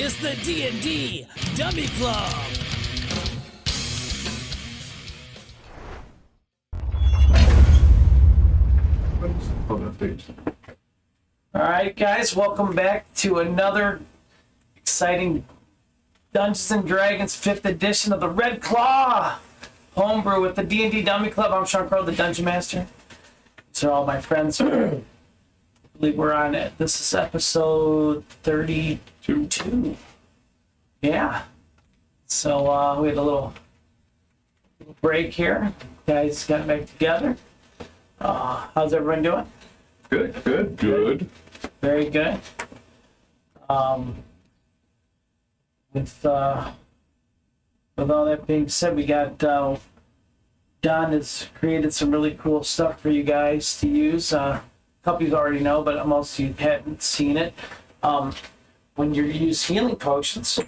is the D&D Dummy Club. Alright guys, welcome back to another exciting Dungeons & Dragons 5th edition of the Red Claw homebrew with the D&D Dummy Club. I'm Sean Crow, the Dungeon Master. These are all my friends. I believe we're on it. This is episode 32. Yeah. So we had a little break here. Guys got back together. How's everyone doing? Good. Very good. With all that being said, we got Don has created some really cool stuff for you guys to use. A couple you already know, but most of you hadn't seen it. When you use healing potions,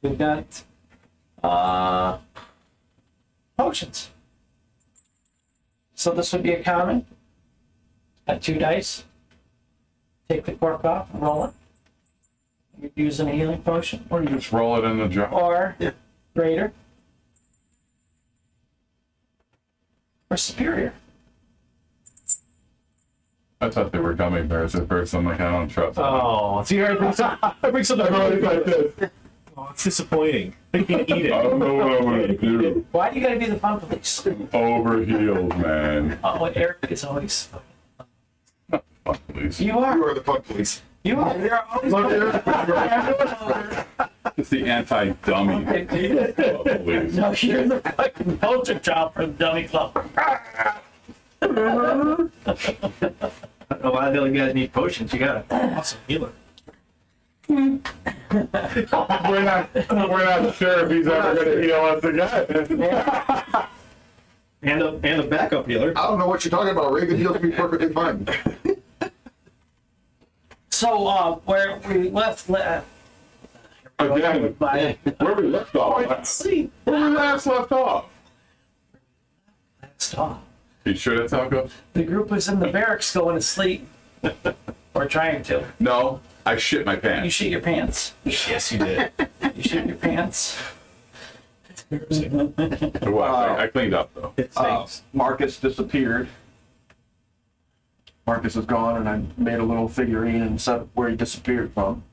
we've got potions. So this would be a common. Got 2 dice. Take the cork off and roll it. You're using a healing potion. Or you just roll it in the jar. Or greater. Or superior. I thought they were gummy bears at first. I'm like, I don't trust them. Oh, see, I bring something like this. Oh, it's disappointing. I can't eat it. I don't know what I'm gonna do. Why do you gotta be the fun police? Overhealed, man. Oh, and Eric is always fucking. Fuck, please. You are. You are the fun police. You are. You're always. It's the anti-dummy. Oh, please. No, you're the fucking poster child for the Dummy Club. I don't know why the hell you guys need potions. You got an awesome healer. We're not sure if he's ever gonna heal us again. And a backup healer. I don't know what you're talking about. Reagan heals me perfectly fine. So, where we left. Again, By where we left off. sleep. Where we last left off. Stop. You sure that's how it goes? The group was in the barracks going to sleep. Or trying to. No, I shit my You pants. shit your pants. Yes, you did. You shit your pants. Well, I cleaned up though. It stinks. Marcus disappeared. Marcus is gone, and I made a little figurine and set where he disappeared from.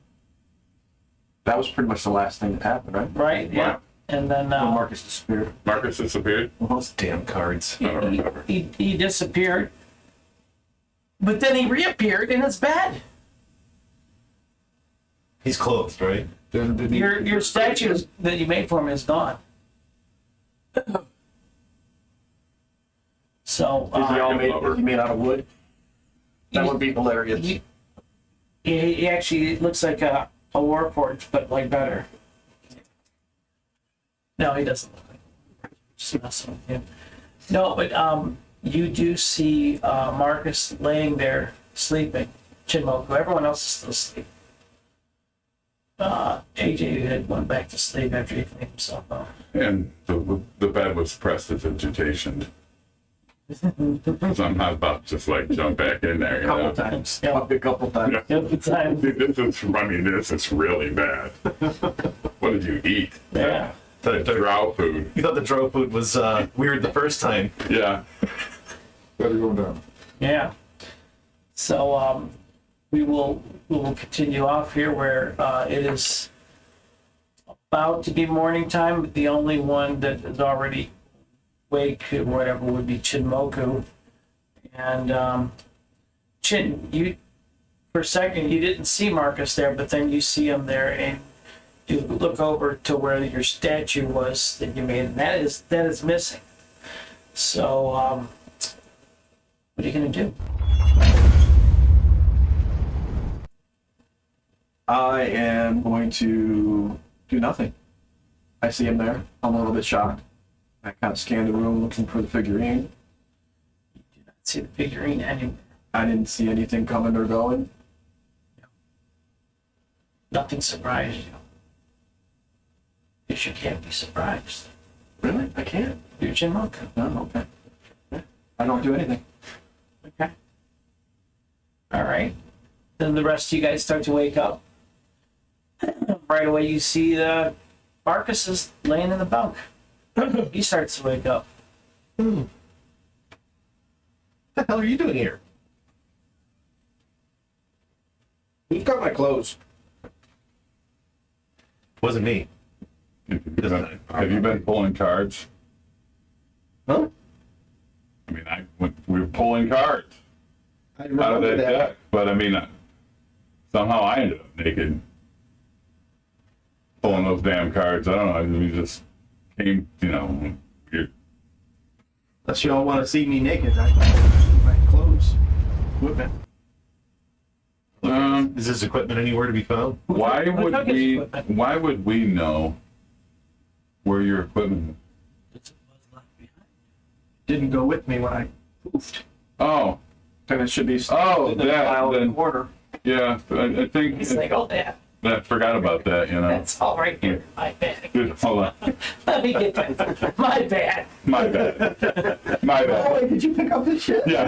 That was pretty much the last thing that happened, right? Right? Yeah. And then When Marcus disappeared. Marcus disappeared. Those damn cards. I don't remember. he disappeared. But then he reappeared in his bed. He's closed, right? Your statue that you made for him is gone. So Is he made out of wood? That would be hilarious. He actually looks like a Warforged, but like better. No, he doesn't look like just messing with him. No, but you do see Marcus laying there sleeping. Chinmoku. Everyone else is still asleep. AJ had went back to sleep after he cleaned himself up. And the bed was prestidigitationed. Because I'm not about to just like jump back in there. A couple times. Yeah. A couple times. Every time. This is really bad. What did you eat? Yeah. The Drow food. You thought the Drow food was weird the first time. Yeah. Better go down. Yeah. So we will continue off here where it is about to be morning time, but the only one that is already awake or whatever would be Chinmoku. And Chin, you for a second you didn't see Marcus there, but then you see him there and you look over to where your statue was that you made, and that is missing. So what are you gonna do? I am going to do nothing. I see him there. I'm a little bit shocked. I kind of scanned the room looking for the figurine. You do not see the figurine anywhere. I didn't see anything coming or going. Nothing surprised you. Because you can't be surprised. Really? I can't. You're Chinmoku. No, okay. I don't do anything. Okay. All right. Then the rest of you guys start to wake up. right away you see Marcus is laying in the bunk. He starts to wake up. What the hell are you doing here? Who's got my clothes? Wasn't me. Have you been pulling cards? Huh? I mean, we were pulling cards I out of remember that that. deck, but I mean, somehow I ended up naked pulling those damn cards. I don't know. We just came, weird. Unless y'all want to see me naked, I can my clothes. Equipment. Is this equipment anywhere to be found? Why Who would took his we? equipment? Why would we know where your equipment is? Didn't go with me when I poofed. Oh, Then it should be Oh, in the that, pile in then- order. yeah. I think He's like, oh yeah, I forgot about that. that's all right here. My bad. Hold on. Let me get that. My bad. My bad. My Oh, bad. wait, did you pick up this shit? Yeah.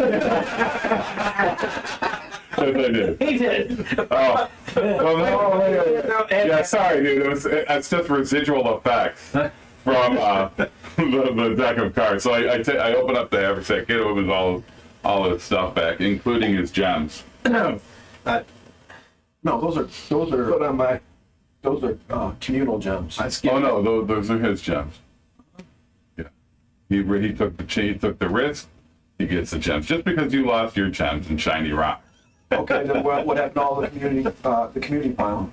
Yes, I did. He did. Oh. Well, no, yeah, sorry, dude. It's just residual effects from the deck of cards. So I open up the haversack, get him all his stuff back, including his gems. No, those are Put on my. communal gems. I skipped. Oh no, those are his gems. Yeah, he took the risk. He gets the gems just because you lost your gems in shiny rock. Okay, then what happened to all the community pile?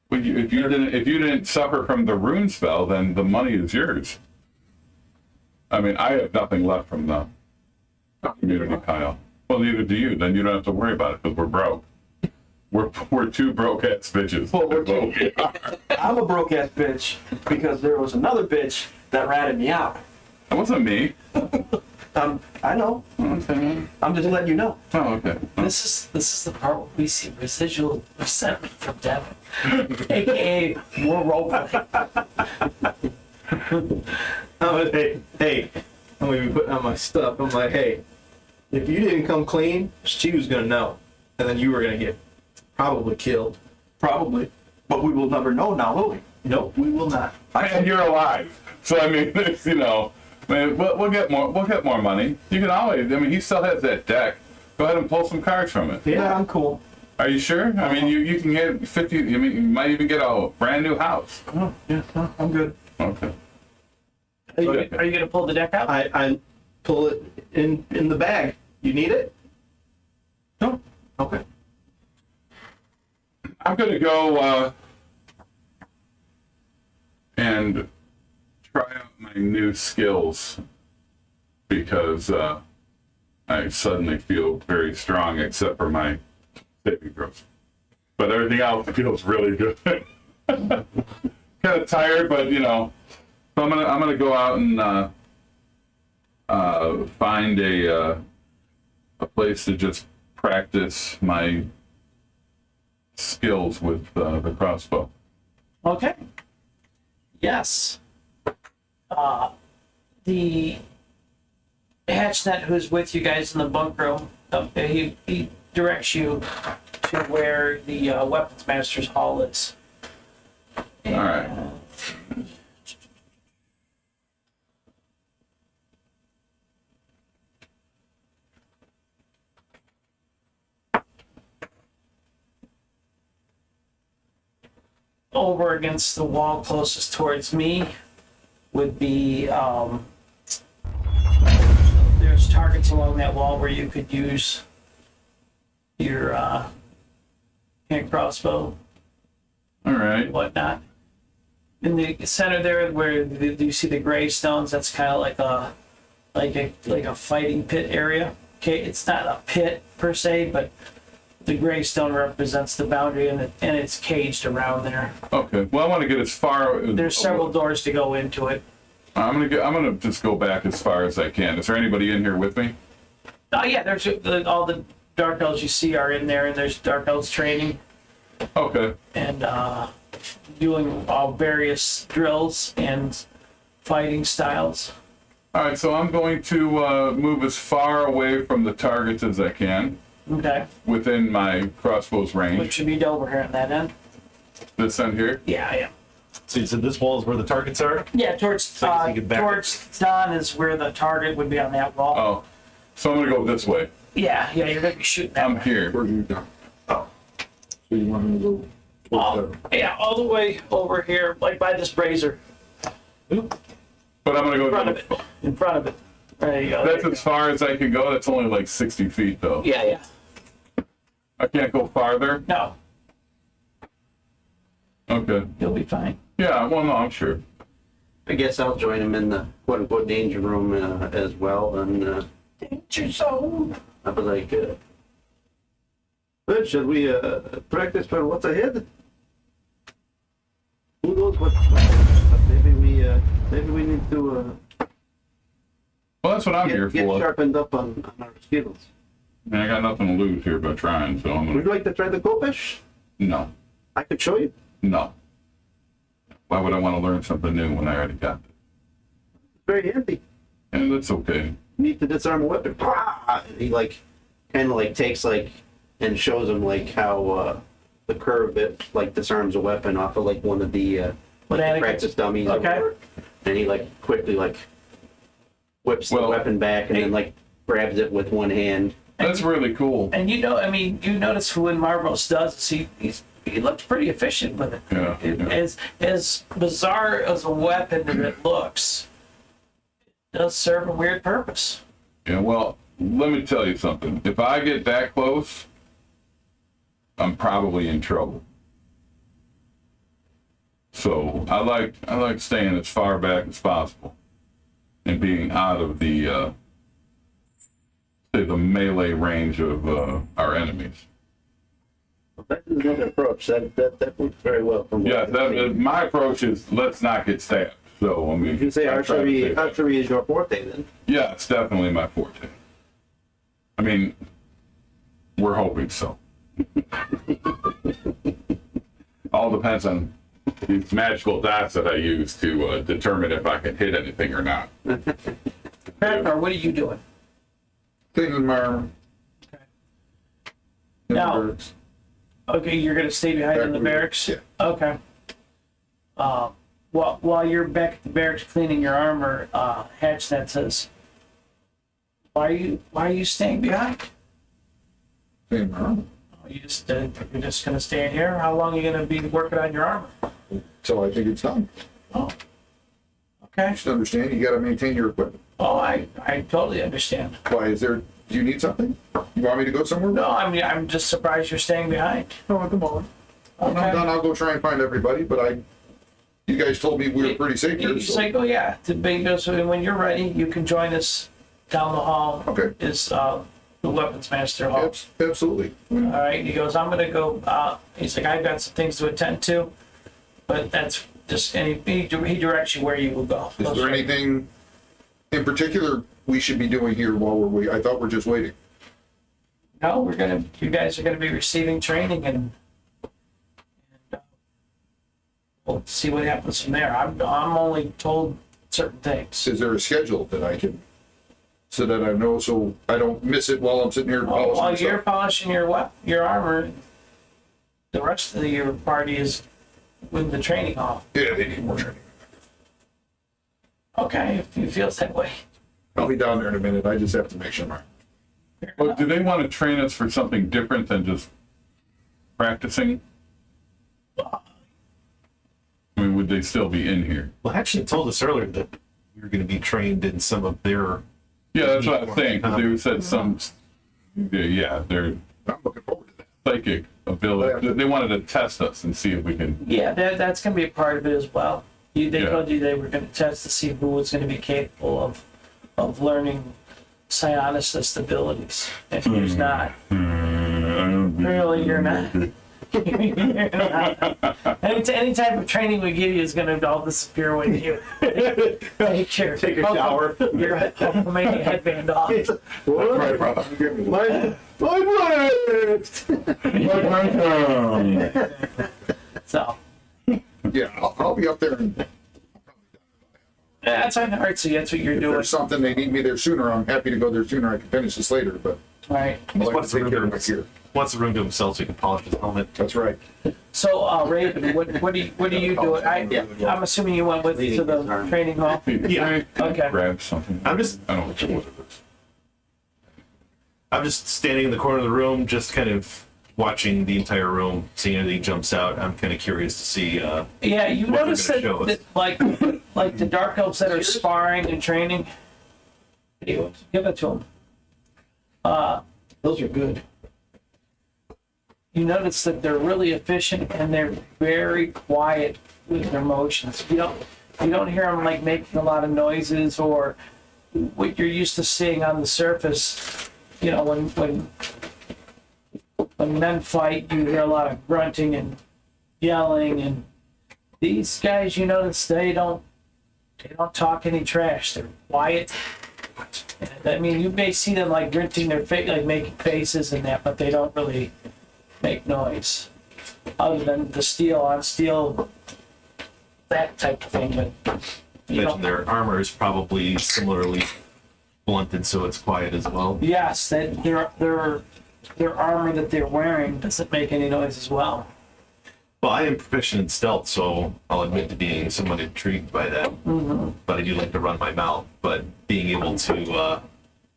Well, if you didn't suffer from the rune spell, then the money is yours. I mean, I have nothing left from the community pile. Well, neither do you. Then you don't have to worry about it because we're broke. We're two broke ass bitches. Well, we're two. I'm a broke ass bitch because there was another bitch that ratted me out. That wasn't me. I know. Okay. I'm just letting you know. Oh, okay. This is the part where we see residual resentment from Devin, aka more roleplay. Hey, I'm gonna be putting on my stuff. I'm like, hey, if you didn't come clean, she was gonna know, and then you were gonna get probably killed. Probably. But we will never know now, will we? Nope, we will not. And you're alive. So I mean, there's, man, we'll get more money. You can always. I mean, he still has that deck. Go ahead and pull some cards from it. Yeah, I'm cool. Are you sure? I mean, you can get 50. I mean, you might even get a brand new house. Oh, yeah, no, I'm good. Okay. Are you gonna pull the deck out? I pull it in the bag. You need it? No. Okay. I'm gonna go and try out my new skills because I suddenly feel very strong, except for my saving throws. But everything else feels really good. Kind of tired, but So I'm gonna go out and find a place to just practice my skills with the crossbow. Okay. Yes. The hatchnet who's with you guys in the bunk room, he directs you to where the weapons master's hall is. All right. Over against the wall closest towards me would be there's targets along that wall where you could use your hand crossbow All right. and whatnot. In the center there where you see the gravestones, that's kind of like a fighting pit area. Okay, it's not a pit per se, but the gravestone represents the boundary, and it's caged around there. Okay. Well, I want to get as far. There's several doors to go into it. I'm gonna just go back as far as I can. Is there anybody in here with me? Oh yeah, there's all the dark elves you see are in there, and there's dark elves training Okay. and doing all various drills and fighting styles. All right. So I'm going to move as far away from the targets as I can Okay, within my crossbow's range. which should be over here on that end. This end here? Yeah, yeah. So you said this wall is where the targets are? Yeah, towards I guess you could back towards Don is where the target would be on that wall. Oh, so I'm gonna go this way. Yeah, you're gonna be shooting that I'm way. here. Where are you down? Oh. So you want him to go towards that? Yeah, all the way over here, like by this brazier. But I'm gonna go In front of it. In front of it. There you go. That's there you as far as I can go. That's only like 60 feet though. go. Yeah. I can't go farther. No, Okay. you'll be fine. Yeah, well, no, I'm sure. I guess I'll join him in the quote-unquote danger room as well, and Danger zone. I'll be like, but should we practice for what's ahead? Who knows what? Maybe we need to Well, that's what I'm here get for. sharpened up on our skills. I got nothing to lose here by trying, so I'm Would you gonna. like to try the kopesh? No, I could show you. no. Why would I want to learn something new when I already got it? It's very handy. And that's okay. You need to disarm a weapon. And he kind of takes and shows him how the curve that disarms a weapon off of one of the Mannequins. practice dummies. or Okay. whatever. And he quickly whips the Well, weapon back and hey. then grabs it with one hand. That's really cool. And you notice when Marvels does is he looks pretty efficient with it. Yeah, yeah. As bizarre as a weapon that it looks, it does serve a weird purpose. Yeah, well, let me tell you something. If I get that close, I'm probably in trouble. So I like staying as far back as possible and being out of the say the melee range of our enemies. That is another approach. That works very well. From what Yeah, I can see. my approach is let's not get stabbed. So I mean, You can say I try to say that. archery is your forte then. Yeah, it's definitely my forte. I mean, we're hoping so. All depends on these magical dots that I use to determine if I can hit anything or not. Ragnar, what are you doing? Cleaning my arm. In the Now- barracks. Okay, you're gonna stay behind in the Back where- barracks? yeah. Okay. While you're back at the barracks cleaning your armor, Hatchnet says, why are you staying behind? Cleaning my arm. You're just gonna stay in here? How long are you gonna be working on your armor? So I think it's done. Oh. Okay. Just understand, you gotta maintain your equipment. Oh, I totally understand. Why, do you need something? You want me to go somewhere? No, I'm just surprised you're staying behind. No, at the moment. When I'm Okay. done, I'll go try and find everybody, but you guys told me we were pretty safe here, You so. say, oh yeah, so when you're ready, you can join us down the hall. Okay. Is the weapons master hall. Absolutely. All right, he goes, I'm gonna go, he's like, I've got some things to attend to, but that's just, and he directs you where you will go. Is there anything in particular we should be doing here while we're waiting? I thought we're just waiting. No, you guys are gonna be receiving training and we'll see what happens from there. I'm only told certain things. Is there a schedule that I can, so that I know, so I don't miss it while I'm sitting here While polishing you're stuff? polishing your armor, the rest of your party is with the training hall. Yeah, they need more training. Okay, if you feel that way. I'll be down there in a minute. I just have to make sure. Well, do they want to train us for something different than just practicing? I mean, would they still be in here? Well, actually told us earlier that we were going to be trained in some of their. Yeah, that's what I was saying, because they said some, yeah, their I'm looking forward to that. psychic ability. They wanted to test us and see if we can. Yeah, that's going to be a part of it as well. They Yeah. told you they were going to test to see who was going to be capable of learning psionicist abilities. If who's not, really, you're not. You're not. Any type of training we give you is going to all disappear when you take your shower. Your Hulkamania headband off. Right, brother. Give me one. So Yeah, I'll be up there. And that's fine. All right, so that's what you're if doing. there's something they need me there sooner, I'm happy to go there sooner. I can finish this later, but All right. I like to take care of my gear. wants the room to himself so he can polish his helmet. That's right. So, Raven, what do you do? I'm assuming you went to the training hall? Yeah. Okay. Grab something. I'm just I don't know what it is. I'm just standing in the corner of the room, just kind of watching the entire room, seeing anything jumps out. I'm kind of curious to see. Yeah, you What they're notice gonna that, show us. like the dark elves that are sparring and training. Give it to them. Those are good. You notice that they're really efficient and they're very quiet with their motions. You don't hear them like making a lot of noises or what you're used to seeing on the surface. You know, when men fight, you hear a lot of grunting and yelling, and these guys, you notice they don't talk any trash. They're quiet. And, I mean, you may see them like gritting their face, like making faces and that, but they don't really make noise, other than the steel on steel, that type of thing. But you Imagine know, their armor is probably similarly blunted, so it's quiet as well. yes, that their armor that they're wearing doesn't make any noise as well. Well, I am proficient in stealth, so I'll admit to being somewhat intrigued by that. Mm-hmm. But I do like to run my mouth. But being able to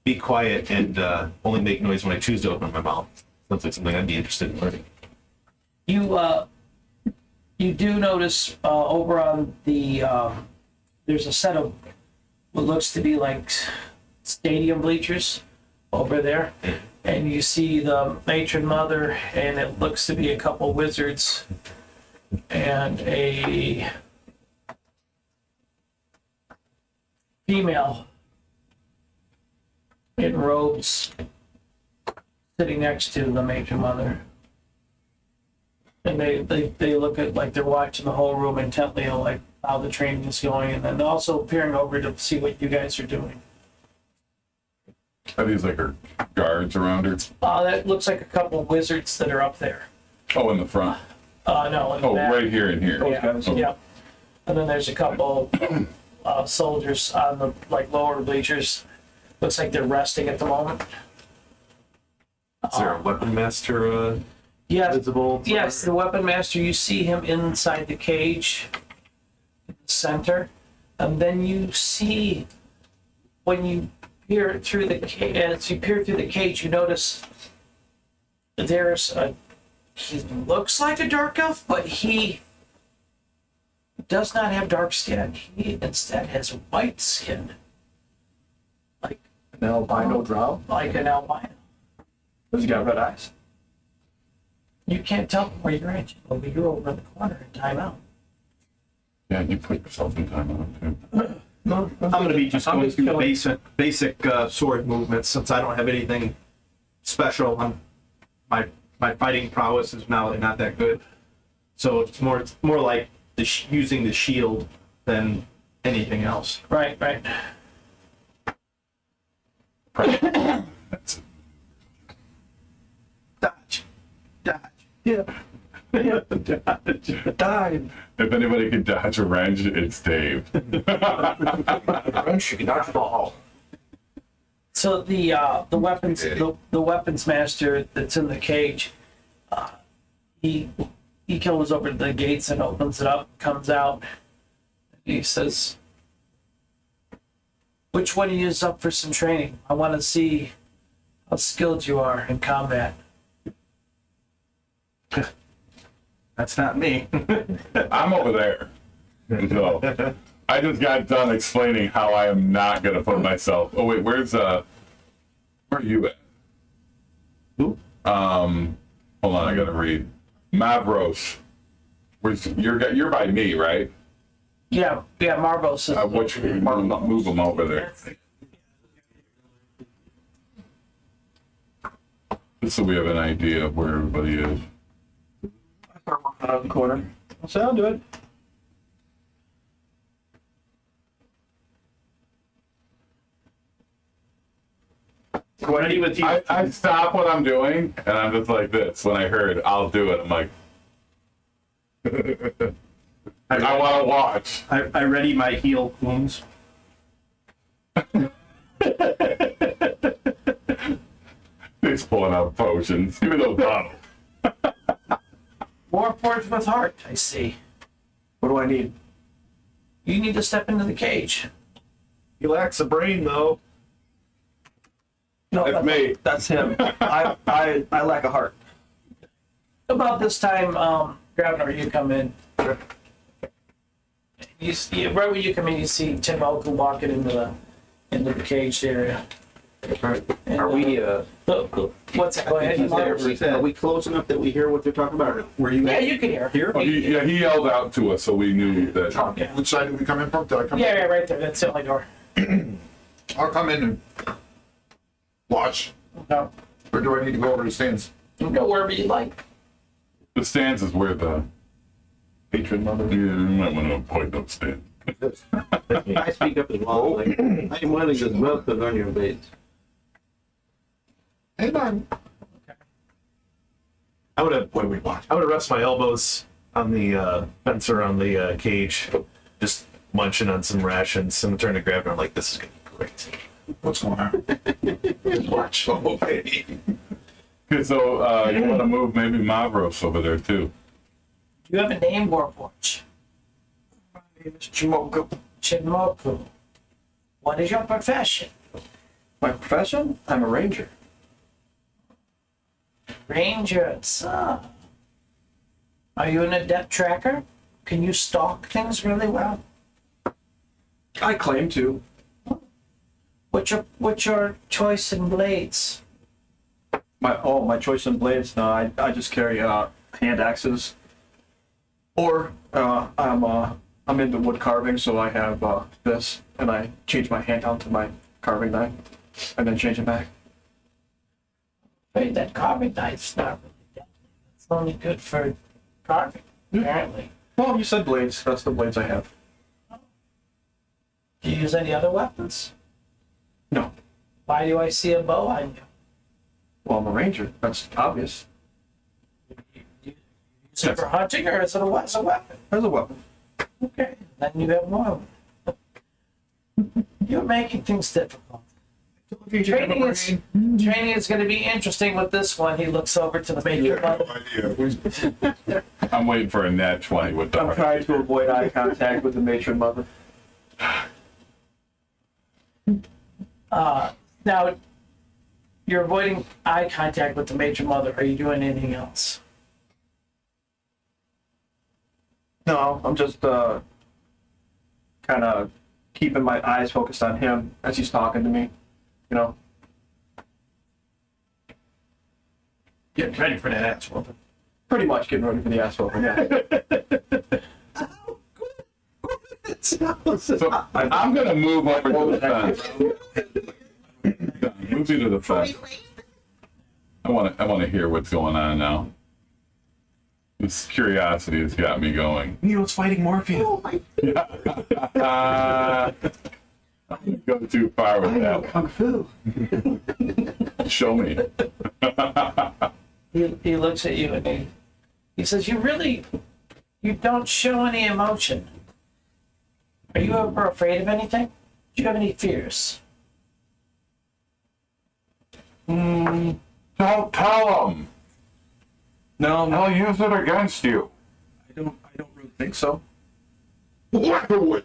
be quiet and only make noise when I choose to open my mouth sounds like something I'd be interested in learning. You do notice over on the there's a set of what looks to be like stadium bleachers over there, and you see the matron mother, and it looks to be a couple wizards and a female in robes sitting next to the matron mother. And they look at like they're watching the whole room intently, like how the training is going, and then also peering over to see what you guys are doing. Are these like her guards around her? That looks like a couple of wizards that are up there. Oh, in the front. No, in the Oh, back. right here and here. Yeah, Okay. yeah. And then there's a couple soldiers on the like lower bleachers. Looks like they're resting at the moment. Is there a weapon master Yes, visible? yes, the weapon master. You see him inside the cage, in the center, and then you see when you peer through the as you peer through the cage, you notice there's a. He looks like a dark elf, but he does not have dark skin. He instead has white skin, like An albino drow. an albino. Does he got red eyes? You can't tell from where you're at. You're over in the corner in timeout. Yeah, you put yourself in time on it too. I'm gonna be just going through the basic sword movements since I don't have anything special. My fighting prowess is now not that good, so it's more like using the shield than anything else. Right, right. Dodge, dodge. Yeah. Died. If anybody can dodge a wrench, it's Dave. Wrench, you can dodge the hall. So the weapons the weapons master that's in the cage, he goes over to the gates and opens it up, comes out, and he says, "Which one of you is up for some training? I want to see how skilled you are in combat." That's not me. I'm over there. So, I just got done explaining how I am not gonna put myself. Oh wait, where are you at? Who? Hold on, I gotta read. Mavros. You're by me, right? Yeah, Marvos is Which move them over there. Just so we have an idea of where everybody is. Start walking out of the corner. I'll say I'll do it. Ready with you. I stop what I'm doing and I'm just like this. When I heard I'll do it, I'm like, I want to watch. I ready my heal wounds. He's pulling out potions. Give me those bottles. Warforged with heart, I see. What do I need? You need to step into the cage. He lacks a brain, though. No, That's me. That's him. I lack a heart. About this time, Gravner, you come in. You see, right when you come in, you see Tim Oakley walking into the cage area. And, Are we, what's that? Go ahead. are we close enough that we hear what they're talking about? Or were you? Yeah, you can hear. Here? Oh, he yelled out to us, so we knew that. Yeah. Which side did we come in from? Did I come Yeah, right there. That's the only door. I'll come in and watch. No, Or do I need to go over to the stands? you can go wherever you like. The stands is where the. Patron mother. You might want to avoid those stands. I speak up as well. Like, I'm willing as well to learn your ways. Hey, man. I'm gonna rest my elbows on the fence around the cage, just munching on some rations. I'm gonna turn to Grabner. I'm like, this is gonna be great. What's going on? Just watch. Okay. Okay, so you want to move maybe Mavros over there too. Do you have a name, Warforged? My name is Chimoku. Chimoku. What is your profession? My profession? I'm a ranger. Rangers. Are you an adept tracker? Can you stalk things really well? I claim to. What's your choice in blades? My choice in blades. No, I just carry hand axes. Or I'm into wood carving, so I have this, and I change my hand out to my carving knife, and then change it back. Wait, that carving knife's not really deadly. It's only good for carving, apparently. Well, you said blades. That's the blades I have. Do you use any other weapons? No. Why do I see a bow on you? Well, I'm a ranger. That's obvious. Is it for hunting or is it as a weapon? As a weapon. Okay, then you have more. You're making things difficult. Training is going to be interesting with this one. He looks over to the major. No idea. I'm waiting for a nat 20 with the. I'm trying to avoid eye contact with the matron mother. Now, you're avoiding eye contact with the major mother. Are you doing anything else? No, I'm just kind of keeping my eyes focused on him as he's talking to me. You know. Getting ready for that ass whooping. Pretty much getting ready for the ass whooping. Yeah. So I'm gonna move over to the fence. Move you to the fence. I want to hear what's going on now. This curiosity has got me going. Neo's fighting Morpheus. Go too far with that. Kung Fu. Show me. He looks at you and he says, you don't show any emotion. Are you ever afraid of anything? Do you have any fears? Don't tell him. No, I'll use it against you. I don't really think so. Lack of wood.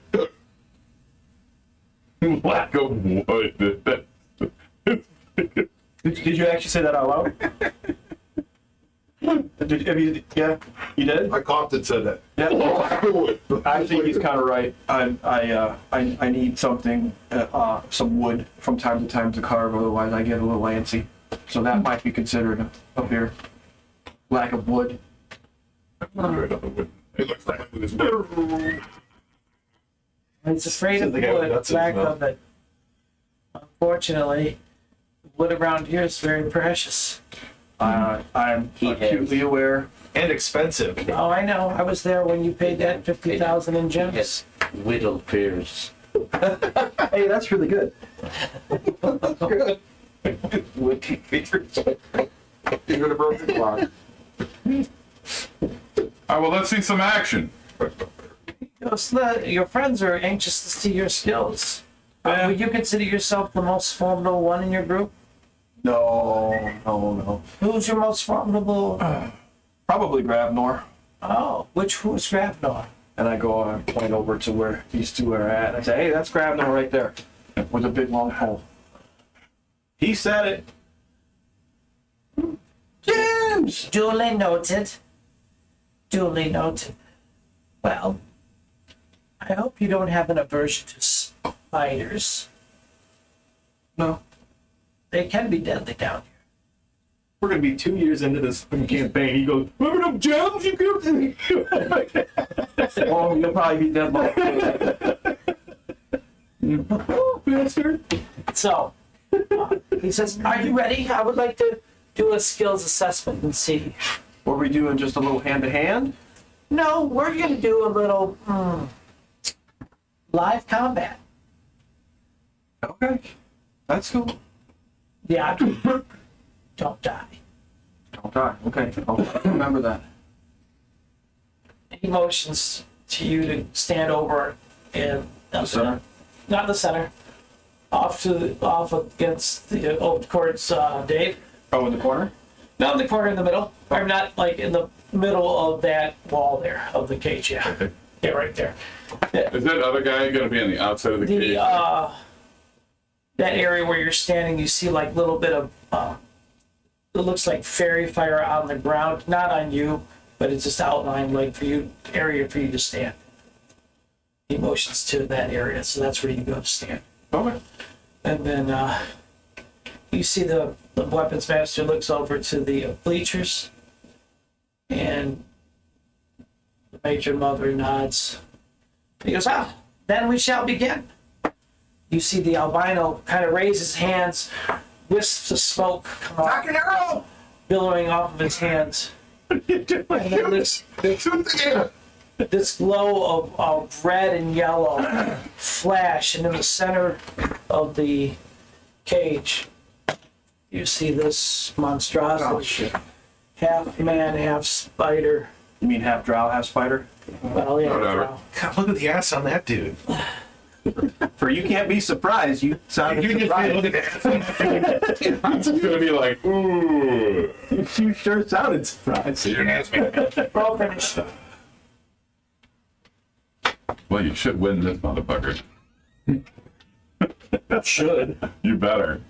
Lack of wood. Did you actually say that out loud? Yeah, you did? I coughed and said that. Yeah. Lack of wood. I think he's kind of right. I need something, some wood from time to time to carve, otherwise I get a little antsy. So that might be considered a fear. Lack of wood. He looks like with his wood. He's afraid of the guy with wood, nuts in his lack mouth. of it. Unfortunately, wood around here is very precious. I'm acutely aware. And expensive. Oh, I know. I was there when you paid that 50,000 in gems. Yes, whittled fears. Hey, that's really good. You're gonna broke the clock. All right, well, let's see some action. Your friends are anxious to see your skills. Would you consider yourself the most formidable one in your group? No. Who's your most formidable? Probably Gravnor. Oh, who's Gravnor? And I go and point over to where these two are at. I say, hey, that's Gravnor right there with a big long pole. He said it. James! Duly noted. Duly noted. Well, I hope you don't have an aversion to spiders. No. They can be deadly down here. We're gonna be 2 years into this campaign. He goes, "Remember them gems you could?" Oh, you'll probably be dead by Oh, bastard! So, he says, are you ready? I would like to do a skills assessment and see. Were we doing just a little hand-to-hand? No, we're going to do a little live combat. Okay. That's cool. Yeah, don't die. Don't die. Okay. I'll remember that. He motions to you to stand over and The center? not the center, off against the old courts, Dave. Oh, in the corner? Not in the corner, in the middle. Or not like in the middle of that wall there of the cage. Yeah, Okay. yeah, right there. Is that other guy going to be on the outside of the cage? That area where you're standing, you see like little bit of it looks like fairy fire on the ground, not on you, but it's just outlined like for you, area for you to stand. He motions to that area, so that's where you go to stand. Okay. And then you see the weapons master looks over to the bleachers, and the major mother nods. He goes, then we shall begin. You see the albino kind of raise his hands, wisps of smoke come out, billowing off of his hands. And then this glow of red and yellow flash, and in the center of the cage, you see this monstrosity. Oh, shit. Half man, half spider. You mean half drow, half spider? Well, yeah, Whatever. drow. God, look at the ass on that dude. For you can't be surprised. You sounded surprised. It's going to be like, ooh. You sure sounded surprised. Roll finish. Well, you should win this motherfucker. Should. You better.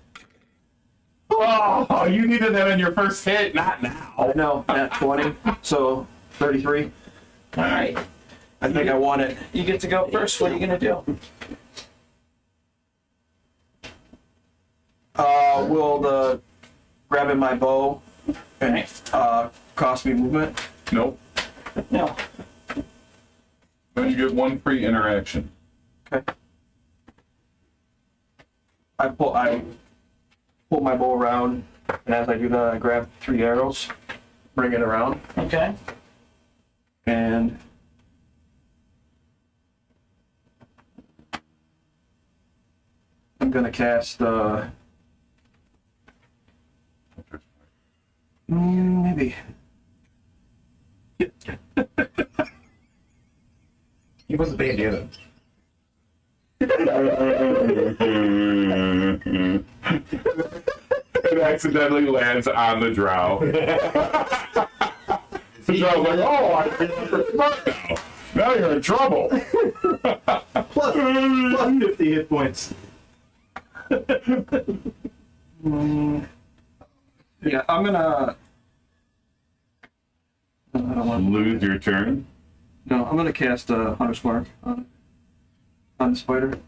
Oh, you needed that on your first hit, not now. No, at 20. So 33. All right. I think I won it. You get to go first. What are you going to do? Will the grabbing my bow and cost me movement? Nope. No. Then you get one free interaction. Okay. I pull my bow around, and as I do that, I grab 3 arrows, bring it around, Okay. and I'm gonna cast maybe. He was a bandana. It accidentally lands on the drow. The drow's like, oh, I think you're smart now. Now you're in trouble. Plus 50 hit points. Yeah, I'm gonna. I don't want to Lose your turn. No, I'm gonna cast Hunter's Mark on the spider.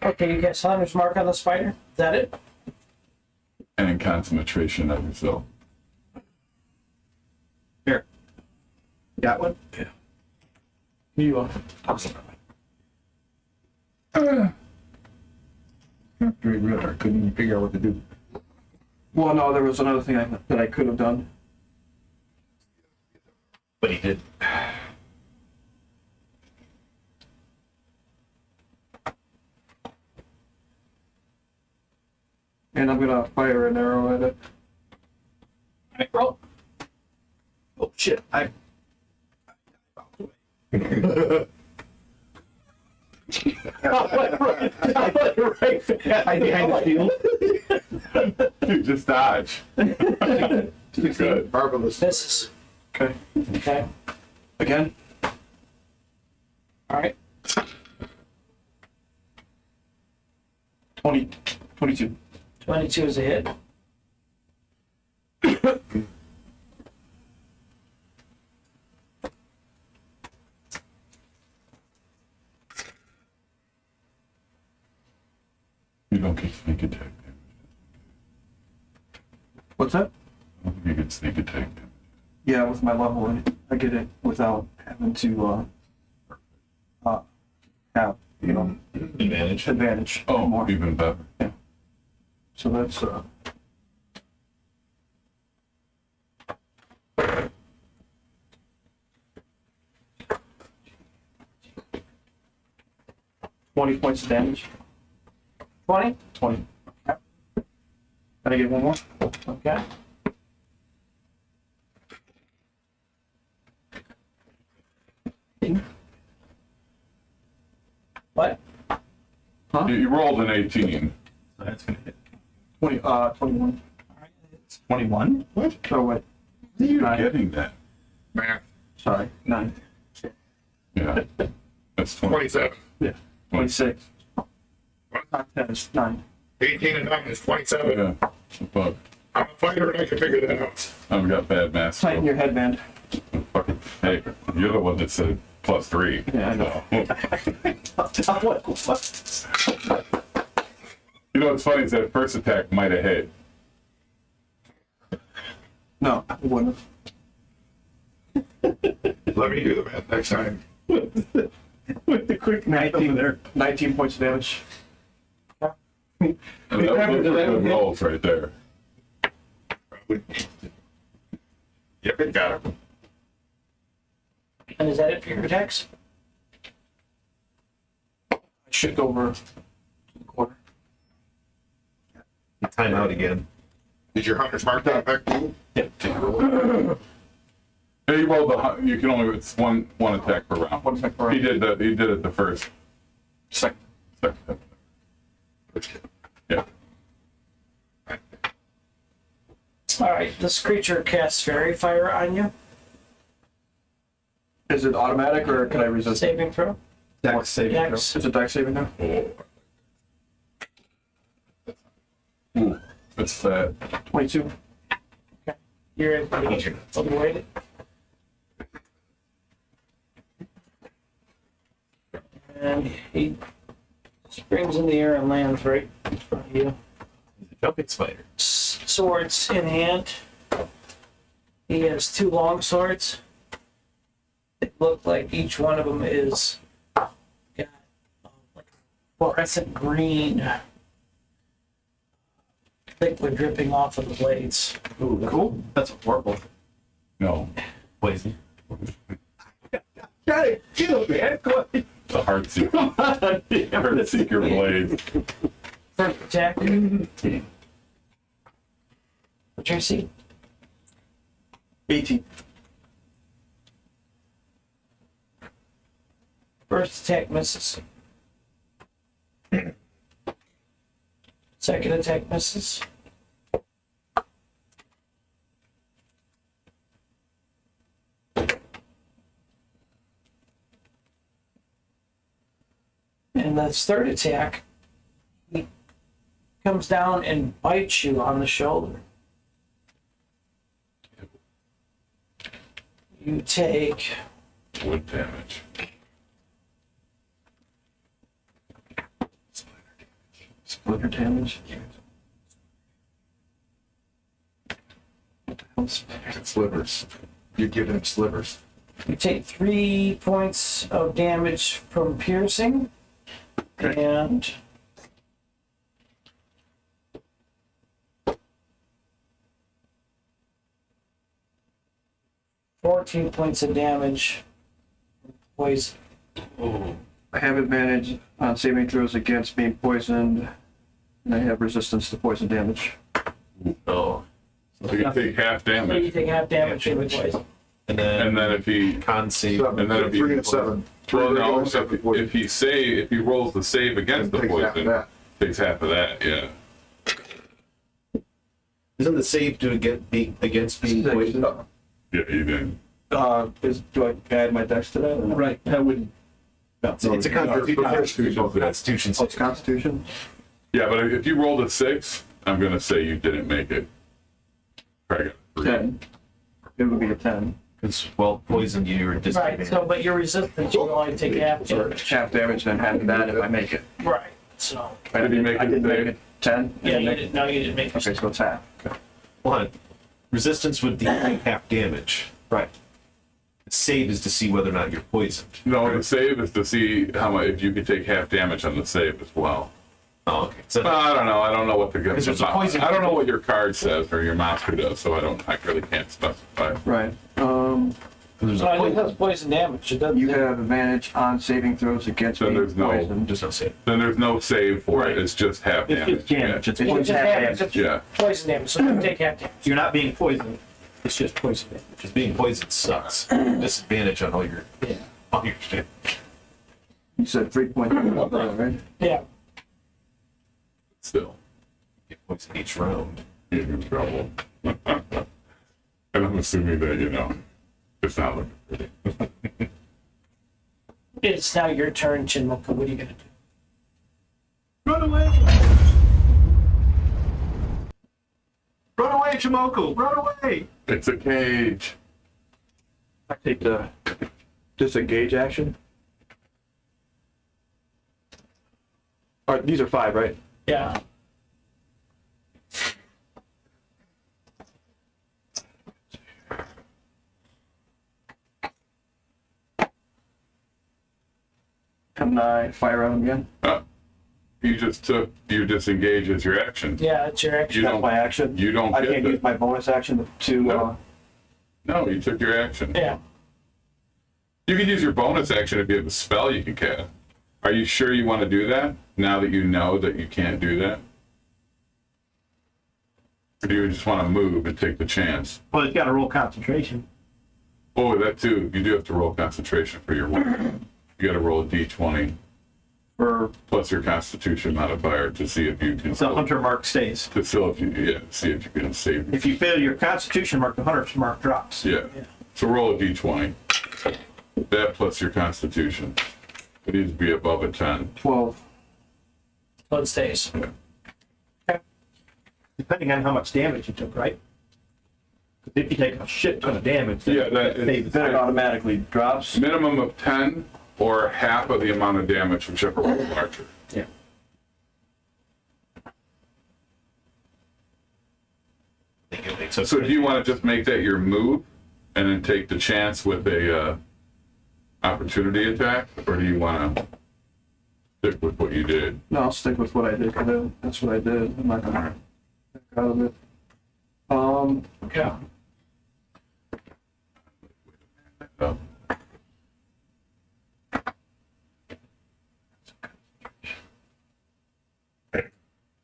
Okay, you get Hunter's Mark on the spider. Is that it? And concentration of yourself. Here. Got one? Yeah. You Toss it. I couldn't even figure out what to do. Well, no, there was another thing that I could have done. But he did. And I'm gonna fire an arrow at it. All right, roll. Oh shit! Hide behind the shield. You just dodge. Good. Marvelous. Misses. Okay. Okay. Again. All right. 22. 22 is a hit. You don't get sneak attack damage. What's that? I don't think you get sneak attack damage. Yeah, with my level, I get it without having to have, you know, Advantage. advantage. Oh, more. even better. So that's 20 points of damage. 20. 20. Can I get one more? Okay. What? You rolled an 18. That's gonna hit. 21. 21? What? Oh, wait. How are you Nine. getting that? Math. Sorry. 9. Yeah. That's 20. 27. 26. Not 10, it's 9. 18 and 9 is 27. Yeah. But I'm a fighter and I can figure that out. I've got bad math. Tighten your headband. Fucking, hey, you're the one that said +3. Yeah, I know. You know what's funny is that first attack might have hit. No, it wouldn't have. Let me do the math next time. With the quick 19 there. 19 points of damage. And those are good rolls right there. Yep, it got him. And is that it for your attacks? I should go over to the corner. Time out again. Did your hunter's mark that back to you? Yeah, you rolled you can only, it's one attack per round. One attack per round. He did it the first. Second. Yeah. All right. This creature casts fairy fire on you. Is it automatic or can I resist? Saving throw. Dex saving throw. Dex. Is it dex saving throw? Ooh, that's fat. 22. You're overweighted. And he springs in the air and lands right in front of you. Jumping spider. Swords in hand. He has 2 long swords. It look like each one of them is got like fluorescent green liquid dripping off of the blades. Ooh, cool. That's horrible. No, Poison. Got it. Kill, man. Go ahead. the heart seeker. Heart seeker blade. First attack. What's your AC? 18. First attack misses. Second attack misses. And the third attack, he comes down and bites you on the shoulder. You take Wood damage. Splinter damage. Slivers. You give him slivers. You take 3 points of damage from piercing, and $14 points of damage from poison. I have advantage on saving throws against being poisoned, and I have resistance to poison damage. Oh. So you take half You damage. take half damage from the poison. And then And then if he, con save. Seven. and then if 3 he, and 7. Well, no, regular, 7 poison. if he rolls the save against the Takes half of poison, that. takes half of that, yeah. Isn't the save to be against being poisoned? Yeah, you did. Do I add my dex to that? Right, that wouldn't. It's a constitution. Constitution. Oh, it's Constitution? Yeah, but if you rolled a 6, I'm gonna say you didn't make it. Probably got a 3. 10. It would be a 10. Because, well, poisoned you or Right, disadvantage. so, but your resistance, you only take half So damage. half damage and half of that if I make it. Right, so, Did you make I it didn't make save? it 10? yeah, you didn't, no, you didn't make Okay, your so it's half. One, resistance would deal half damage. Right. Save is to see whether or not you're poisoned. No, the save is to see how much, if you can take half damage on the save as well. Oh, okay. So I don't know. I don't know what the Because there's a poison- I don't know what your card says or your monster does, so I really can't specify. Right. there's So a I think poison. that's poison damage, it doesn't. You have advantage on saving throws against So being there's no- poisoned. There's no save. Then there's no save for it. It's just half It's damage. just damage. It's It's poison just half half, damage. it's Yeah. poison damage, so you take half damage. You're not being poisoned. It's just poison damage. Because being poisoned sucks. Disadvantage on all your shit. You said 3 points, right? Yeah, Still, Get poisoned each round. you're in trouble. And I'm assuming that it's not looking pretty. it's now your turn, Chinmoka, what are you gonna do? Run away! Run away, Chimoku! Run away! It's a cage. I take the disengage action. All right, these are 5, right? Yeah, Can I fire on them again? You just took your disengage as your action. yeah, it's your action. You That's don't- my action. You don't I get can't the- use my bonus action to. No. No, you took your action. Yeah, You can use your bonus action if you have a spell you can cast. Are you sure you want to do that now that you know that you can't do that? Or do you just want to move and take the chance? Well, it's got to roll concentration. Oh, that too. You do have to roll concentration for your one. You got to roll a d20 For plus your constitution modifier to see if you can. The hunter mark stays. To still, if you see if you can save. If you fail your constitution mark, the hunter's mark drops. Yeah. So roll a d20. That plus your constitution. It needs to be above a 10. 12. so it stays. Depending on how much damage you took, right? 'Cause if you take a shit ton of damage, Yeah, that then is Then it automatically drops. minimum of 10 or half of the amount of damage, whichever one is larger. Yeah. So do you want to just make that your move and then take the chance with a opportunity attack, or do you want to stick with what you did? No, I'll stick with what I did. 'Cause that's what I did. I'm not gonna back out of it. Okay. Oh.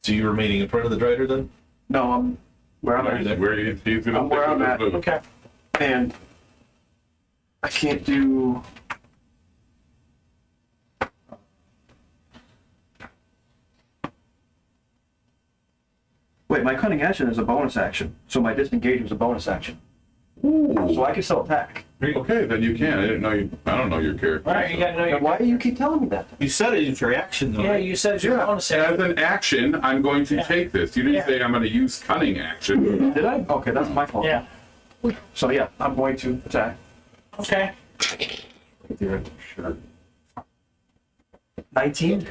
So you remaining in front of the drider then? No, I'm where I'm at. Where he's going to I'm where stick I'm with at. his move. Okay, And I can't do. Wait, my cunning action is a bonus action, so my disengage was a bonus action. So I can still attack. Okay, then you can. I don't know your character. all right, you gotta know Then your. why do you keep telling me that? you said it was your action, though. Yeah, right? you said it's your bonus As action. an action, I'm going to take this. You didn't Yeah. say I'm going to use cunning action. Did I? Okay, that's my fault. Yeah, So yeah, I'm going to attack. okay, With your shirt. 19.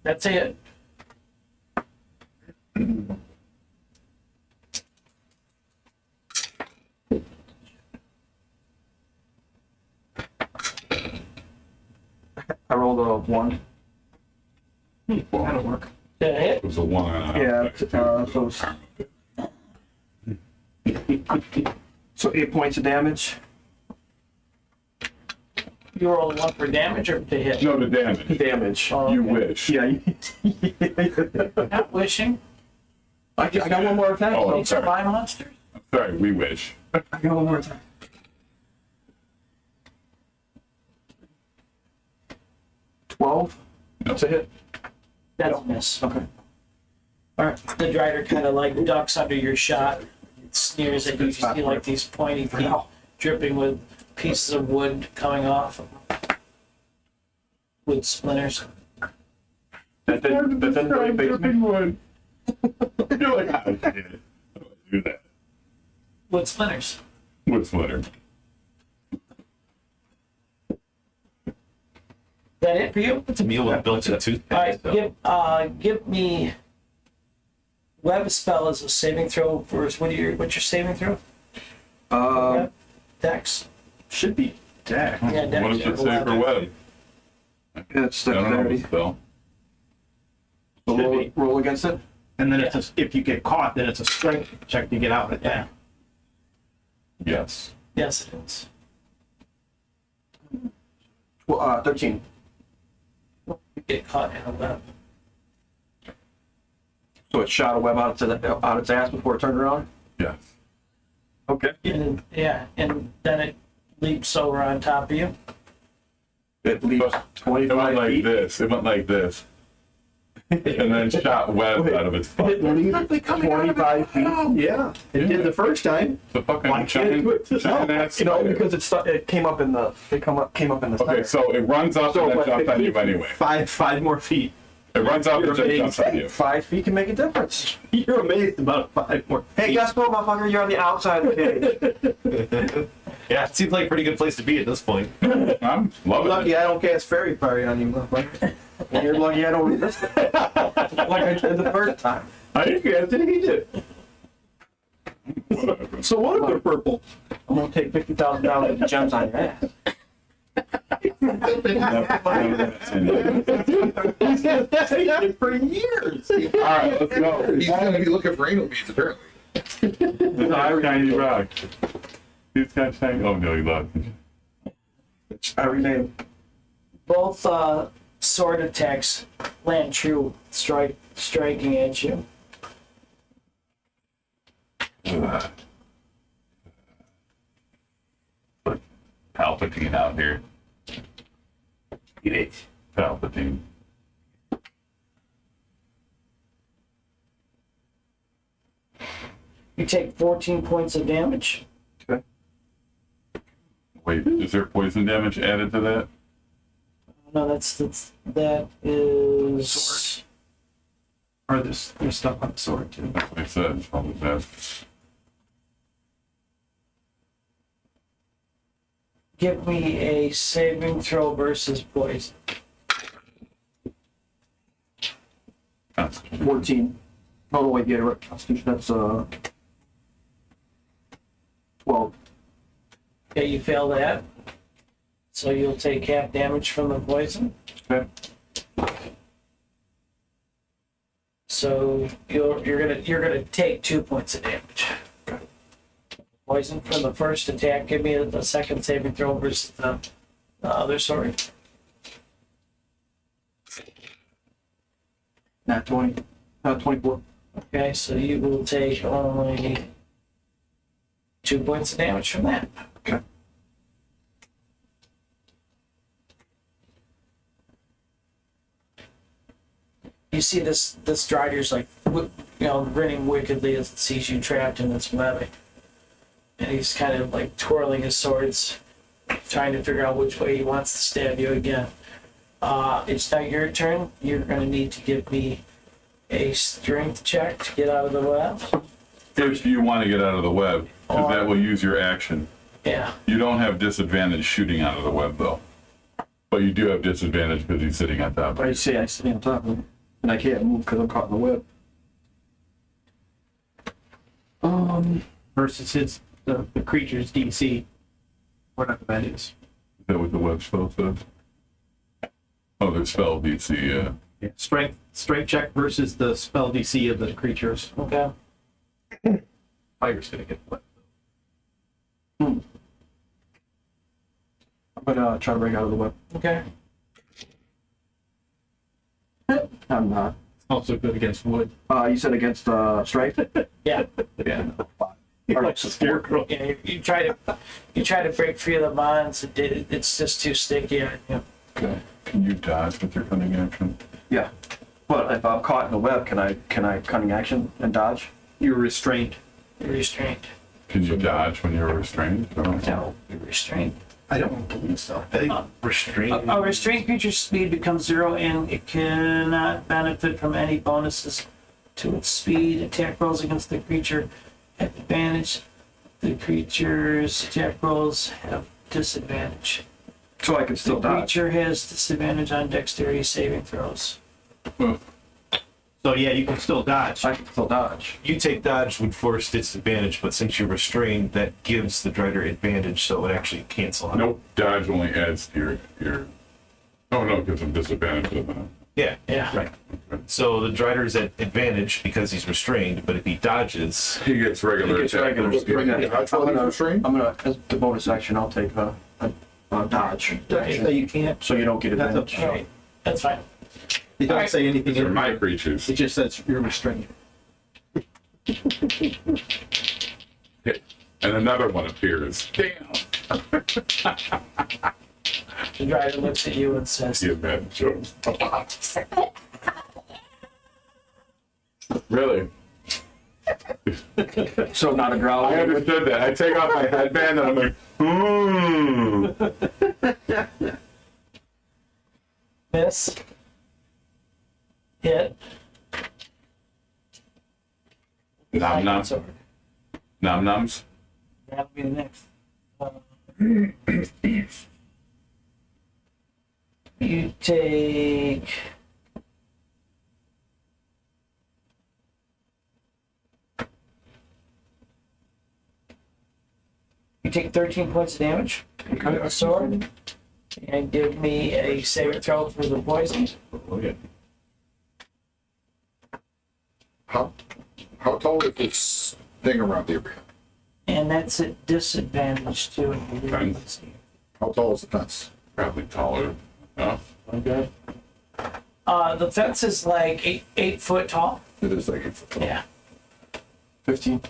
that's it. I rolled a 1. That'll work. Did it hit? It was a 1. Yeah, so 8 points of damage. You roll 1 for damage or to hit? No, the damage. Damage. Oh, You okay. wish. Yeah. Not wishing. I got one more attack. Oh, These are my monsters. Sorry, we wish. I got one more attack. 12? That's a hit. That's a miss. Okay. The Drider kind of like ducks under your shot. It sneers at you. You see like these pointy feet dripping with pieces of wood coming off. Wood splinters. That didn't really phase me. You're like, ah, shit. How do I do that? Wood splinters. Wood splitter. Is that it for you? It's a meal with built-in All toothpaste. right, give me web spell as a saving throw first. What's your saving throw? Dex. Should be deck. Yeah, Dex. What does it say for web? It's I don't know dexterity. the spell. So roll against it. And then if you get caught, then it's a strength check to get out of Yeah. that. Yes. Yes, it is. Well, 13. You get caught in a web. So it shot a web out its ass before it turned around? Yes. Okay. And then it leaps over on top of you. It leaps It went 25 like feet. this. It went like this. And then shot web out of its butt. It leaps 25 feet. Yeah, it did the first time. The fucking Why can't it do it this giant time? ass You know, spider. because it came up in the came up in the Okay, center. so it runs up and then but jumps on you anyway. Five more feet. It runs up and You're then jumps on you. 5 feet can make a difference. You're amazed about 5 more feet. Hey, guess what, motherfucker? You're on the outside of the cage. Yeah, it seems like a pretty good place to be at this point. I'm loving Lucky it. I don't cast fairy fire on you, motherfucker. And you're lucky I don't resist it. Like I did the first time. I didn't get it, he did. So what if they're purple? I'm gonna take $50,000 of gems on your ass. For years. All right, let's go. He's gonna be looking for anal beads apparently. Shiny rock. He's got shiny. Oh no, he lost. I rename. Both sword attacks land true, striking at you. Palpatine out here. Eat it. Palpatine. You take 14 points of damage. Okay. Wait, is there poison damage added to that? No, that is. Or there's stuff on the sword too. That's what I said. It's probably best. Give me a saving throw versus poison. That's 14. Oh, no, wait, yeah, right. Constitution, that's 12. Okay, you fail that. So you'll take half damage from the poison. Okay. So you're gonna take 2 points of damage. Poison from the first attack. Give me the second saving throw versus the other sword. Not 20. 24. Okay, so you will take only 2 points of damage from that. Okay. You see this Strider's like, grinning wickedly as it sees you trapped in its webbing. And he's kind of like twirling his swords, trying to figure out which way he wants to stab you again. It's now your turn. You're going to need to give me a strength check to get out of the web. if you want to get out of the web, because that will use your action. Yeah. You don't have disadvantage shooting out of the web, though. But you do have disadvantage because he's sitting on top of I you. say I sit on top of him, and I can't move because I'm caught in the web. Versus the creature's DC, whatever that is. Is that what the web spell says? Oh, the spell DC, yeah. Yeah. Strength check versus the spell DC of the creatures. Okay. Fire's gonna get wet. I'm gonna try to break out of the web. Okay. I'm not. Also good against wood. You said against strength? Yeah. Yeah. You're like a scarecrow. Yeah, you try to break free of the bonds. It's just too sticky on you. Okay. Can you dodge with your cunning action? Yeah. But if I'm caught in the web, can I cunning action and dodge? You're restrained. You're restrained. Can you dodge when you're restrained? No. No, you're restrained. I don't believe so. I think restraint. A restrained creature's speed becomes 0 and it cannot benefit from any bonuses to its speed. Attack rolls against the creature have advantage. The creature's attack rolls have disadvantage. So I can The still dodge. creature has disadvantage on dexterity saving throws. So yeah, you can still dodge. I can still dodge. You take dodge would force disadvantage, but since you're restrained, that gives the Drider advantage, so it actually cancel out. Nope, dodge only adds to your. Oh no, it gives him disadvantage of that. Yeah. Yeah. Right. So the Drider's at advantage because he's restrained, but if he dodges, He gets regular He gets attack. regular. Dodge while he's restrained? I'm gonna, as the bonus action, I'll take a dodge. So you can't. So you don't get That's advantage. okay. That's fine. It doesn't Alright. say anything These are in my it. creatures. It just says you're restrained. And another one appears. Damn. The driver looks at you and says, The advantage. Really? So not a growl. I understood that. I take off my headband and I'm like, miss, hit, Nom nom. sword. Nom noms. That'll be the next. You take. You take 13 points of damage with the sword, and give me a saving throw for the poison. Okay. How tall is this thing around the area? And that's at disadvantage too. Fine. How tall is the fence? Probably taller. No? Okay. The fence is like 8 foot tall. It is like 8 foot tall. Yeah. 15.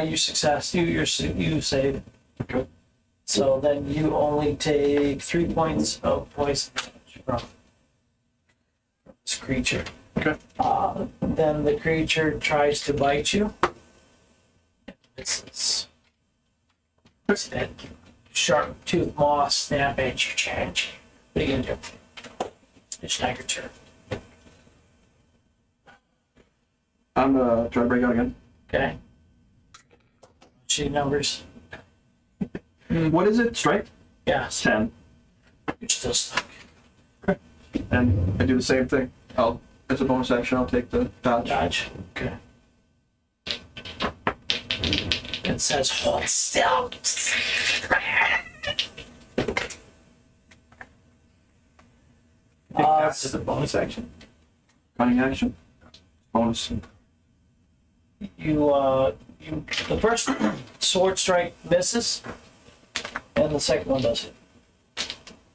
You success. You save. Okay. So then you only take 3 points of poison from this creature. Okay. Then the creature tries to bite you. This is that sharp tooth maw snap at your change. What are you gonna do? It's not your turn. I'm gonna try to break out again. Okay. She numbers. What is it? Strike? Yeah, 10. you're still stuck. And I do the same thing. As a bonus action, I'll take the dodge. Dodge. Okay. It says hold still. That's a bonus action. Cunning action. Bonus. The first sword strike misses, and the second one does it.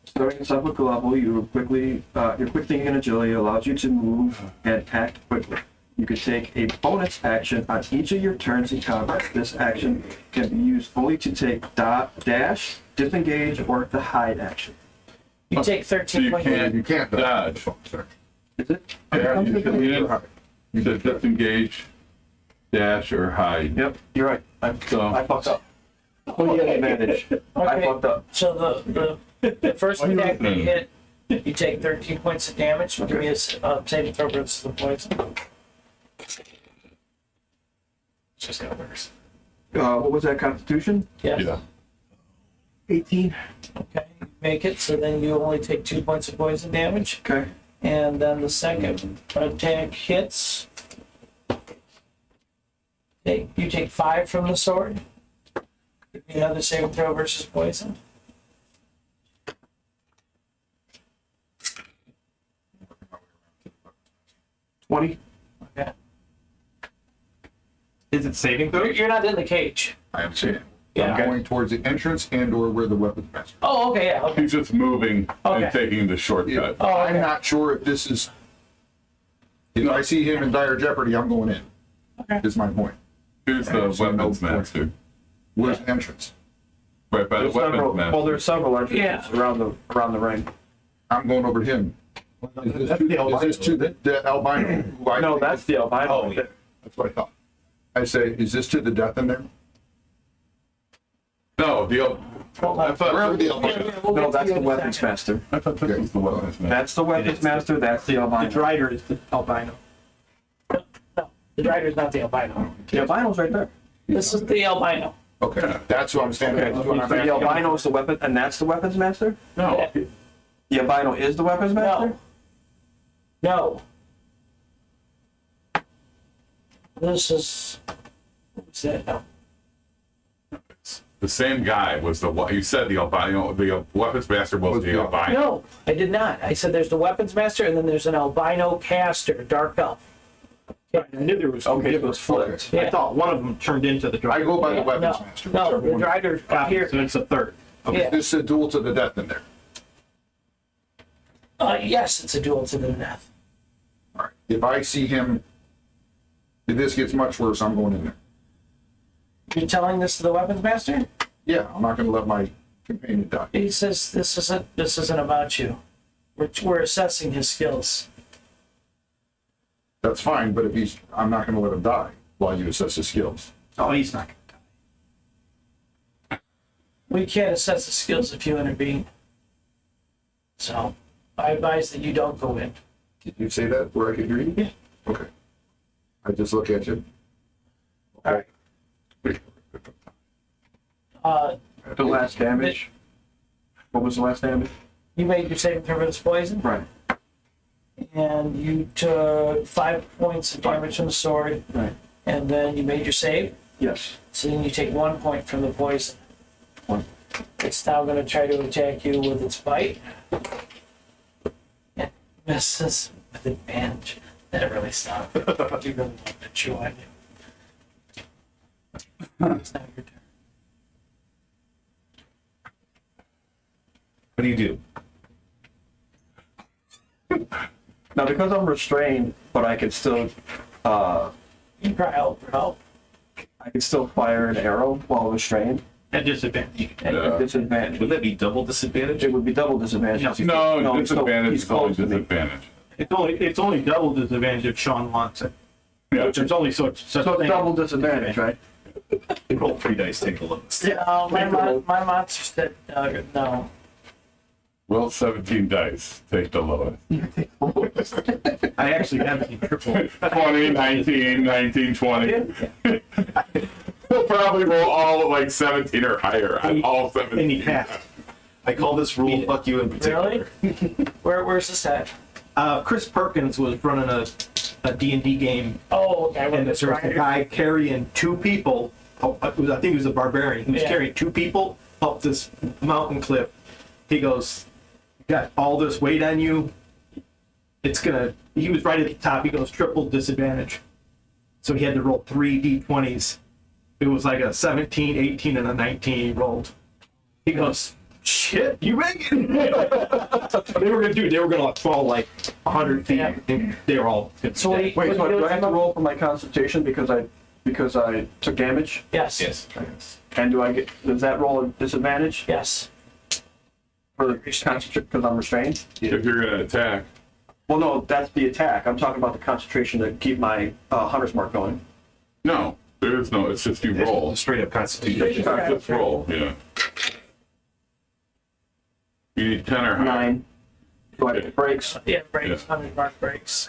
Starting at top level, your quick thinking and agility allows you to move and act quickly. You can take a bonus action on each of your turns in combat. This action can be used only to take dash, disengage, or the hide action. You take So 13 you points. can't You can't dodge. Sorry. Is it? Yeah, you said disengage, dash, or hide. Yep, you're right. I fucked up. Oh, you had advantage. I Okay. fucked up. So the first Why you attack that you listening? hit, you take 13 points of damage. Give me a saving throw versus the poison. it's just got worse. What was that, Constitution? Yes. Yeah. 18. Okay. You make it. So then you only take 2 points of poison damage. Okay. And then the second attack hits. You take 5 from the sword. Give me another saving throw versus poison. $20. Okay. Is it saving throw? You're not in the cage. I am saying. Yeah. I'm going towards the entrance and or where the weapons master. Oh, okay, yeah. Okay. He's just moving Okay. and taking the shortcut. Oh, I'm okay. not sure if this is, if I see him in dire jeopardy, I'm going in. Okay. Is my point. Who's the So no weapons point. master? Where's the entrance? Right by the There's several, weapons master. well, there's several entrances Yeah. around the ring. I'm going over to him. Is this to the albino? who I No, think that's is- the albino. Oh, yeah. That's what I thought. I say, is this to the death in there? No, I thought, Wherever the albino. No, that's the weapons master. I thought this was the weapons master. That's the weapons master, that's the The albino. Drider is the albino. No, the Drider's not the albino. The albino's right there. This is the albino. Okay, that's what I'm standing. Okay, That's what I'm the asking. albino is the weapon, and that's the weapons master? No, The albino is the weapons master? No. This is, what's that? No. the same guy was you said the albino, the weapons master was the albino. No, I did not. I said there's the weapons master and then there's an albino caster, dark elf. I knew there was. Okay, it was flipped. Yeah. I thought one of them turned into the I Drider. go by the Yeah, weapons no, master. no, whichever the one. Drider up here. So it's a third. Yeah. This is a duel to the death in there. Yes, it's a duel to the death. All right. If I see him, if this gets much worse, I'm going in there. You're telling this to the weapons master? Yeah, I'm not going to let my companion die. He says this isn't about you. We're assessing his skills. That's fine, but if I'm not going to let him die while you assess his skills. Oh, he's not. We can't assess the skills if you intervene. So I advise that you don't go in. Did you say that where I could hear you? Yeah. Okay. I just look at you. All right. The last damage? What was the last damage? You made your saving throw for this poison, Right. and you took 5 points of damage from the sword, Right. and then you made your save. Yes. So then you take 1 point from the poison. One. It's now going to try to attack you with its bite. It misses with advantage. That really stopped. You really want to chew on you. It's now your turn. What do you do? Now, because I'm restrained, but I can still, You can cry out for help. I can still fire an arrow while restrained. At disadvantage. And Yeah. Disadvantage. Would that be double disadvantage? It would be double disadvantage. No, he's disadvantage is always close to me. disadvantage. It's only double disadvantage if Sean wants it. Yeah. Which is only such So it's double disadvantage, right? Roll 3 dice, take a look. No, my monster said no. Roll 17 dice, take the lowest. I actually have it in triple. 20, 19, 19, 20. He'll probably roll all like 17 or higher on all 17. And he passed. I call this rule fuck you in particular. Really? Where's this at? Chris Perkins was running a D&D game, Oh, okay. and there was a guy carrying 2 people. I think he was a barbarian. He was Yeah. carrying 2 people up this mountain cliff. He goes, "Got all this weight on you. He was right at the top. He goes, triple disadvantage. So he had to roll 3 d20s. It was like a 17, 18, and a 19 he rolled. He goes, shit, you make it. They were gonna like fall like 100 feet. Yeah. And they were all. So Wait, so do I have to roll for my concentration because I took damage? Yes. Yes. And does that roll a disadvantage Yes. for the concentration because I'm restrained? If you're going to attack, Well, no, that's the attack. I'm talking about the concentration to keep my hunter's mark going. no, there is no, it's just you roll. Straight up constitution. Just roll, yeah. You need 10 or higher. 9. So it breaks. Yeah, breaks. Yeah. 100 mark breaks.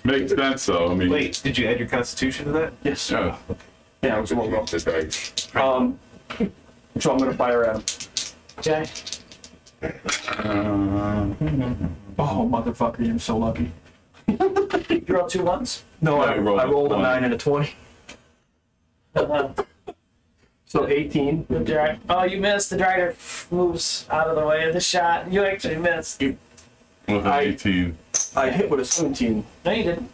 Makes sense though, I mean. Wait, did you add your constitution to that? Yes. Yeah. Yeah, it was a little rough. This dice. So I'm gonna fire at him. Okay. Oh, motherfucker, you're so lucky. You roll 2 ones. No, I I rolled a rolled a 20. 9 and a 20. So 18. The Drider. Oh, you missed. The Drider moves out of the way of the shot. You actually missed. With an I- 18. I hit with a 17. No, you didn't.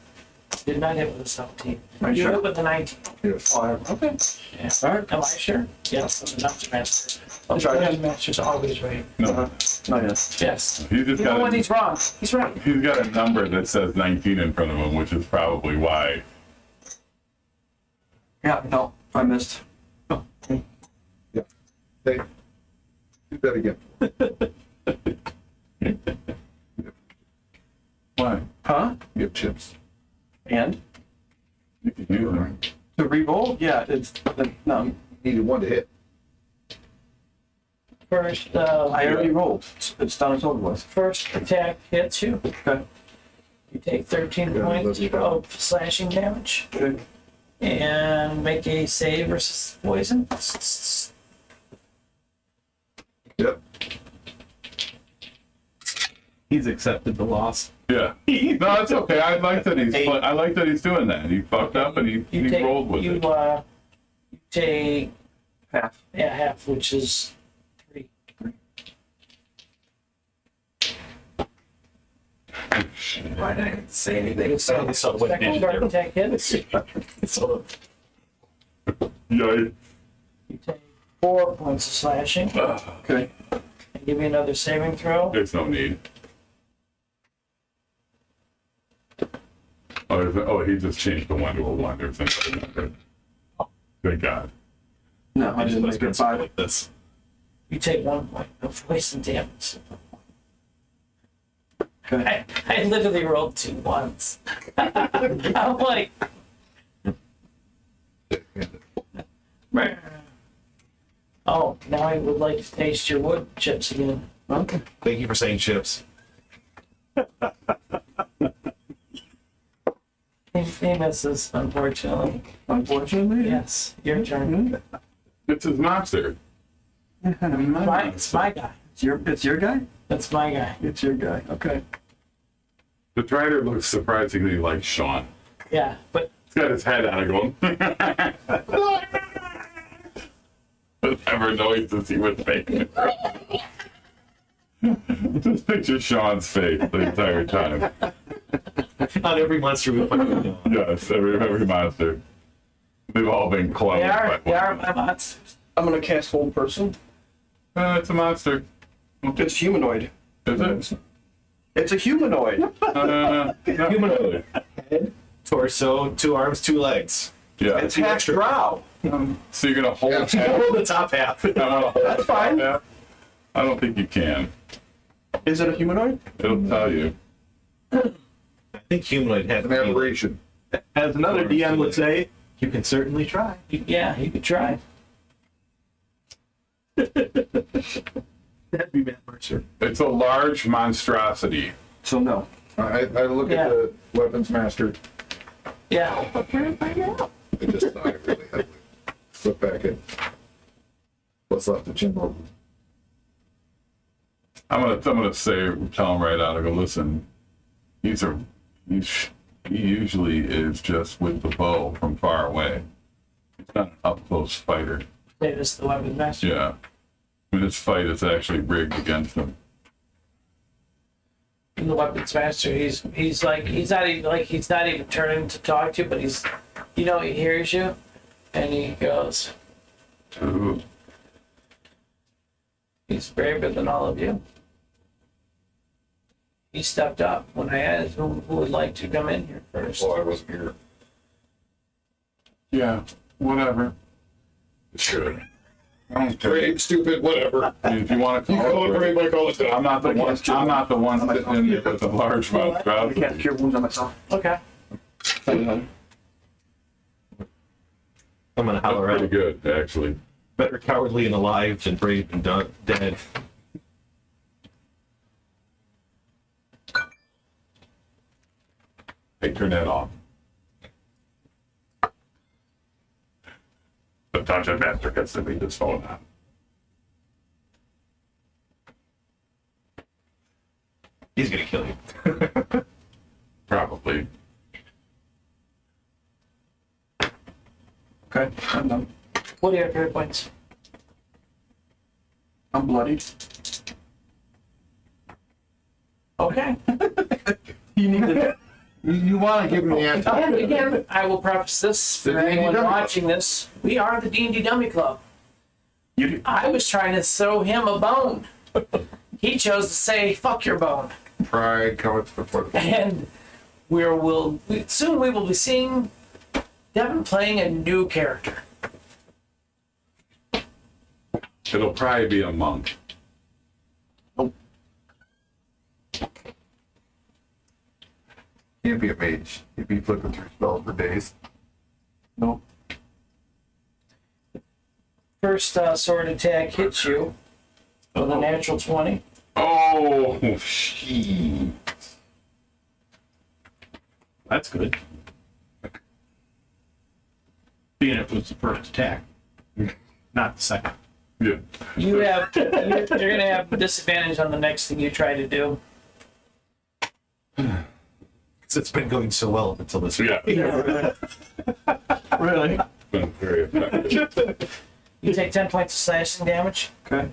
You did not hit with a 17. Are you You sure? hit with the 19. Yes. Okay. Yeah. All right. Am I sure? Yes. I'm the Dungeon Master. The Try Dungeon Master's always right. No, Not yet. Yes. he's just Even when got he's wrong, he's right. he's got a number that says 19 in front of him, which is probably why. Yeah, no, I missed. They, that again. Why? Huh? You have chips. And You can do that. to re-roll? Yeah, it's no. Needed one to hit. First, I already rolled. It's done. It's over with. first attack hits you. Okay. You take 13 Yeah, points that's of slashing damage Good. and make a save versus poison. Yep. He's accepted the loss. Yeah. No, it's okay. I like that he's doing that. He fucked up and he rolled with you, it. You take Half. half, which is 3. Why didn't I even say anything? So, second guard attack hits. Yeah. You take 4 points of slashing. Okay. And give me another saving throw. There's no need. Oh, he just changed the 1 to a 1 or something. Thank God. No, I didn't make it 5. Like this. You take 1 point of poison damage. Okay. I literally rolled 2 ones. I'm like, oh, now I would like to taste your wood chips again. Okay. Thank you for saying chips. He misses, unfortunately. Unfortunately. Yes, your turn. It's his monster. It's my guy. It's your guy. That's my guy. It's your guy. Okay. The Drider looks surprisingly like Sean. Yeah, but He's got his head out of going. Whatever noises he would make. Just picture Sean's face the entire time. Not every monster we fucking know. Yes, every monster. They've all been cloned. they are my monsters. I'm gonna cast Hold Person. It's a monster. It's humanoid. Is it? It's a humanoid. Not really. Torso, 2 arms, 2 legs. Yeah. It's half Drow. So you're gonna hold Yeah. half? Hold the top half. That's fine. Yeah. I don't think you can. Is it a humanoid? It'll tell you. I think humanoid had An aberration. As another DM would say, you can certainly try. Yeah, you could try. That'd be Matt Mercer. It's a large monstrosity. So no. I look Yeah. at the weapons master. Yeah. I just thought I really had to look back at what's left of Jimbo. I'm gonna say, tell him right out. I go, listen. He usually is just with the bow from far away. He's not an up close fighter. It is the weapon master. Yeah. I mean, this fight is actually rigged against him. The weapons master, he's not even turning to talk to you, but he hears you, and he goes, Ooh. he's braver than all of you. He stepped up when I asked who would like to come in here first. Well, I wasn't here. Yeah. Whatever. Sure. I don't care. Brave, stupid, whatever. If you want to You call it brave, I call it I'm not the one. I'm not the one sitting in there with the large mouth I crowd. can't cure wounds on myself. Okay. I'm gonna holler Pretty out. good, actually. Better cowardly and alive than brave and dead. Hey, turn that off. The dungeon master gets to leave his phone on. He's gonna kill you. Probably. Okay, I'm done. What are your hit points? I'm bloodied. Okay. You need to. You want to give him the answer. And again, I will preface this for The D&D anyone Dummy watching this. We are the D&D Dummy Club. You do. I was trying to throw him a bone. He chose to say, fuck your bone. Pride cometh before the fall. And soon we will be seeing Devin playing a new character. It'll probably be a monk. Can't be a mage. You'd be flipping through spells for days. No. First sword attack hits you with a natural 20. Oh, shit. That's good. Being it was the first attack, not the second. Yeah. You're gonna have disadvantage on the next thing you try to do. Because it's been going so well until this week. Yeah. Really? Been very effective. You take 10 points of slashing damage. Okay.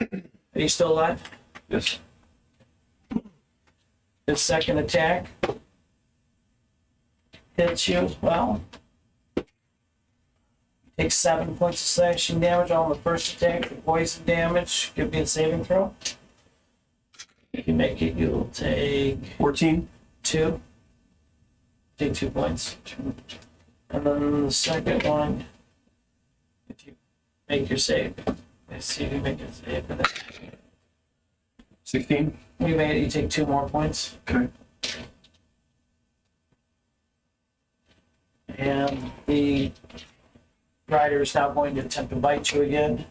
Are you still alive? Yes. His second attack hits you as well. Take 7 points of slashing damage on the first attack. The poison damage. Give me a saving throw. If you make it, you'll take 14. 2. Take 2 points. And then the second one, if you make your save, let's see if you make a save for that. 16. You made it, you take 2 more points. Okay. And the rider is now going to attempt to bite you again.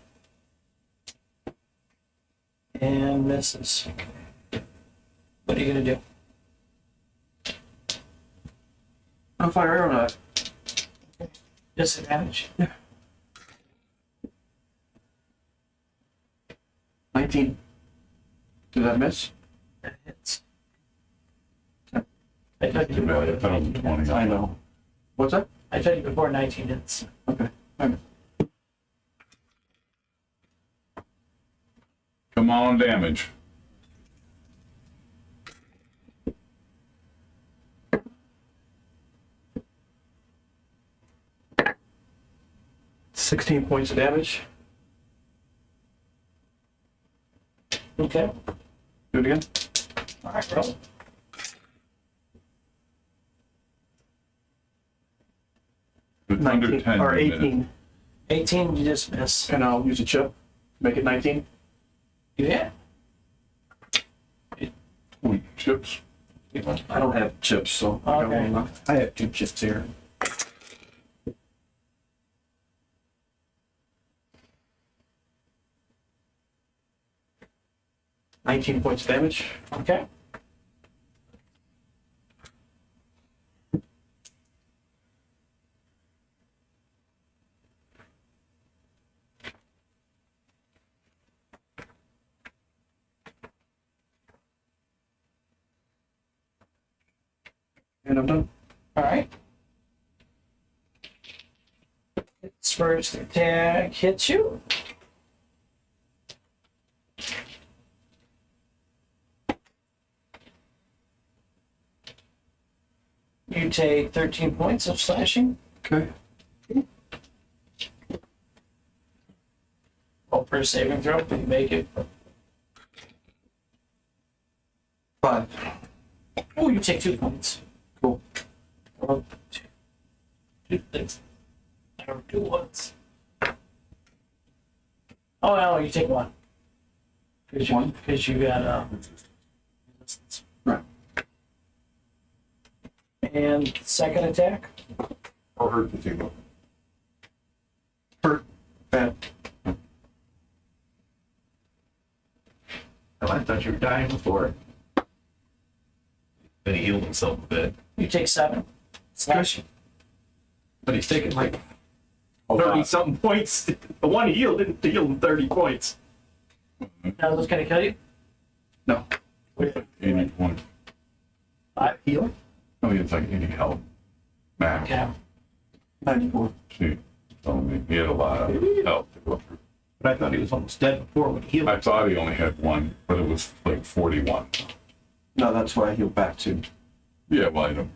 And misses. What are you going to do? I'll fire arrow not. Disadvantage? 19. Did that miss? That hits. I told you Too bad. I before, thought it was 20. I know. What's that? I told you before 19 hits. Okay. Alright. Come on, damage. $16 points of damage. Okay. Do it again. All right, roll. It's under 19 10 or minutes. 18. 18, you just miss. And I'll use a chip. Make it 19. Yeah. Ooh, chips. I don't have chips, so I don't Okay. know. I have 2 chips here. $19 points of damage. Okay. And I'm done. All right. Its first attack hits you. You take 13 points of slashing. Okay. Roll for a saving throw. Did you make it? 5. Oh, you take 2 points. Cool. Well, two things. I don't do once. Oh no, you take 1. Because you got resistance. Right. And second attack. Or hurt the team. Hurt. Bad. Oh, I thought you were dying before. Then he healed himself a bit. You take 7. Slashing. But he's taking like 30 something points. The one he healed didn't heal him 30 points. Now those gonna kill you? No. 80 points. Heal? Oh, it's like 80 health. Max. Okay. 94. See, told me he had a lot of health to go through. But I thought he was almost dead before when he healed. I thought he only had 1, but it was like 41. No, that's why I healed back too. Yeah, well, I don't.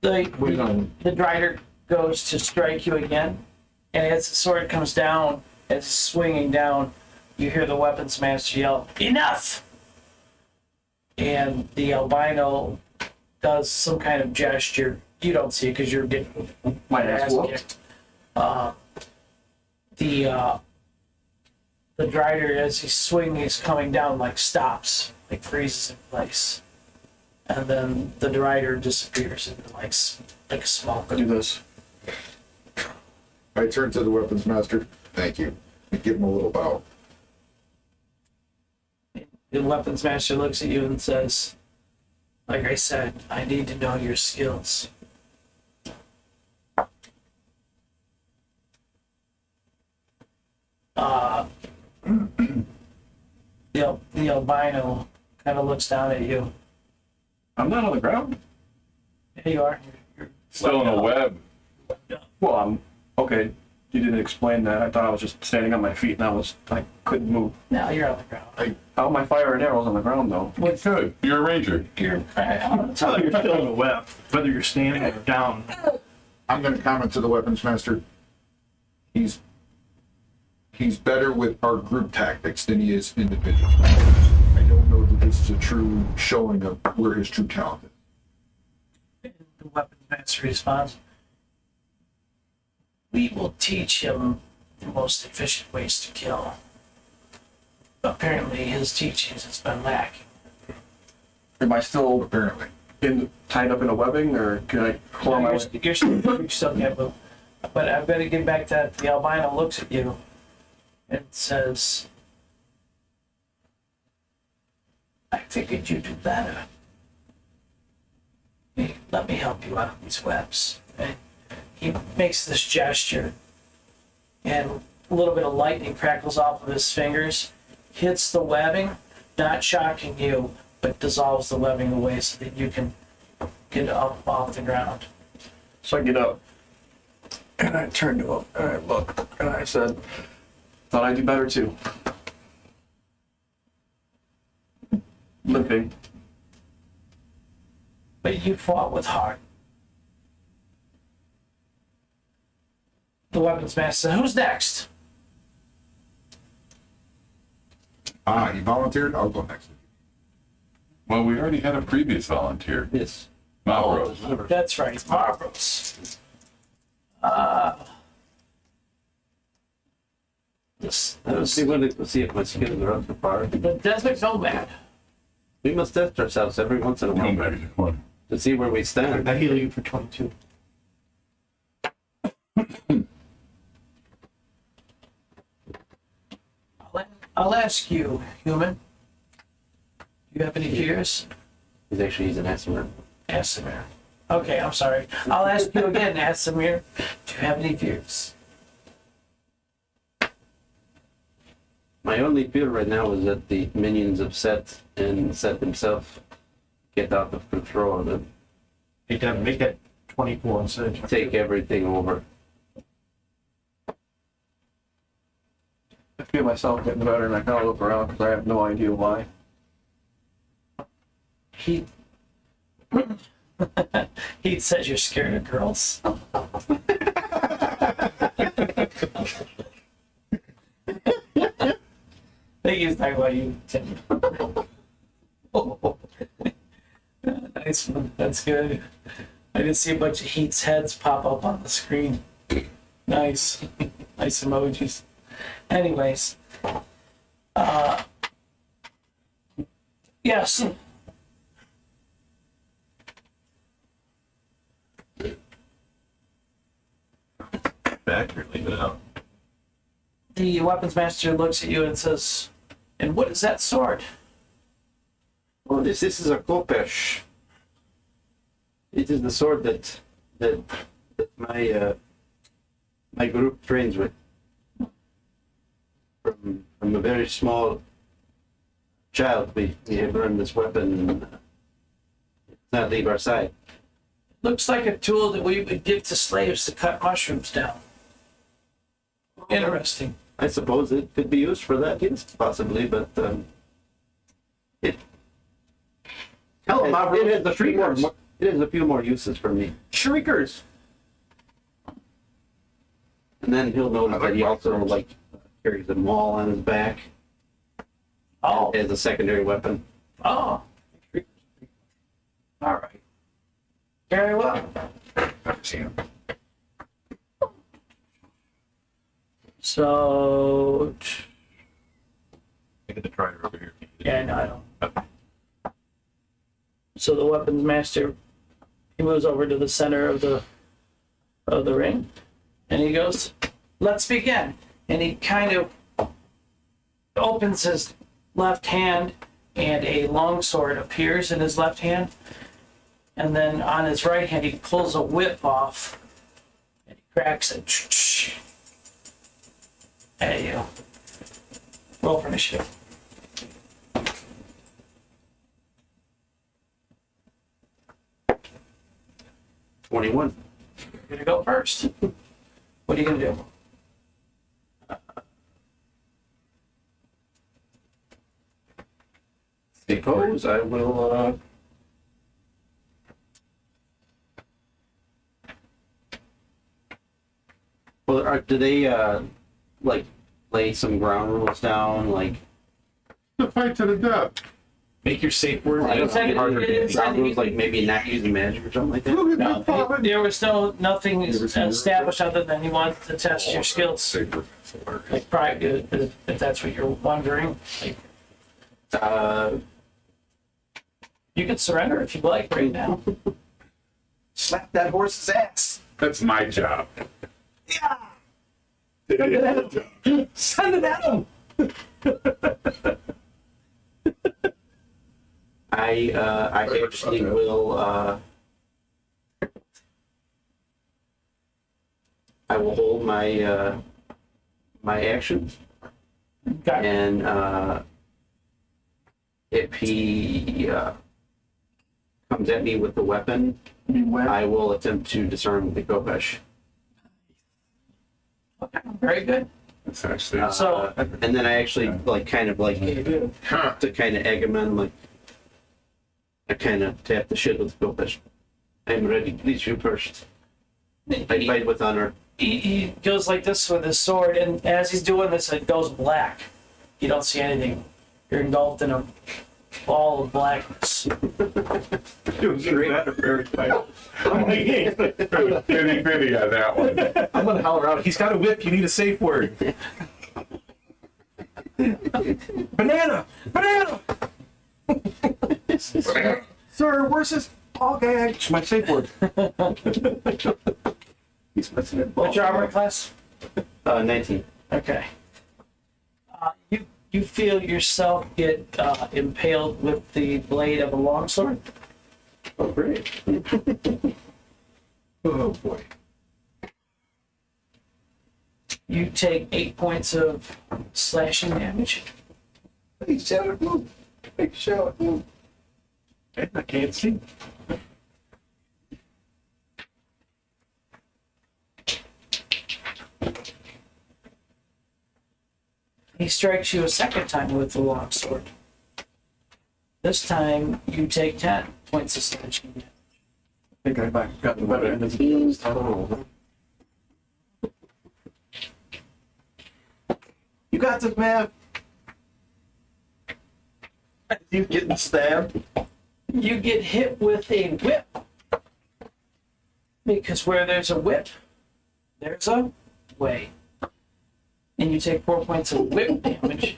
The drider goes to strike you again, and as the sword comes down, as it's swinging down, you hear the weapons master yell, "Enough!" And the albino does some kind of gesture. You don't see it because you're getting My ass ass whooped. kicked. The the Drider, as he's swinging, is coming down, like stops, like freezes in place. And then the Drider disappears into like a smoke. Do this. I turn to the weapons master. Thank you. And give him a little bow. The weapons master looks at you and says, like I said, I need to know your skills. The albino kind of looks down at you. I'm not on the ground. Here you are. You're Still in a web. Well, I'm okay. You didn't explain that. I thought I was just standing on my feet and I couldn't move. now you're on the ground. How am I firing arrows on the ground though? Good. You're a ranger. You're So you're still in the web, whether you're standing or down. I'm going to comment to the weapons master. He's better with our group tactics than he is individual. I don't know that this is a true showing of where his true talent is. the weapons master responds. We will teach him the most efficient ways to kill. Apparently, his teachings has been lacking. Am I still Apparently. tied up in a webbing, or can I claw my way? You're still can't move. But I've got to get back to that. The albino looks at you and says, I figured you'd do better. Let me help you out of these webs. And he makes this gesture, and a little bit of lightning crackles off of his fingers, hits the webbing, not shocking you, but dissolves the webbing away so that you can get up off the ground. So I get up, and I turn to him, and I look, and I said, thought I'd do better too. Limping. But you fought with heart. The weapons master said, who's next? He volunteered? I'll go next. Well, we already had a previous volunteer. Yes. Mavros. That's right, Marvelous. Let's see if my skills are up to par. The desert nomad. We must test ourselves every once in a Go while back to one. to see where we stand. I heal you for 22. I'll ask you, human. Do you have any fears? He's an Asimir. Asimir. Okay, I'm sorry. I'll ask you again, Asimir. Do you have any fears? My only fear right now is that the minions of Set and Set himself get out of control and Hey, Devin, make that 24 instead. take everything over. I feel myself getting better, and I kind of look around because I have no idea why. He says you're scared of girls. I think he's talking about you, Tim. Nice one. That's good. I didn't see a bunch of Heat's heads pop up on the screen. Nice. Nice emojis. Anyways. Yes. Back or leave it out. The weapons master looks at you and says, and what is that sword? Oh, this is a Kopesh. It is the sword that my group trains with. From a very small child, we have learned this weapon and not leave our side. Looks like a tool that we would give to slaves to cut mushrooms down. Interesting. I suppose it could be used for that, yes, possibly, but it Tell him, Mavros, it has the a few more, shriekers. it has a few more uses for me. Shriekers. And then he'll notice that he also like carries a maul on his back Oh, as a secondary weapon. oh. All right. Very well. I've seen him. So, to try it over here. Yeah, no, I don't. So the weapons master, he moves over to the center of the ring, and he goes, "Let's begin." And he kind of opens his left hand, and a longsword appears in his left hand. And then on his right hand, he pulls a whip off, and he cracks it. There you go. Roll for initiative. $21. You're gonna go first. What are you gonna do? Suppose I will, do they, like, lay some ground rules down, like, The fight to the death. Make your safe word. I don't think harder it to is. ground rules, like maybe not using magic or something like that? No, there was nothing established other than he wanted to test your skills. Saber. Like, probably, if that's what you're wondering. Like, you could surrender if you'd like right now. Slap that horse's ass. That's my job. Send it at him. I actually will, I will hold my, my action. Okay. And if he comes at me with the weapon, I will attempt to disarm the Kopesh. Okay. Very good. It's actually. So- And then I actually kind of to kind of egg him on, like I kind of tap the shit with the Kopesh. I'm ready. Please shoot first. I fight with honor. He goes like this with his sword, and as he's doing this, it goes black. You don't see anything. You're engulfed in a ball of blackness. Pity on that one. I'm gonna holler out. He's got a whip. You need a safe word. Banana! Banana! Sir, where's his ball gag? It's my safe word. He's missing it. What's your armor class? 19. Okay. You feel yourself get impaled with the blade of a longsword. Oh, great. Oh boy. You take 8 points of slashing damage. Hey, shout it, move. Hey, shout it, move. I can't see. He strikes you a second time with the longsword. This time you take 10 points of slashing damage. I think I got the better end of the deal. You got this, man. You getting stabbed? You get hit with a whip. Because where there's a whip, there's a way. And you take 4 points of whip damage.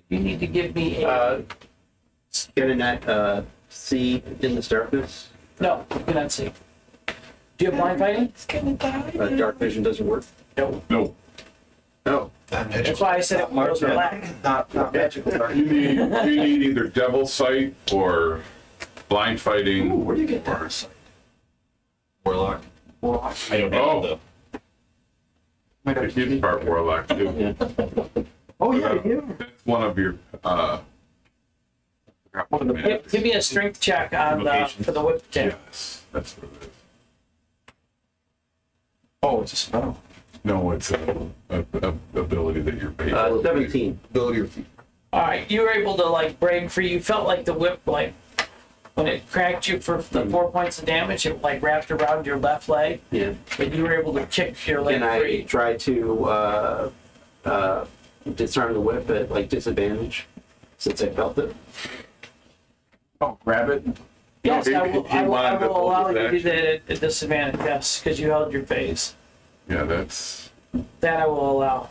You need to give me a... Can I not see in this darkness? No, you cannot see. Do you have blind fighting? Dark vision doesn't work. No. No. Oh. That's why I said it was black. Not magical dark. You need either devil sight or blind fighting. Ooh, where do you get that sight? Warlock. Warlock. I don't Oh. have Might The have to huge part warlock too. Yeah. Oh yeah, yeah. That's one of your Give me a strength check on for the whip attack. Yes, that's what it is. Oh, it's a spell. No, it's a ability that you're paid for. 17. Ability or feat. All right, you were able to like break free. You felt like the whip, like when it cracked you for the 4 points of damage, it like wrapped around your left leg, Yeah. and you were able to kick your leg Can I free. try to disarm the whip at like disadvantage since I felt it? Oh, grab it. Yes, No, I he wanted to will hold allow his you to do action. that at disadvantage. Yes, because you held your phase. Yeah, that's That I will allow.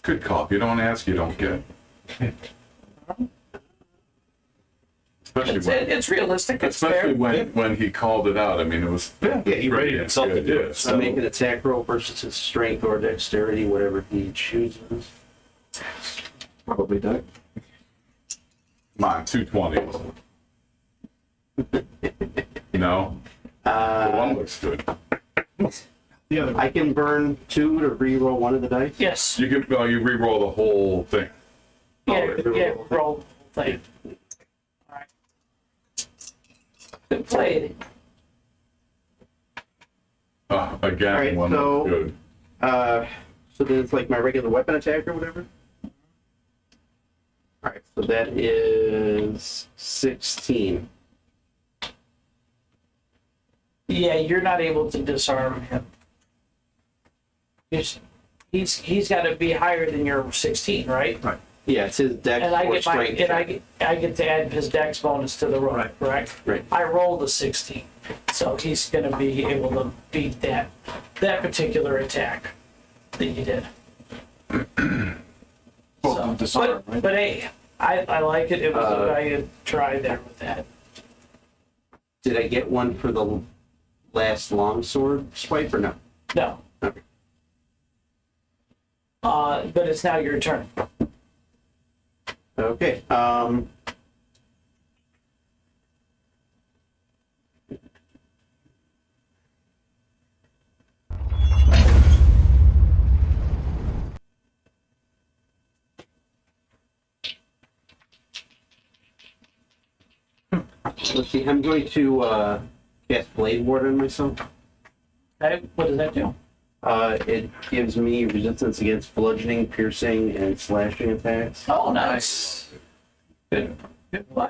good call. If you don't ask, you don't get. It's realistic. It's fair. Especially when he called it out. I mean, it was Yeah, he rated himself to do it. I So make an attack roll versus his strength or dexterity, whatever he chooses. Probably die. Come on, 220s. No, the one looks good. The other I can burn 2 to re-roll one of the dice. Yes. You can you re-roll the whole thing. Yeah, roll thing. All right. Good played. Again, All right, one so- looks good. So then it's like my regular weapon attack or whatever? Alright, so that is 16. Yeah, you're not able to disarm him. He's got to be higher than your 16, right? Right. Yeah, it's his dex And I or get my strength. and I get to add his dex bonus to the roll, Right. correct? Right. I rolled a 16, so he's going to be able to beat that particular attack that you did. So, Disarm, right? but hey, I like it. It was a valid try there with that. Did I get one for the last longsword swipe or no? No. Okay. But it's now your turn. Okay. Let's see. I'm going to cast Blade Ward on myself. Okay, what does that do? It gives me resistance against bludgeoning, piercing, and slashing attacks. Oh, nice. Good play.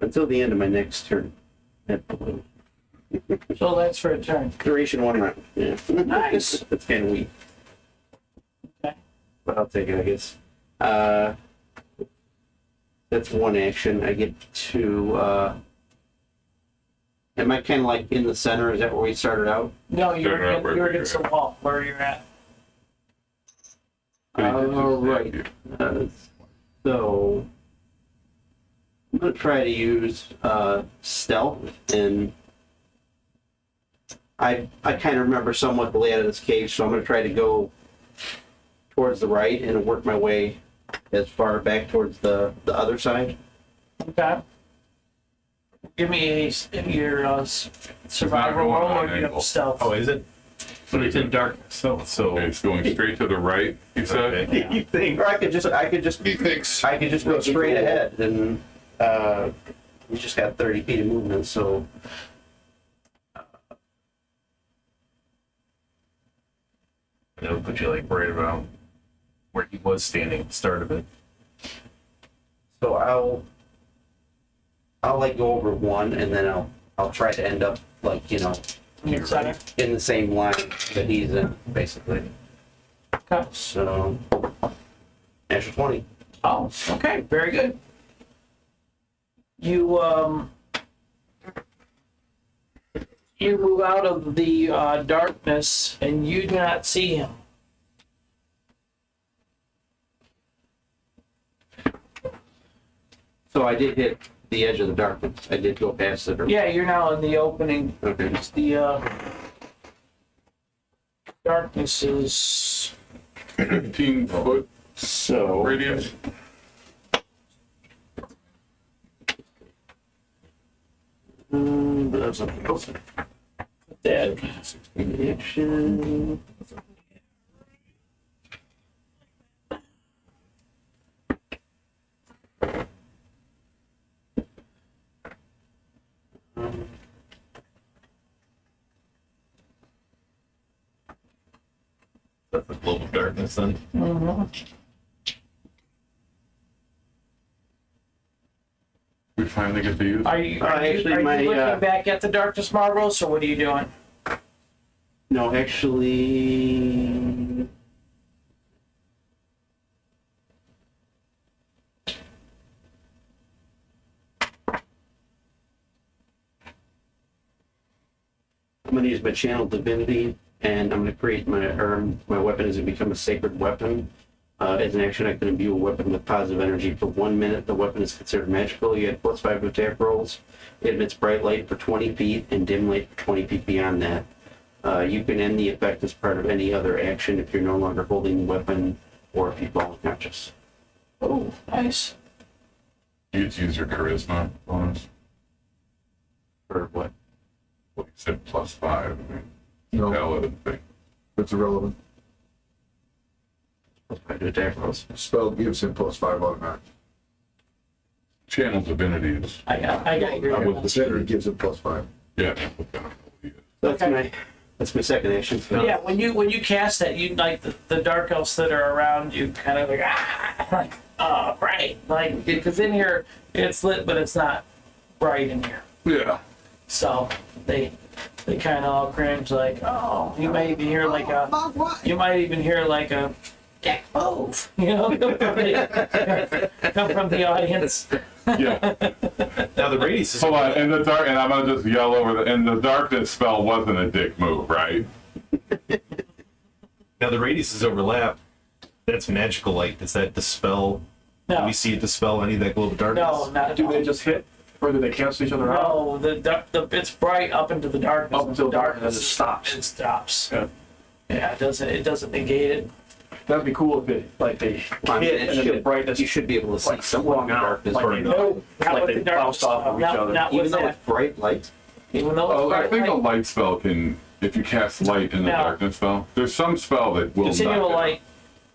Until the end of my next turn. So that's for a turn. Duration 1 round. Yeah. Nice. That's kind of weak, Okay. but I'll take it, I guess. That's one action. I get to. Am I kind of like in the center? Is that where we started out? No, Turn around you're where against the you're at. wall where you're at. All right. So I'm gonna try to use stealth, and I kind of remember somewhat the layout of this cave, so I'm gonna try to go towards the right and work my way as far back towards the other side. Okay. Give me your survival going roll on or an you have angle. stealth. oh, is it? But it's in darkness, so. So It's going straight to the right, you said? okay. You think? Or I could just He thinks. go straight ahead, and you just got 30 feet of movement, so That would put you like right around where he was standing at the start of it. so I'll like go over one, and then I'll try to end up like In the center. in the same line that he's in, basically. Okay. So natural 20. Oh, okay, very good. You you move out of the darkness and you do not see him. So I did hit the edge of the darkness. I did go past it. Yeah, you're now in the opening. Okay. It's the darkness is 15-foot So radius. that's a dead. action. That's the globe of darkness then. We finally get to use Are you, Actually, are you my, looking back at the darkness, Margos, or what are you doing? No, actually. I'm going to use my channel divinity, and I'm going to create my weapon as it become a sacred weapon. As an action, I can imbue a weapon with positive energy for 1 minute. The weapon is considered magical. You get +5 attack rolls. It emits bright light for 20 feet and dim light for 20 feet beyond that. You can end the effect as part of any other action if you're no longer holding the weapon or if you fall unconscious. Oh, nice. You get to use your charisma bonus. For what? Well, you said +5. I mean, No. paladin thing. It's irrelevant. +5 to attack rolls. Spell gives him +5 automatic. Channel divinity is, I got your. I would Divinity gives him +5. yeah. That's my second action. So. Yeah, when you cast that, you like the dark elves that are around you, kind of like right, like because in here it's lit, but it's not bright in here. Yeah. So they kind of all cringe, like, oh, you might even hear like a Jack move, you know, come from the audience. Yeah. Now the radius is Hold on, and I'm gonna just yell over and the darkness spell wasn't a dick move, right? now the radiuses overlap. That's magical light. Is that dispel? No, Do we see it dispel any of that glow of darkness? no, not at Do all. they just hit, or do they cancel each other out? No, the it's bright up into the darkness. Up until The darkness, it stops. It stops. Yeah. Yeah, it doesn't negate it. That'd be cool if it, like, they I mean, hit and then the brightness you should be able to see like something in flung the out. darkness. Like, Or No, not like with they the darkness. bounced off of each other. Not even with though that. it's bright light. Even though it's Oh, I bright think a light, light spell can, if you cast light in the No. darkness spell, there's some spell that will continual not. light,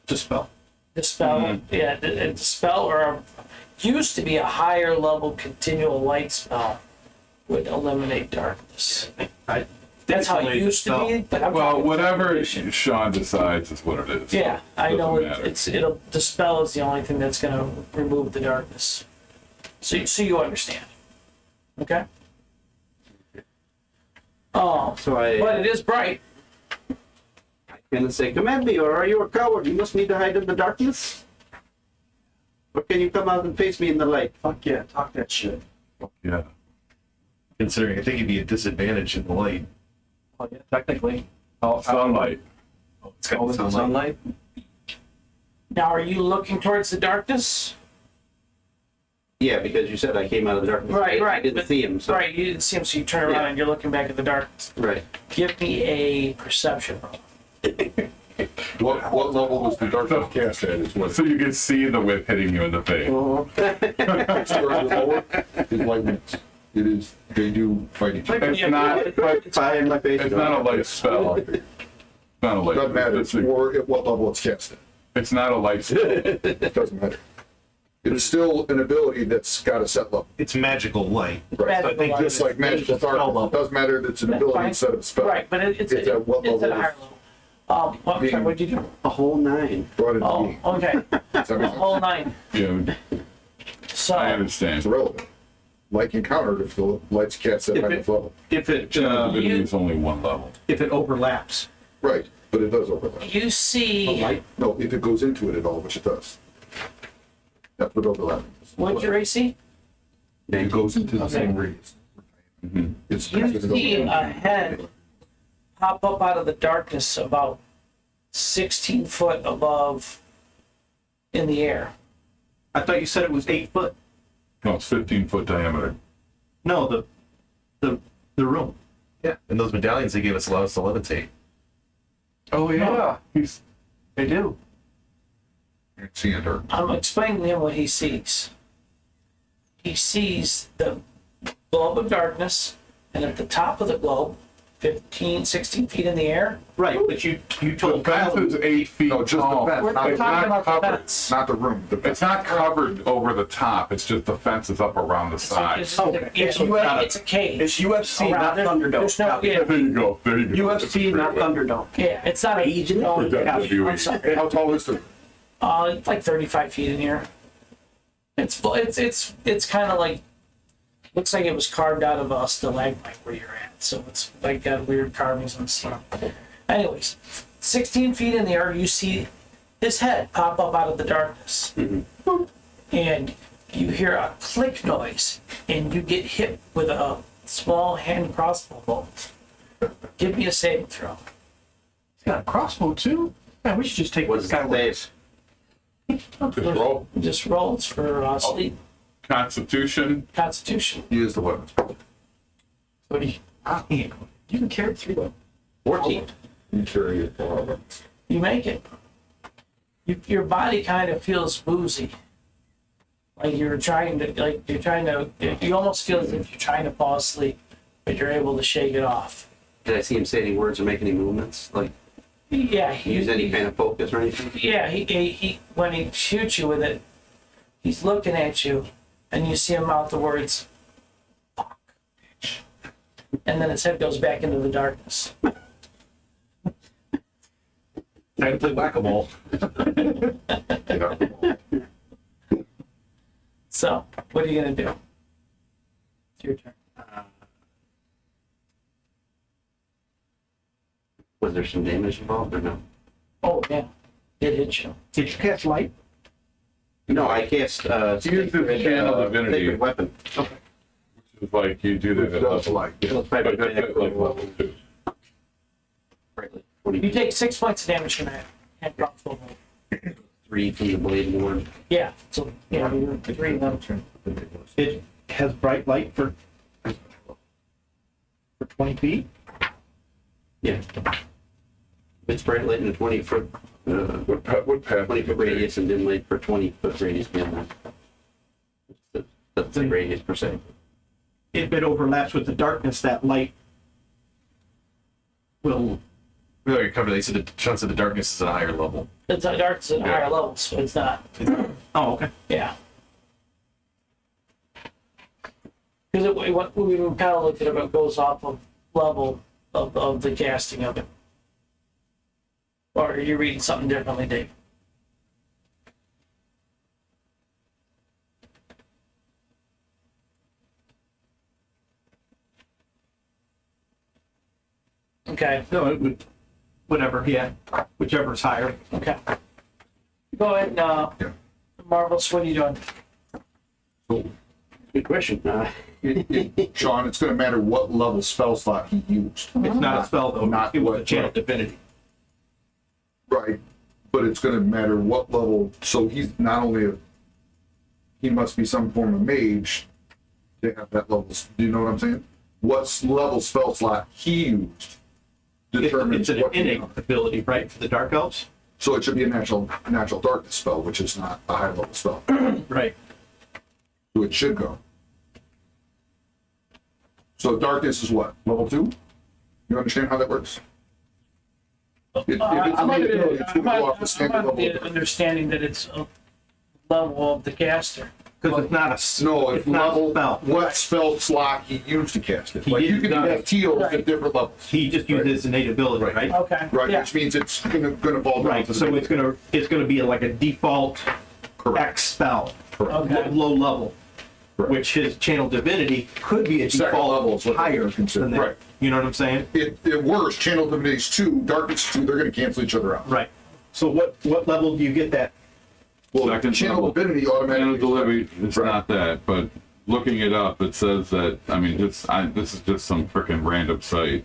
Dispel. dispel, yeah, a dispel used to be a higher level continual light spell would eliminate darkness. That's how it used to be, but I'm Well, talking whatever condition. Sean decides is what it is. Yeah, I know Doesn't matter. it'll dispel is the only thing that's gonna remove the darkness. So you understand, okay? Oh, So I but it is bright. can say, "Command me, or are you a coward? You must need to hide in the darkness. Or can you come out and face me in the light?" Fuck yeah, talk that shit. Yeah. Considering I think it'd be a disadvantage in the light. Well, yeah, technically. Sunlight. It's got All the sunlight. Now, are you looking towards the darkness? Yeah, because you said I came out of the darkness. Right, I right. didn't but- see him. So. Right, you didn't see him, so you turn around Yeah. and you're looking back at the darkness. Right. Give me a perception roll. What level was the darkness cast at? Is what So you can see the whip hitting you in the face. started lower is lightning. It is. They do fight each other. It's not, but Fire in my face. it's not a light spell. It's not a light Doesn't matter. It's, Or at what level it's cast at. it's not a light spell. It doesn't matter. It's still an ability that's got a set level. It's magical light. Right. So I think Just like magical darkness. It doesn't matter that it's an That's ability fine. instead of a spell. Right, but it's It's at what at a level higher is- level. I'm sorry, what'd you do? A whole 9. Brought into Oh, being. okay. Does that make sense? Whole 9. Yeah, I So, It's understand. irrelevant. Light can counter if the light's cast at If high it- level. If it Channel divinity is only one level. overlaps. Right, but it does overlap. you see, No, if it goes into it at all, which it does. That's what overlapping is. what's your AC? If it goes into the Okay. same radius. It's You see a head pop up out of the darkness about 16 foot above in the air. I thought you said it was 8 foot. No, it's 15-foot diameter. No, the room. Yeah. And those medallions they gave us allow us to levitate. Oh, yeah. They do. See it or I'm explaining to him what he sees. He sees the globe of darkness, and at the top of the globe, 15, 16 feet in the air. Right, but you The told Kyle. fence is 8 feet No, just the tall. fence. We're not It's talking not about the covered. fence. not the room. It's not covered over the top. It's just the fence is up around the sides. Okay. It's a cage. It's UFC, Around not it. Thunderdome. There's no, yeah, There you go. There you go. UFC, not Thunderdome. yeah, it's not a Age in it? no, WWE. I'm sorry. How tall is the? It's like 35 feet in here. It's kind of like, looks like it was carved out of a stalagmite where you're at. So it's like got weird carvings on the ceiling. Anyways, 16 feet in the air, you see his head pop up out of the darkness. And you hear a click noise, and you get hit with a small hand crossbow bolt. Give me a saving throw. He's got a crossbow too. Man, we should just take What's this guy the with save? Just roll. Just roll. It's for sleep. Constitution. Constitution. He is the weapons. So you can carry 3 14. You carry it. You make it. Your body kind of feels woozy. Like you almost feel as if you're trying to fall asleep, but you're able to shake it off. Did I see him say any words or make any movements? Like, Yeah, use any kind of focus or anything? Yeah, he when he shoots you with it, he's looking at you, and you see him mouth the words, "Fuck, bitch," and then his head goes back into the darkness. Time to play whack-a-mole. So, what are you gonna do? It's your turn. Was there some damage involved or no? Oh yeah, it hit you. Did you cast light? No, I cast Use the channel divinity. sacred weapon. It's like you do that at That's level. like, yeah. Let's try But to that's at like level 2. You take 6 points of damage from that hand crossbow bolt. 3 from the blade ward. Yeah, so yeah, you're 3 of them. It has bright light for 20 feet. Yeah. It's bright light in a 20-foot What path? 20-foot radius and dim light for 20-foot radius beyond that. That's the radius per se. If it overlaps with the darkness, that light will. We already covered that. You said the chance of the darkness is at a higher level. It's darkness at a higher level, so it's not. Oh, okay. Yeah. Because we kind of looked at it, it goes off of level of the casting of it. Or are you reading something differently, Dave? Okay, No, it would. Whatever, yeah. Whichever's higher. okay. Go ahead and, Marvelous, what are you doing? Good question. Sean, it's gonna matter what level spell slot he used. It's not a spell, though. Not It was a what- channel divinity. Right, but it's gonna matter what level, so he's not only he must be some form of mage to have that level, do you know what I'm saying? What level spell slot he used determines It's an what he innate ability, right, for the dark elves? So it should be a natural darkness spell, which is not a high level spell. Right. So it should go. So darkness is what, level 2? You understand how that works? If it's I'm an ability, it's gonna go off the under standard level. the understanding that it's a level of the caster. Because it's not a. No, it's it's not a level, spell. what spell slot he used to cast it. He Like you did can not- have teals Right. at different levels. He just used his innate ability, right? Okay. Right, Yeah. which means it's gonna fall down Right. to the So it's gonna be like a default X spell, Okay. low level, Correct. which his channel divinity could be a Second level default is what higher they're considered. than that. Right. You know what I'm saying? It worse, channel divinities 2, darkness 2, they're gonna cancel each other out. Right. So what level do you get that? Well, Second channel level. divinity Channel automatically. delivery, it's not that, but looking it up, it says that, I mean, this is just some freaking random site.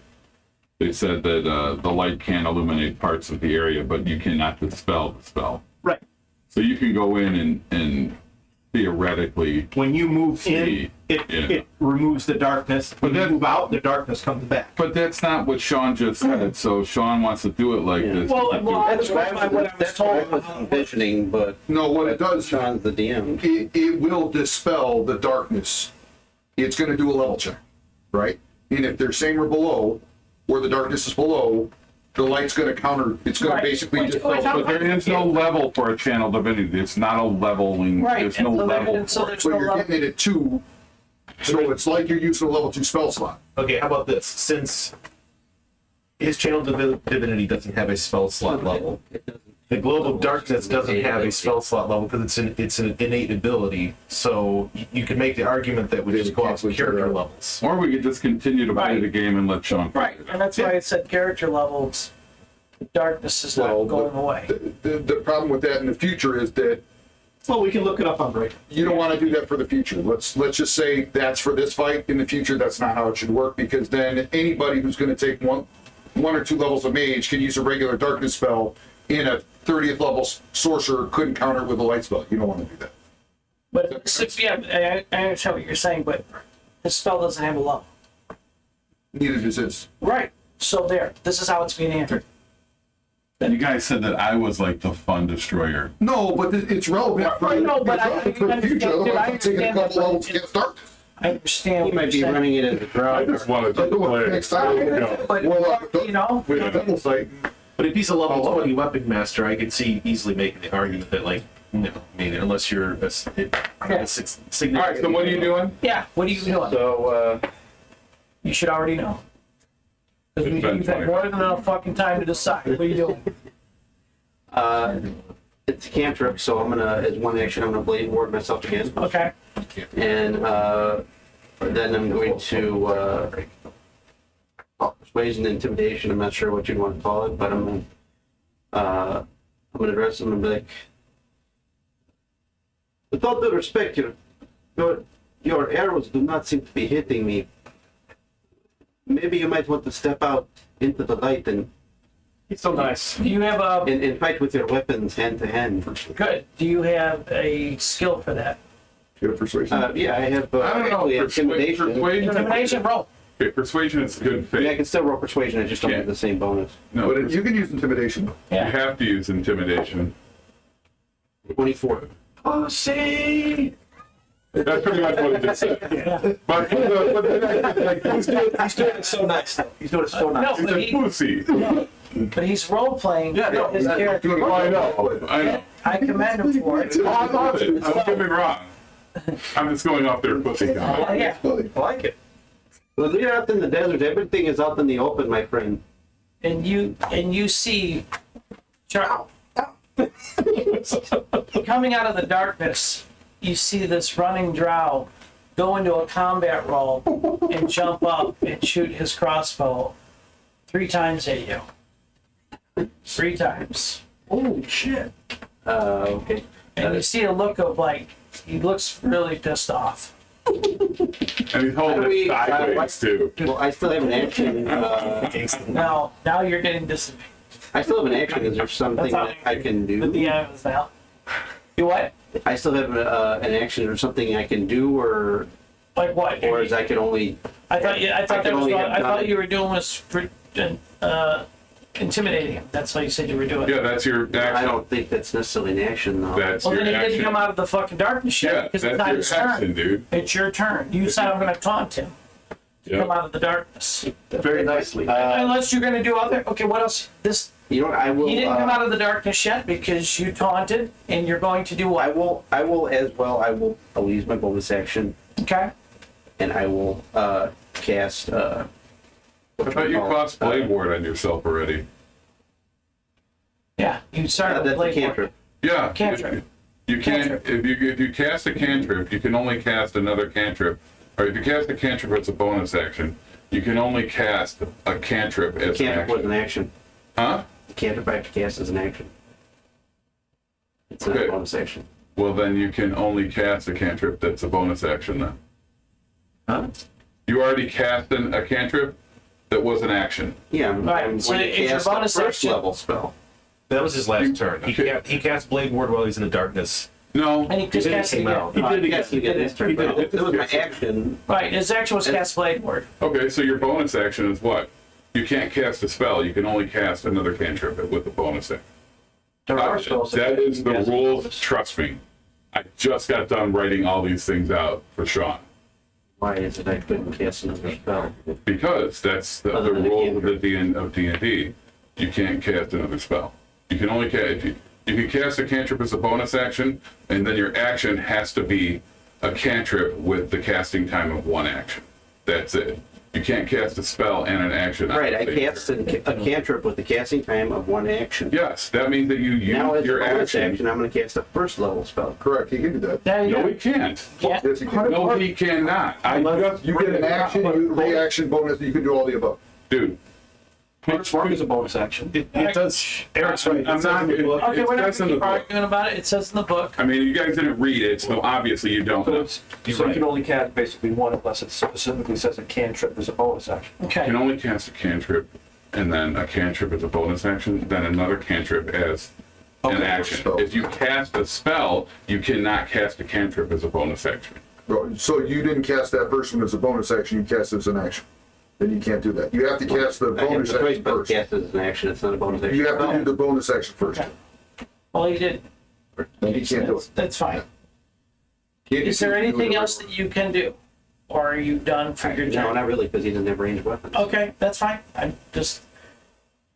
They said that the light can illuminate parts of the area, but you cannot dispel the spell. Right. So you can go in and theoretically, When you move in, Yeah. it removes the darkness. When you move out, the darkness comes back. but that's not what Sean just said, so Sean wants to do it like this. Well, Like, that's what I was That's what I told. was envisioning, but No, what it does, Sean's the DM. it will dispel the darkness. It's gonna do a level check, right? And if they're same or below, or the darkness is below, the light's gonna counter, it's gonna Right. basically Which- dispel. which I'm- But there is no level for a channel divinity. It's not a leveling. Right, There's and no so level. and so for it. there's So no you're level. getting it at 2, so it's like you're using a level 2 spell slot. Okay, how about this? Since his channel divinity doesn't have a spell slot level, the globe of darkness doesn't have a spell slot level because it's an innate ability. So you could make the argument that we just go off character levels. Or we could just continue to play Right. the game and let Sean. Right, and that's why I said character levels. The darkness is not Well, going away. The problem with that in the future is that Well, we can look it up on break. You don't want to do that for the future. Let's just say that's for this fight. In the future, that's not how it should work, because then anybody who's going to take one or two levels of mage can use a regular darkness spell, in a 30th level sorcerer couldn't counter it with a light spell. You don't want to do that. But yeah, I understand what you're saying, but the spell doesn't have a level. Neither does this. Right. So there. This is how it's being answered. You guys said that I was like the fun destroyer. No, but it's relevant. I know, but it's relevant for the future. Otherwise, it's taking a couple levels to get darkness. I understand. He might be running it as a Drow. I just wanted to play. Next time, But, you know, with a double sight. But if he's a level 20 weapon master, I could see easily making the argument that, like, no, I mean, unless you're a significant. All right, so what are you doing? yeah, what are you doing? So, You should already know. Because It's been you've had 20. more than enough fucking time to decide. What are you doing? it's a cantrip, so I'm gonna, as one action, I'm gonna blade ward myself again. Okay. And then I'm going to persuasion, intimidation. I'm not sure what you'd want to call it, but I'm gonna address him and be like, with all due respect, your arrows do not seem to be hitting me. Maybe you might want to step out into the light and He's so nice. Do you have a and fight with your weapons hand to hand. good? Do you have a skill for that? You have persuasion. Yeah, I have I don't know. actually intimidation. Intimidation roll. Okay, persuasion is good I mean, I faith. can still roll persuasion. I just don't Yeah. have the same bonus. No, But you can use intimidation. you Yeah. have to use intimidation. 24. Oh, see. That's pretty much what it just said. But he's He's doing it so nice, though. He's doing it so nice. No, a pussy. but he's role playing Yeah, no, his character. Doing Oh, I it. know. I know. I commend him for it. Oh, I love it. Don't get me wrong. I'm just going off their pussy comment. Yeah. I like it. When you're out in the desert, everything is out in the open, my friend. And you see coming out of the darkness, you see this running drow go into a combat roll and jump up and shoot his crossbow 3 times at you. 3 times. Holy shit. Okay. And you see a look of like, he looks really pissed off. And he's holding it sideways, too. Well, I still have an action. Now you're getting disadvantaged. I still have an action. Is there something that I can The do? DM is now. You what? I still have an action or something I can do, or Like what? is I can only. I thought I can that was only what have I done thought it. you were doing was intimidating him. That's what you said you were doing. Yeah, that's your I action. don't think that's necessarily an action, though. That's Well, your then he didn't action. come out of the fucking darkness yet Yeah, because that's it's not your his action, turn. dude. It's your turn. You said I'm going to taunt him to Yeah. come out of the darkness. Very nicely. Unless you're going to do other. Okay, what else? This You know what? I will. he didn't come out of the darkness yet because you taunted, and you're going to do what? I will as well. I'll use my bonus action, Okay. and I will cast. I thought you crossed blade ward on yourself already. Yeah, you started with That's a blade ward. cantrip. Yeah. Cantrip. You can't, Cantrip. if you cast a cantrip, you can only cast another cantrip. Or if you cast a cantrip, it's a bonus action. You can only cast a cantrip as an Cantrip was an action. action. Huh? The cantrip I have to cast as an action. It's not Okay. a bonus action. Well, then you can only cast a cantrip that's a bonus action then. Huh? You already cast a cantrip that was an action. Yeah, I'm Right, so going to it's your cast a bonus first action. level spell. That was his last turn. He cast Blade Ward while he's in the darkness. No. And he just Then it cast it came again. out. He did it Yes, again this turn. but It was my action. Right, his action was cast blade ward. Okay, so your bonus action is what? You can't cast a spell. You can only cast another cantrip with a bonus action. There are spells That is the Yes. rules. Trust me. I just got done writing all these things out for Sean. Why is it I couldn't cast another spell? Because that's the Other than a rules cantrip. of D&D. You can't cast another spell. You can only cast. You can cast a cantrip as a bonus action, and then your action has to be a cantrip with the casting time of 1 action. That's it. You can't cast a spell and an action. Right, I on the same cast turn. a cantrip with the casting time of 1 action. Yes, that means that you use Now, as a your bonus action. action, I'm going to cast a first level spell. Correct, he can do that. There you No, go. he can't. Yeah. Yes, he can. No, he cannot. I just You get an action, you reaction bonus, you can do all the above. dude. Mark is a bonus action. It does, Eric's right. I'm It says not, in the book. Okay, we're not it's in gonna the keep book. arguing about it. It says in the book. I mean, you guys didn't read it, so obviously you don't So know. it's, so you can only cast basically one unless it specifically says a cantrip is a bonus action. You Okay. can only cast a cantrip, and then a cantrip is a bonus action, then another cantrip as an action. If you cast a spell, you cannot cast a cantrip as a bonus action. So you didn't cast that first one as a bonus action, you cast it as an action. Then you can't do that. You have to cast the I have bonus the choice, action but first. cast it as an action, it's not a bonus action. You have to do the bonus action first. Well, you did. Then you can't do it. That's fine. Can't Is do there it anything the else way that you can do? Or are you done for your No, turn? not really, because he doesn't have ranged weapons. Okay, that's fine. I'm just,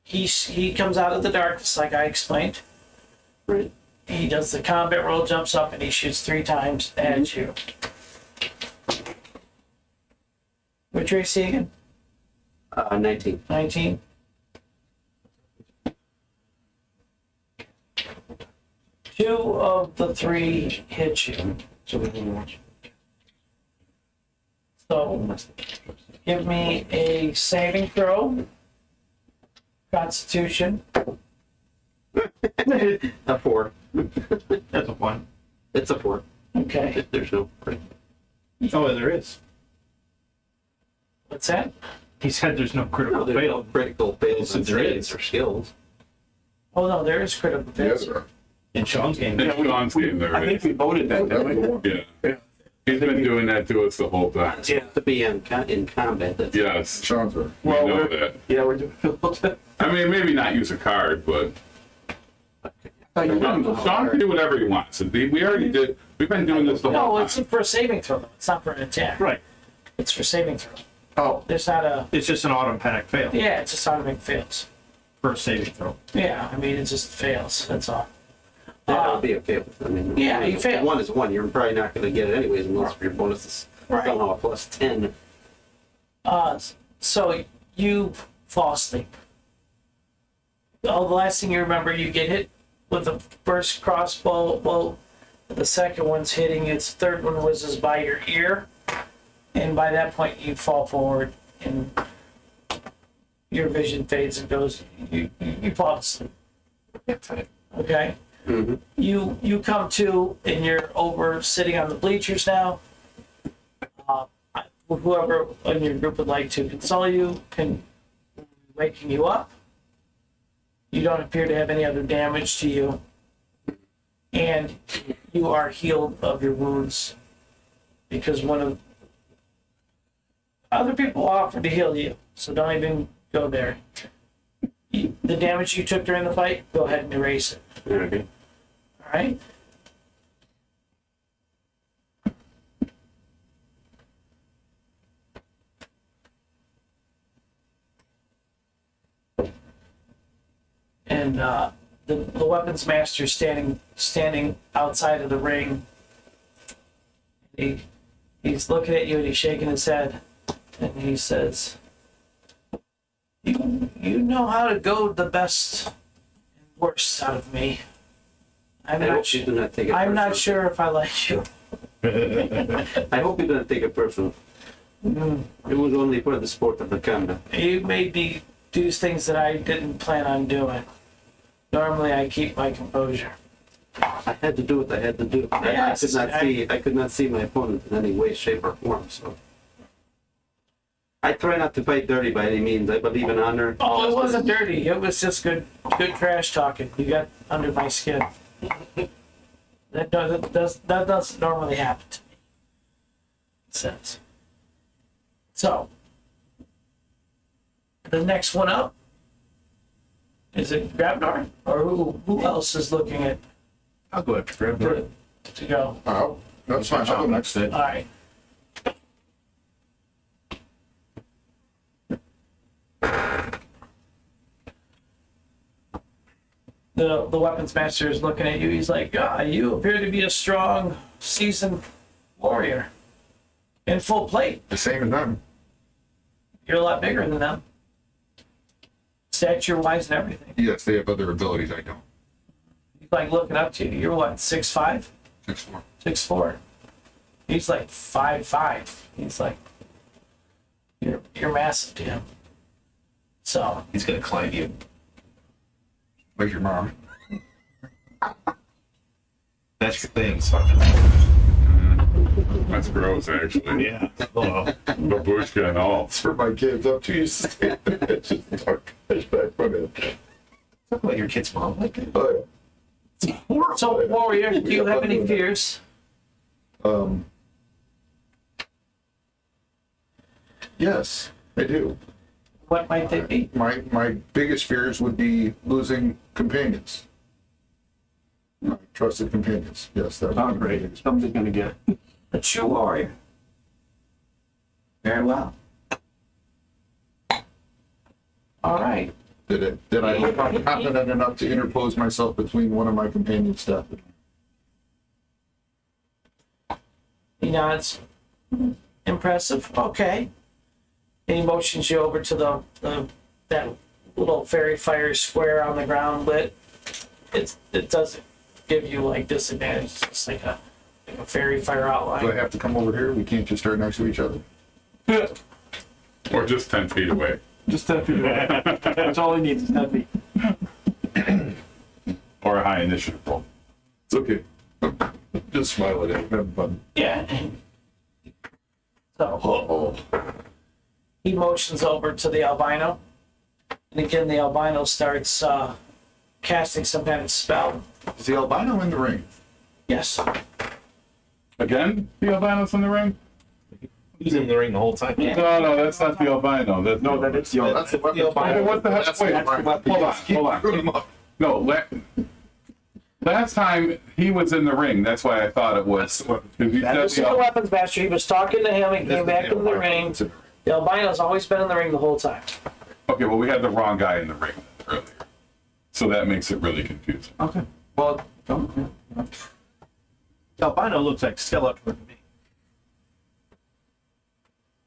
he comes out of the darkness like I explained. Right. He does the combat roll, jumps up, and he shoots 3 times at you. What's your AC again? 19. 19? Two of the 3 hit you. So, give me a saving throw. Constitution. A 4. That's a 1. It's a 4. Okay. There's no. Oh, there is. What's that? He said there's no No, critical there's no fail. critical fails and There saves is. or skills. Oh, no, there is critical Yeah, fails. there are. In Sean's game. Yeah, Sean's game there, I think we voted that, didn't we? yeah. He's been doing that to us the whole time. It's to be in combat. That's Yes, Sean's right. we Well, know we're- that. Yeah, we're doing a little bit. I mean, maybe not use a card, but Sean can do whatever he wants. We already did, we've been doing this the No, whole it's time. for a saving throw. Though. It's not for an attack. Right. It's for saving throw. Oh, There's not a. it's just an automatic fail Yeah, it's just automatic fails. for a saving throw. Yeah, I mean, it just fails. That's all. that would be a fail. I mean, Yeah, you fail. 1 is 1. You're probably not going to get it anyways unless your bonus is Right. somehow a plus 10. So you fall asleep. Oh, the last thing you remember, you get hit with the first crossbow. Well, the second one's hitting. Its third one whizzes by your ear, and by that point, you fall forward, and your vision fades and goes. You fall asleep. Okay. Mm-hmm. You come to, and you're over sitting on the bleachers now. Whoever in your group would like to console you can waking you up. You don't appear to have any other damage to you, and you are healed of your wounds because one of other people offered to heal you, so don't even go there. The damage you took during the fight, go ahead and erase it. Okay. All right. And the weapons master standing outside of the ring. He's looking at you and he's shaking his head, and he says, "You know how to goad the best and worst out of me. I'm I not hope you do not take it I'm not personal. sure if I like you." I hope you don't take it personal. It was only for the sport of the combat. You made me do things that I didn't plan on doing. Normally, I keep my composure. I had to do what I had to do. Yes, I could not see my opponent in any way, shape, or form. So I try not to fight dirty by any means. I believe in honor. Oh, it wasn't dirty. It was just good trash talking. You got under my skin. That doesn't normally happen to me. It says. So, the next one up, is it Grabnar? Or who else is looking at I'll go after Grabnar. to go? Oh, that's fine. I'll go next. All right. The weapons master is looking at you. He's like, you appear to be a strong, seasoned warrior. In full plate. The same as them. You're a lot bigger than them. Stature-wise and everything. Yes, they have other abilities I don't. He's like looking up to you. You're what, 6'5"? 6'4". 6'4". He's like 5'5". He's like, you're massive to him. So, He's gonna climb you. Like your mom. That's your thing. That's gross, actually. Yeah. Oh. Babushka and all. It's for my kids. I'm too used to saying that. Just talk back from it. Talk about your kid's mom like that. Oh, so Warrior, do you have any fears? Yes, I do. What might they be? My biggest fears would be losing companions. Trusted companions. Yes, that would Oh, be my great. biggest. Somebody's gonna get it. A true warrior. Very well. All right. That I'm confident enough to interpose myself between one of my companions' death. He nods. Impressive. Okay. And he motions you over to that little fairy fire square on the ground lit. It doesn't give you like disadvantage. It's just like a fairy fire Do I outline. have to come over here? We can't just start next to each other. Or just 10 feet away. Just 10 feet away. That's all he needs is 10 feet. Or a high initiative roll. It's okay. Just smile at it. Have fun. Yeah. So he motions over to the albino, and again the albino starts casting some kind of spell. Is the albino in the ring? Yes. Again, the albino's in the ring? He's in the ring the whole time. Yeah. No, that's not the albino. No, that is the Oh, other. that's the weapon. What the heck? That's Wait, the weapon. hold on. No, last time he was in the ring. That's why I thought it was. Because you That is said the weapons master. He was talking to him. He came back into the ring. The albino's always been in the ring the whole time. okay, well, we had the wrong guy in the ring earlier. So that makes it really confusing. Okay. Well, albino looks like Skeletor to me.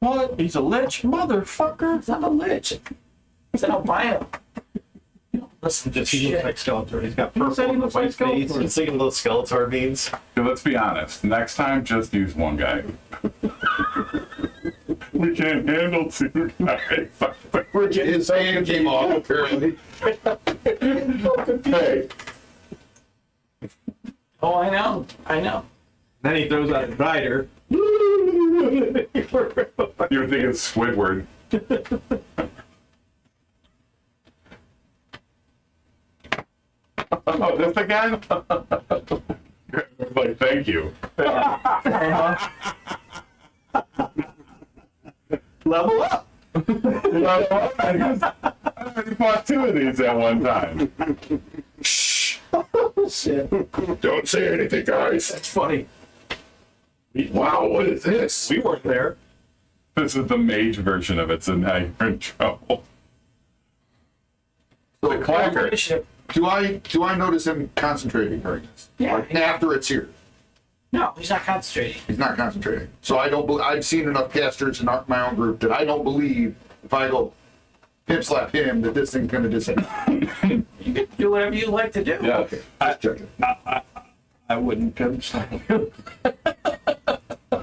What? He's a lich? Motherfucker. It's not a lich. It's an albino. You don't listen to Just he looks shit. like Skeletor. He's got He purple said he and a looks like white face. Skeletor. He's thinking about Skeletor means. So let's be honest. Next time, just use one guy. We can't handle two guys. We're getting his hand came off, apparently. Hey, Oh, I know. I know. Then he throws out a rider. You were thinking Squidward. Oh, this again? Like, thank you. Level up. I already bought two of these at one time. don't say anything, guys. That's funny. Wow, what is this? We weren't there. This is the mage version of it, so now you're in trouble. So, The clacker. Initiative. do I notice him concentrating during this? Yeah. Like after it's here, No, he's not concentrating. he's not concentrating. So I don't. I've seen enough casters in my own group that I don't believe if I go pimp slap him that this thing's gonna disappear. You can do whatever you like to do. Yeah. Okay, just checking. I wouldn't pimp slap him.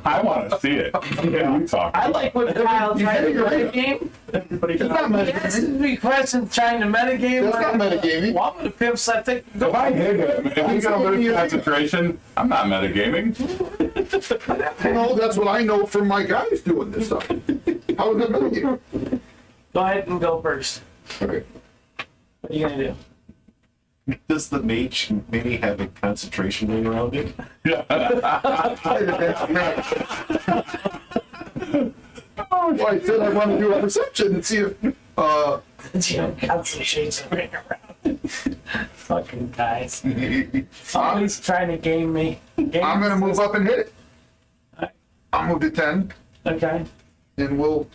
I want to see it. Yeah. You talk. I like when Kyle tried to you're right. metagame. Everybody It's not He asks me questions trying to metagame. That's not metagaming. Well, I'm gonna pimp slap thing. If I hit him, if he's gonna lose concentration, I'm not metagaming. No, that's what I know from my guys doing this stuff. How is that metagaming? Go ahead and go first. Okay. What are you gonna do? Does the mage maybe have a concentration ring around it? Well, I said I want to do a perception and see if. You know, concentration ring around. Fucking guys. Always trying to game me. I'm gonna move up and hit it. I'll move to 10, Okay. and we'll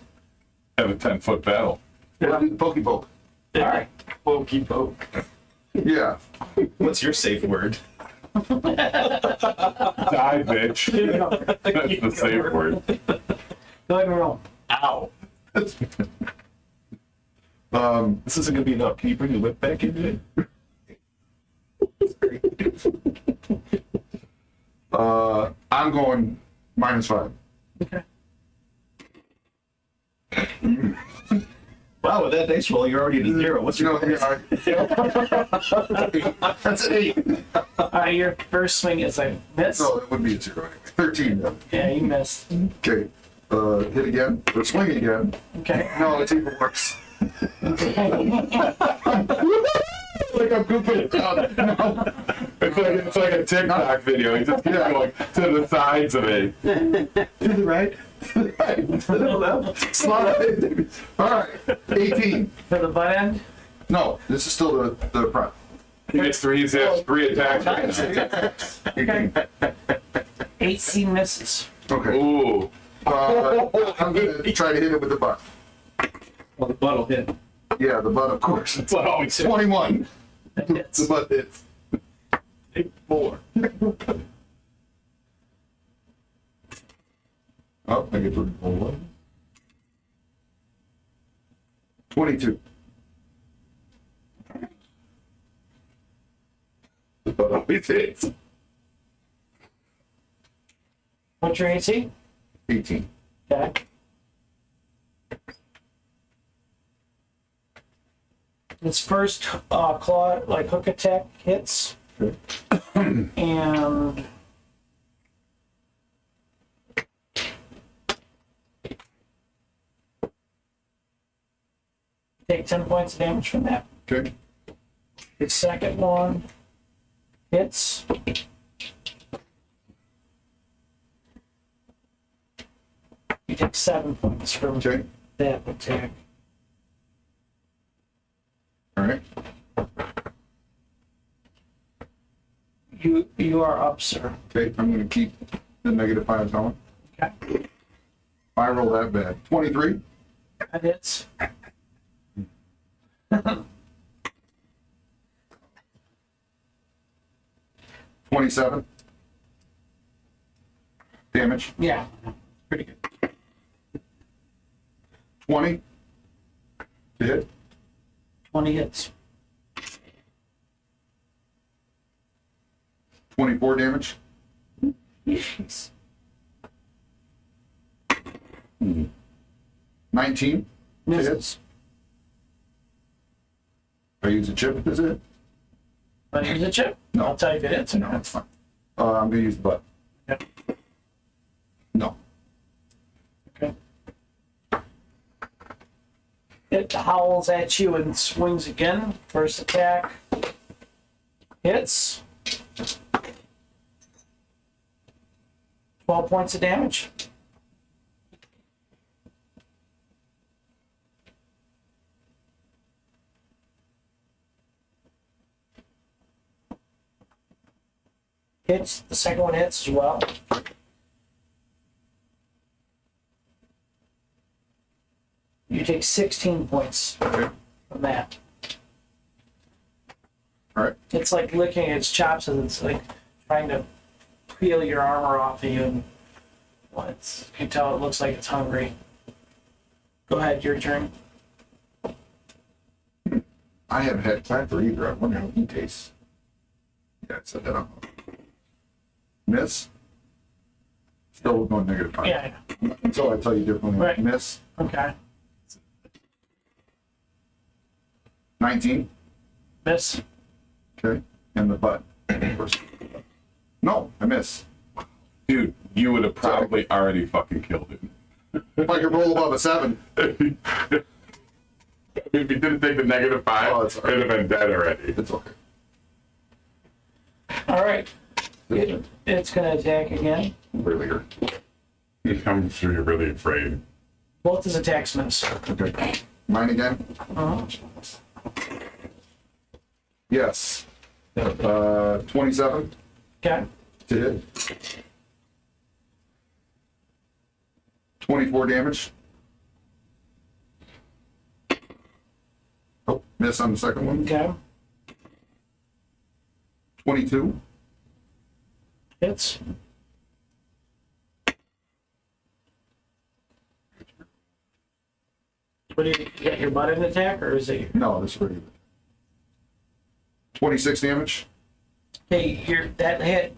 Have a 10-foot battle. do the pokey poke. All right. pokey poke. Yeah. What's your safe word? Die, bitch. That's the safe word. Go ahead and roll. Ow. This isn't gonna be enough. Can you bring the whip back into it? I'm going -5. Okay. Wow, with that dice roll, you're already at 0. What's your That's an 8. Your first swing is a miss. No, it would be a 0 anyway. 13 then. Yeah, you missed. Okay. Hit again, or swing again. Okay. No, it's even worse. Like I'm goofing it down. No. It's like a TikTok video. You just keep going to the sides of it. To the right. To the right. To the left. Slide. All right. 18. For the butt end? No, this is still the front. He gets three attacks right now. 18 misses. Okay. Ooh. I'm gonna try to hit it with the butt. Well, the butt will hit. Yeah, the butt, of course. That's what I always say. 21. That The hits. butt hits. 4. Oh, I get to roll one. 22. The butt always hits. What's your AC? 18. Okay. This first claw, like hook attack hits. Okay. And take 10 points of damage from that. Okay. The second one hits. You take 7 points from Okay. that attack. All right. You are up, sir. Okay, I'm gonna keep the -5 going. Okay. I roll that bad. 23. That hits. 27. Damage. Yeah. Pretty good. 20. To hit. 20 hits. 24 damage. Jeez. 19. To hit. Misses. I use a chip. Is it? Want to use a chip? No. I'll tell you if it hits or No, not. that's fine. I'm gonna use the butt. Yep. No. Okay. It howls at you and swings again. First attack hits. 12 points of damage. Hits. The second one hits as well. You take 16 points Okay. from that. All right. It's like licking its chops and it's like trying to peel your armor off of you. And well, you can tell it looks like it's hungry. Go ahead, your turn. I haven't had clapper either. I wonder how he tastes. Yeah, I set that up. Miss. Still going -5. Yeah, Until I tell you differently. Right. Miss. okay. 19. Miss. Okay. And the butt. First. No, I miss. Dude, you would have probably already fucking killed him. If I could roll above a 7. If you didn't take the -5, Oh, it's all right. it'd have been dead already. It's okay. All right. It's going to attack again. Really hurt. I'm sure you're really afraid. Both his attacks miss. Okay. Mine again? Uh-huh. Yes. 27 Okay. to hit. 24 damage. Oh, miss on the second one. Okay. 22. Hits. What do you got your butt in attack or is it No, this is pretty good. 26 damage. hey, that hit,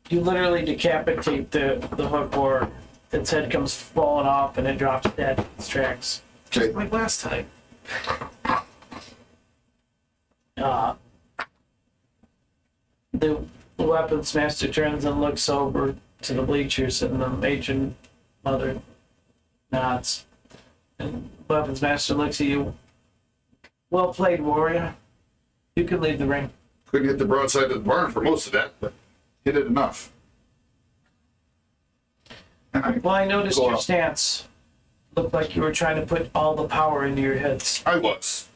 you literally decapitate the hook or its head comes falling off and it drops dead in its tracks. Okay. Like last time. The weapons master turns and looks over to the bleachers, and the matron mother nods. And weapons master looks at you. Well played, warrior. You can leave the ring. Couldn't hit the broadside of the barn for most of that, but hit it enough. Well, I noticed Go your up. stance. Looked like you were trying to put all the power into your heads. I was.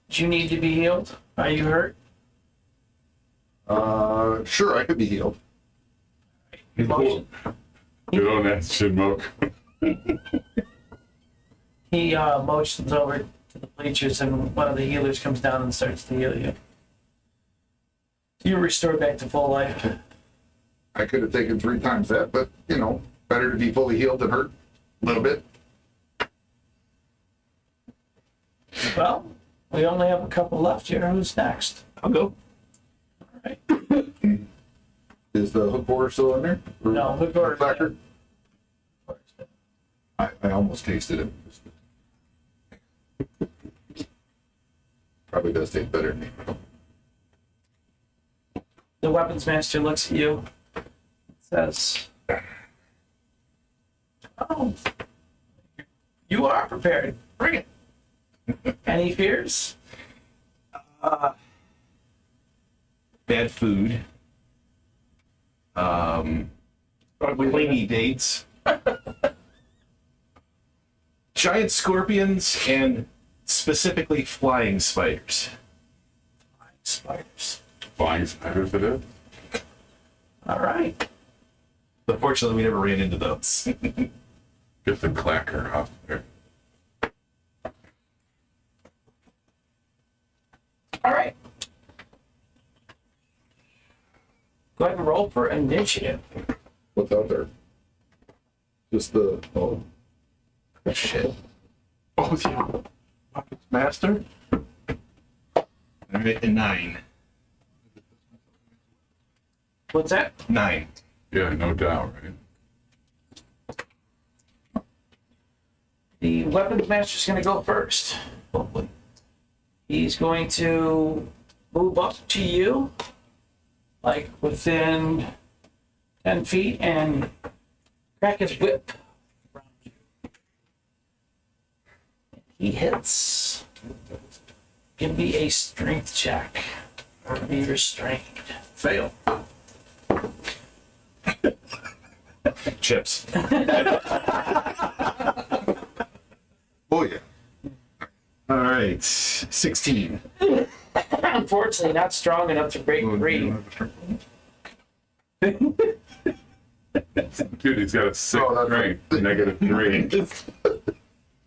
Do you need to be healed? Are you hurt? Sure, I could be healed. Motion. Good on that, Shinmoke. He motions over to the bleachers, and one of the healers comes down and starts to heal you. You're restored back to full life. I could have taken 3 times that, but, you know, better to be fully healed than hurt a little bit. Well, we only have a couple left here. Who's next? I'll go. All right. Is the hook order still in there? Or No, hook order. placard? I almost tasted it. Probably does taste better than me. The weapons master looks at you. Says, "Oh, you are prepared. Bring it." Any fears? Bad food. Clingy dates. Giant scorpions and specifically flying spiders. Spiders. Flying spiders it is. All right. But fortunately, we never ran into those. Get the clacker off there. All right. Go ahead and roll for initiative. What's out there? Just the, oh, Shit. Oh, yeah. Weapons master? All right, and 9. What's that? 9. Yeah, no doubt, right? The weapons master's going to go first. Hopefully. He's going to move up to you, like within 10 feet, and crack his whip around you. He hits. Give me a strength check. Or be restrained. Fail. Chips. oh yeah. All right, 16. Unfortunately, not strong enough to break free. Dude, he's got a 6 Oh, that's strength, -3.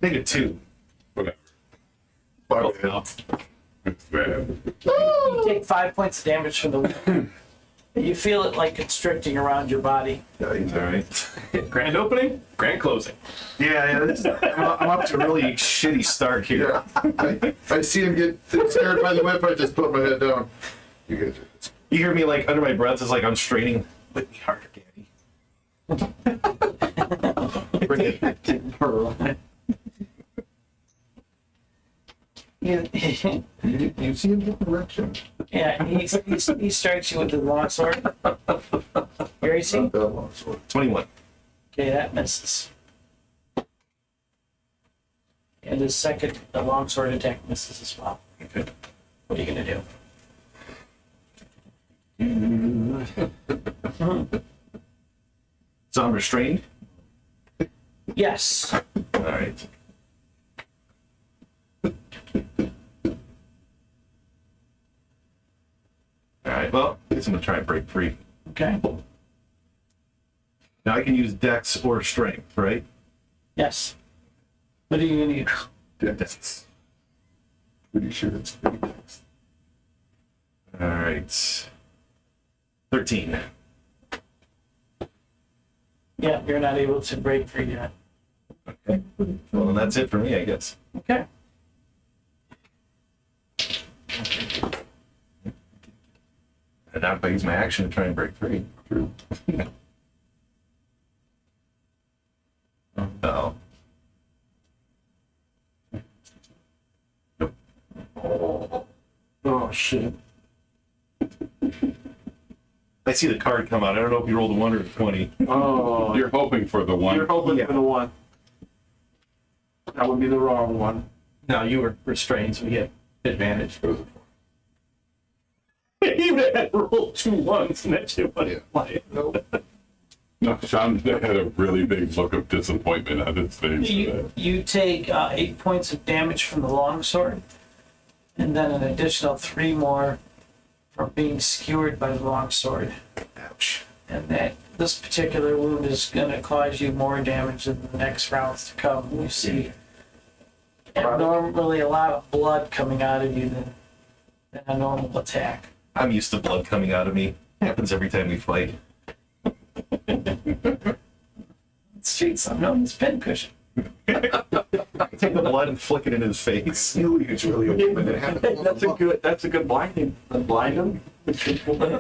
-2. Whatever. Fuck it. It's bad. You take 5 points of damage from the whip. You feel it like constricting around your body. All right. Grand opening, grand closing. Yeah, I'm up to a really shitty start here. Yeah. I see him get scared by the whip, I just put my head down. You guys are, You hear me like under my breath, it's like I'm straining. Whip me harder, Daddy. Bring it. you see him get direction. Yeah, he strikes you with the longsword. Your AC? Not that long sword. 21. Okay, that misses. And his second, the longsword attack misses as well. Okay. What are you gonna do? So I'm restrained? Yes. All right. All right, well, I guess I'm going to try and break free. Okay. Now I can use Dex or Strength, right? Yes. What are you gonna use? Dex. Pretty sure it's pretty Dex. All right. 13. Yeah, you're not able to break free yet. Okay. Well, then that's it for me, I guess. Okay. And now if I use my action to try and break free. True. shit. I see the card come out. I don't know if you rolled a 1 or a 20. Oh, You're hoping for the one. you're hoping Yeah. for the one. That would be the wrong one. No, you were restrained, so you had advantage. Even had rolled 2 1s and that shit wasn't flying. No, Sean had a really big look of disappointment on his face. You take 8 points of damage from the longsword, and then an additional 3 more from being skewered by the longsword. Ouch. And that this particular wound is going to cause you more damage in the next rounds to come. You see abnormally a lot of blood coming out of you than a normal attack. I'm used to blood coming out of me. Happens every time we fight. Streets, I'm known as pincushion. Take the blood and flick it into his face. It's really open. It happened. That's a good blinding. Blind him.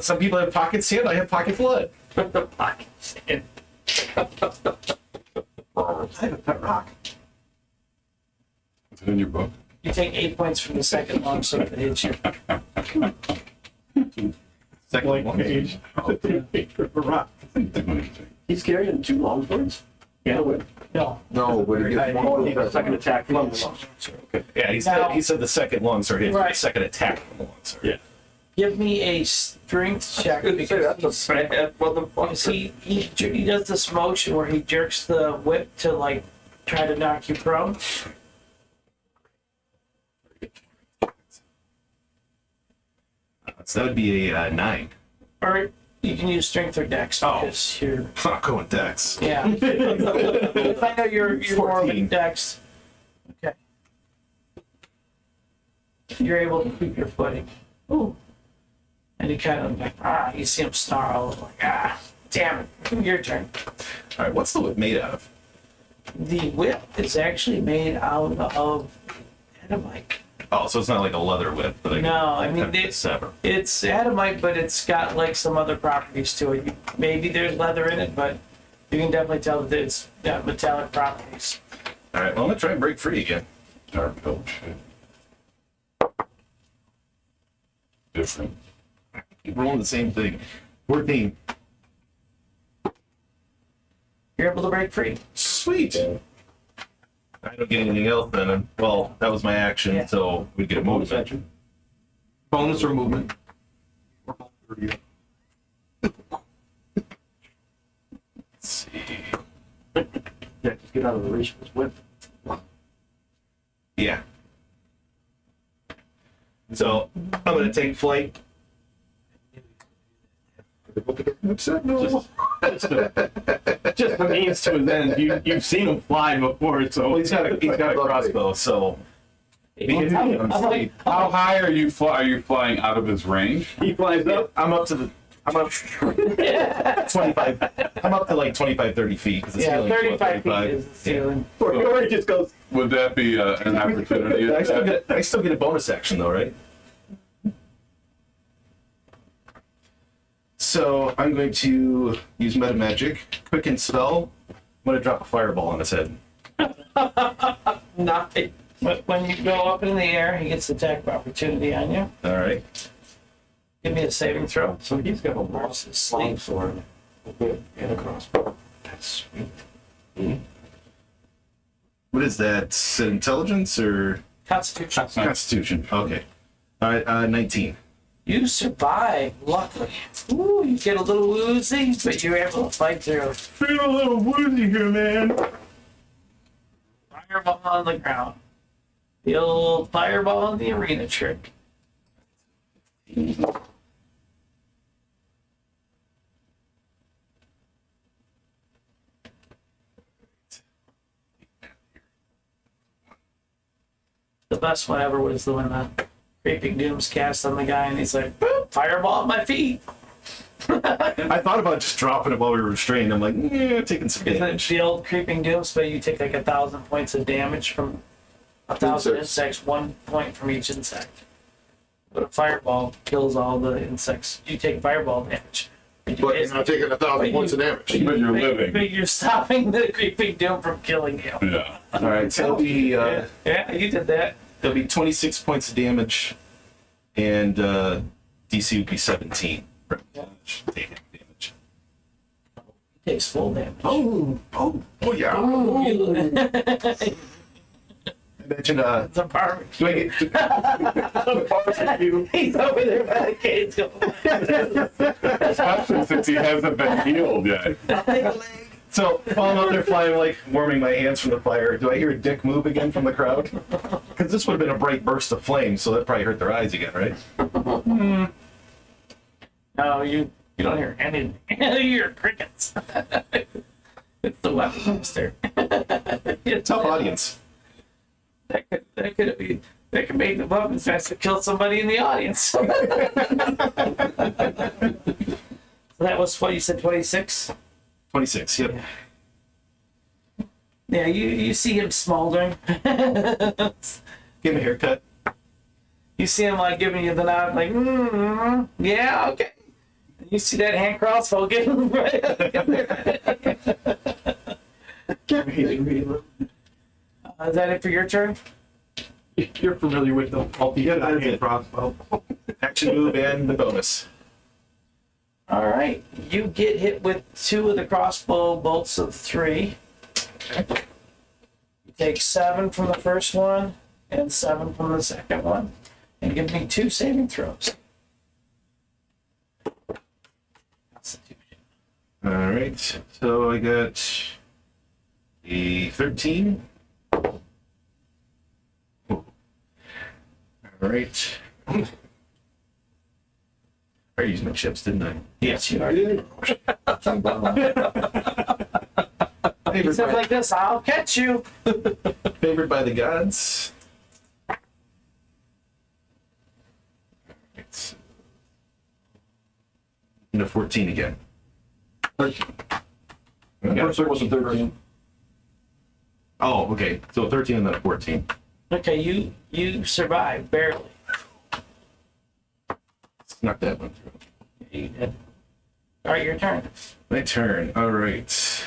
Some people have pocket sand. I have pocket blood. Pocket sand. I have a pet rock. Is it in your book? You take 8 points from the second longsword that hits you. Second one. Page. A rock. He's carrying 2 longswords? Yeah. No. No, but it gets Oh, he got one. a second attack from the longsword. Okay. Yeah, he said the second longsword hit. Right. The second attack from the longsword. Yeah. Give me a strength check because bad he does this motion where he jerks the whip to like try to knock you prone. So that would be a 9. Or you can use strength or dex because you're I'm going Dex. yeah. If I know you're more of a 14. dex. Okay. You're able to keep your footing. Ooh. And he kind of like you see him snarl like damn it, your turn. All right, what's the whip made out of? The whip is actually made out of adamite. Oh, so it's not like a leather whip, but No, I mean sever. it's adamite, but it's got like some other properties to it. Maybe there's leather in it, but you can definitely tell that it's got metallic properties. All right, well, I'm gonna try and break free again. Dark hill shit. Different. Keep rolling the same thing. 14. You're able to break free. Sweet. I don't get anything else then. Well, that was my action, Yeah. so we'd get a bonus action. Bonus or movement? Let's see. Yeah, just get out of the reach of his whip. Yeah. So I'm gonna take flight. Just a means to an end. You've seen him fly before, so Well, he's got a crossbow, so How high are you Are you flying out of his range? he flies up. I'm up 25. I'm up to like 25, 30 feet because the Yeah, ceiling's 35 feet is the ceiling. Or he just goes. Would that be an opportunity? I still get a bonus action though, right? So I'm going to use meta magic, quicken spell. I'm going to drop a fireball on his head. Nice. But when you go up in the air, he gets attack of opportunity on you. All right. Give me a saving throw. So he's got a long sword and a crossbow. That's sweet. What is that? Is it intelligence or Constitution. constitution? Okay. All right. 19. You survive, luckily. Ooh, you get a little woozy, but you're able to fight through. Feel a little woozy here, man. Fireball on the ground. The old fireball in the arena trick. The best one ever was the one that Creeping Doom's cast on the guy, and he's like, boop, fireball at my feet. I thought about just dropping it while we were restrained. I'm like, taking some Isn't it damage. the old Creeping Doom spell? You take like 1,000 points of damage from 1,000 insects, 1 point from each insect. But a fireball kills all the insects. You take fireball damage. But you're not taking 1,000 points of damage. But you're living. But you're stopping the Creeping Doom from killing you. Yeah. All right, so it'll be Yeah, you did that. there'll be 26 points of damage And DC would be 17. Taking damage. Takes full damage. Oh yeah. Imagine It's a barbecue. do I get He's over there by the cage going. Especially since he hasn't been healed yet. so while I'm out there flying, like warming my hands from the fire, do I hear a dick move again from the crowd? Because this would have been a bright burst of flame, so that probably hurt their eyes again, right? No, you don't hear any. You hear crickets. It's the weapon master. Tough audience. That could make the weapons master kill somebody in the audience. So that was what you said, 26. 26. Yep. Yeah, you see him smoldering. Give him a haircut. You see him like giving you the nod, like, yeah, okay. And you see that hand crossbow getting right. Is that it for your turn? You're familiar with the multi-hand crossbow. Action move and the bonus. All right, you get hit with 2 of the crossbow bolts of 3. You take 7 from the first one and 7 from the second one, and give me 2 saving throws. All right. So I got a 13. All right. I used my chips, didn't I? Yes, you are. He Favored said by, like this, I'll catch you. favored by the gods. It's and a 14 again. First circle was a 13. Oh, okay. So 13 and then a 14. Okay, you survived, barely. Snuck that one through. You did. All right, your turn. My turn. All right.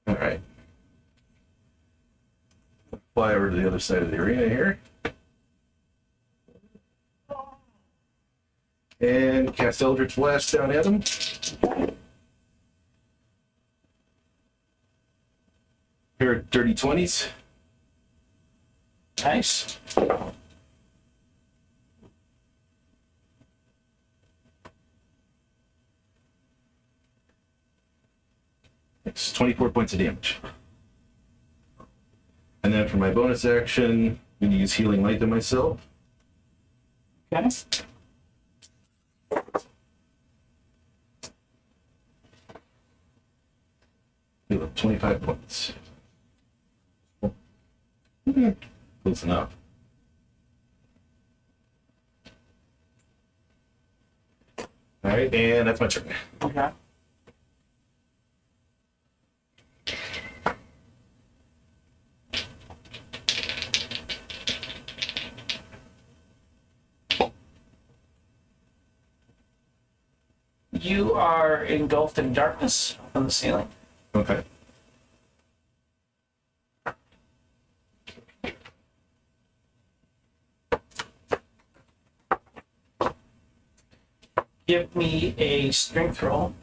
All right. Fly over to the other side of the arena here. And cast Eldritch Blast down at him. Pair of dirty 20s. Nice. It's 24 points of damage. And then for my bonus action, I'm going to use Healing Light to myself. Okay. Heal up 25 points. Close enough. All right, and that's my turn. Okay. You are engulfed in darkness on the ceiling. Okay. Give me a strength roll.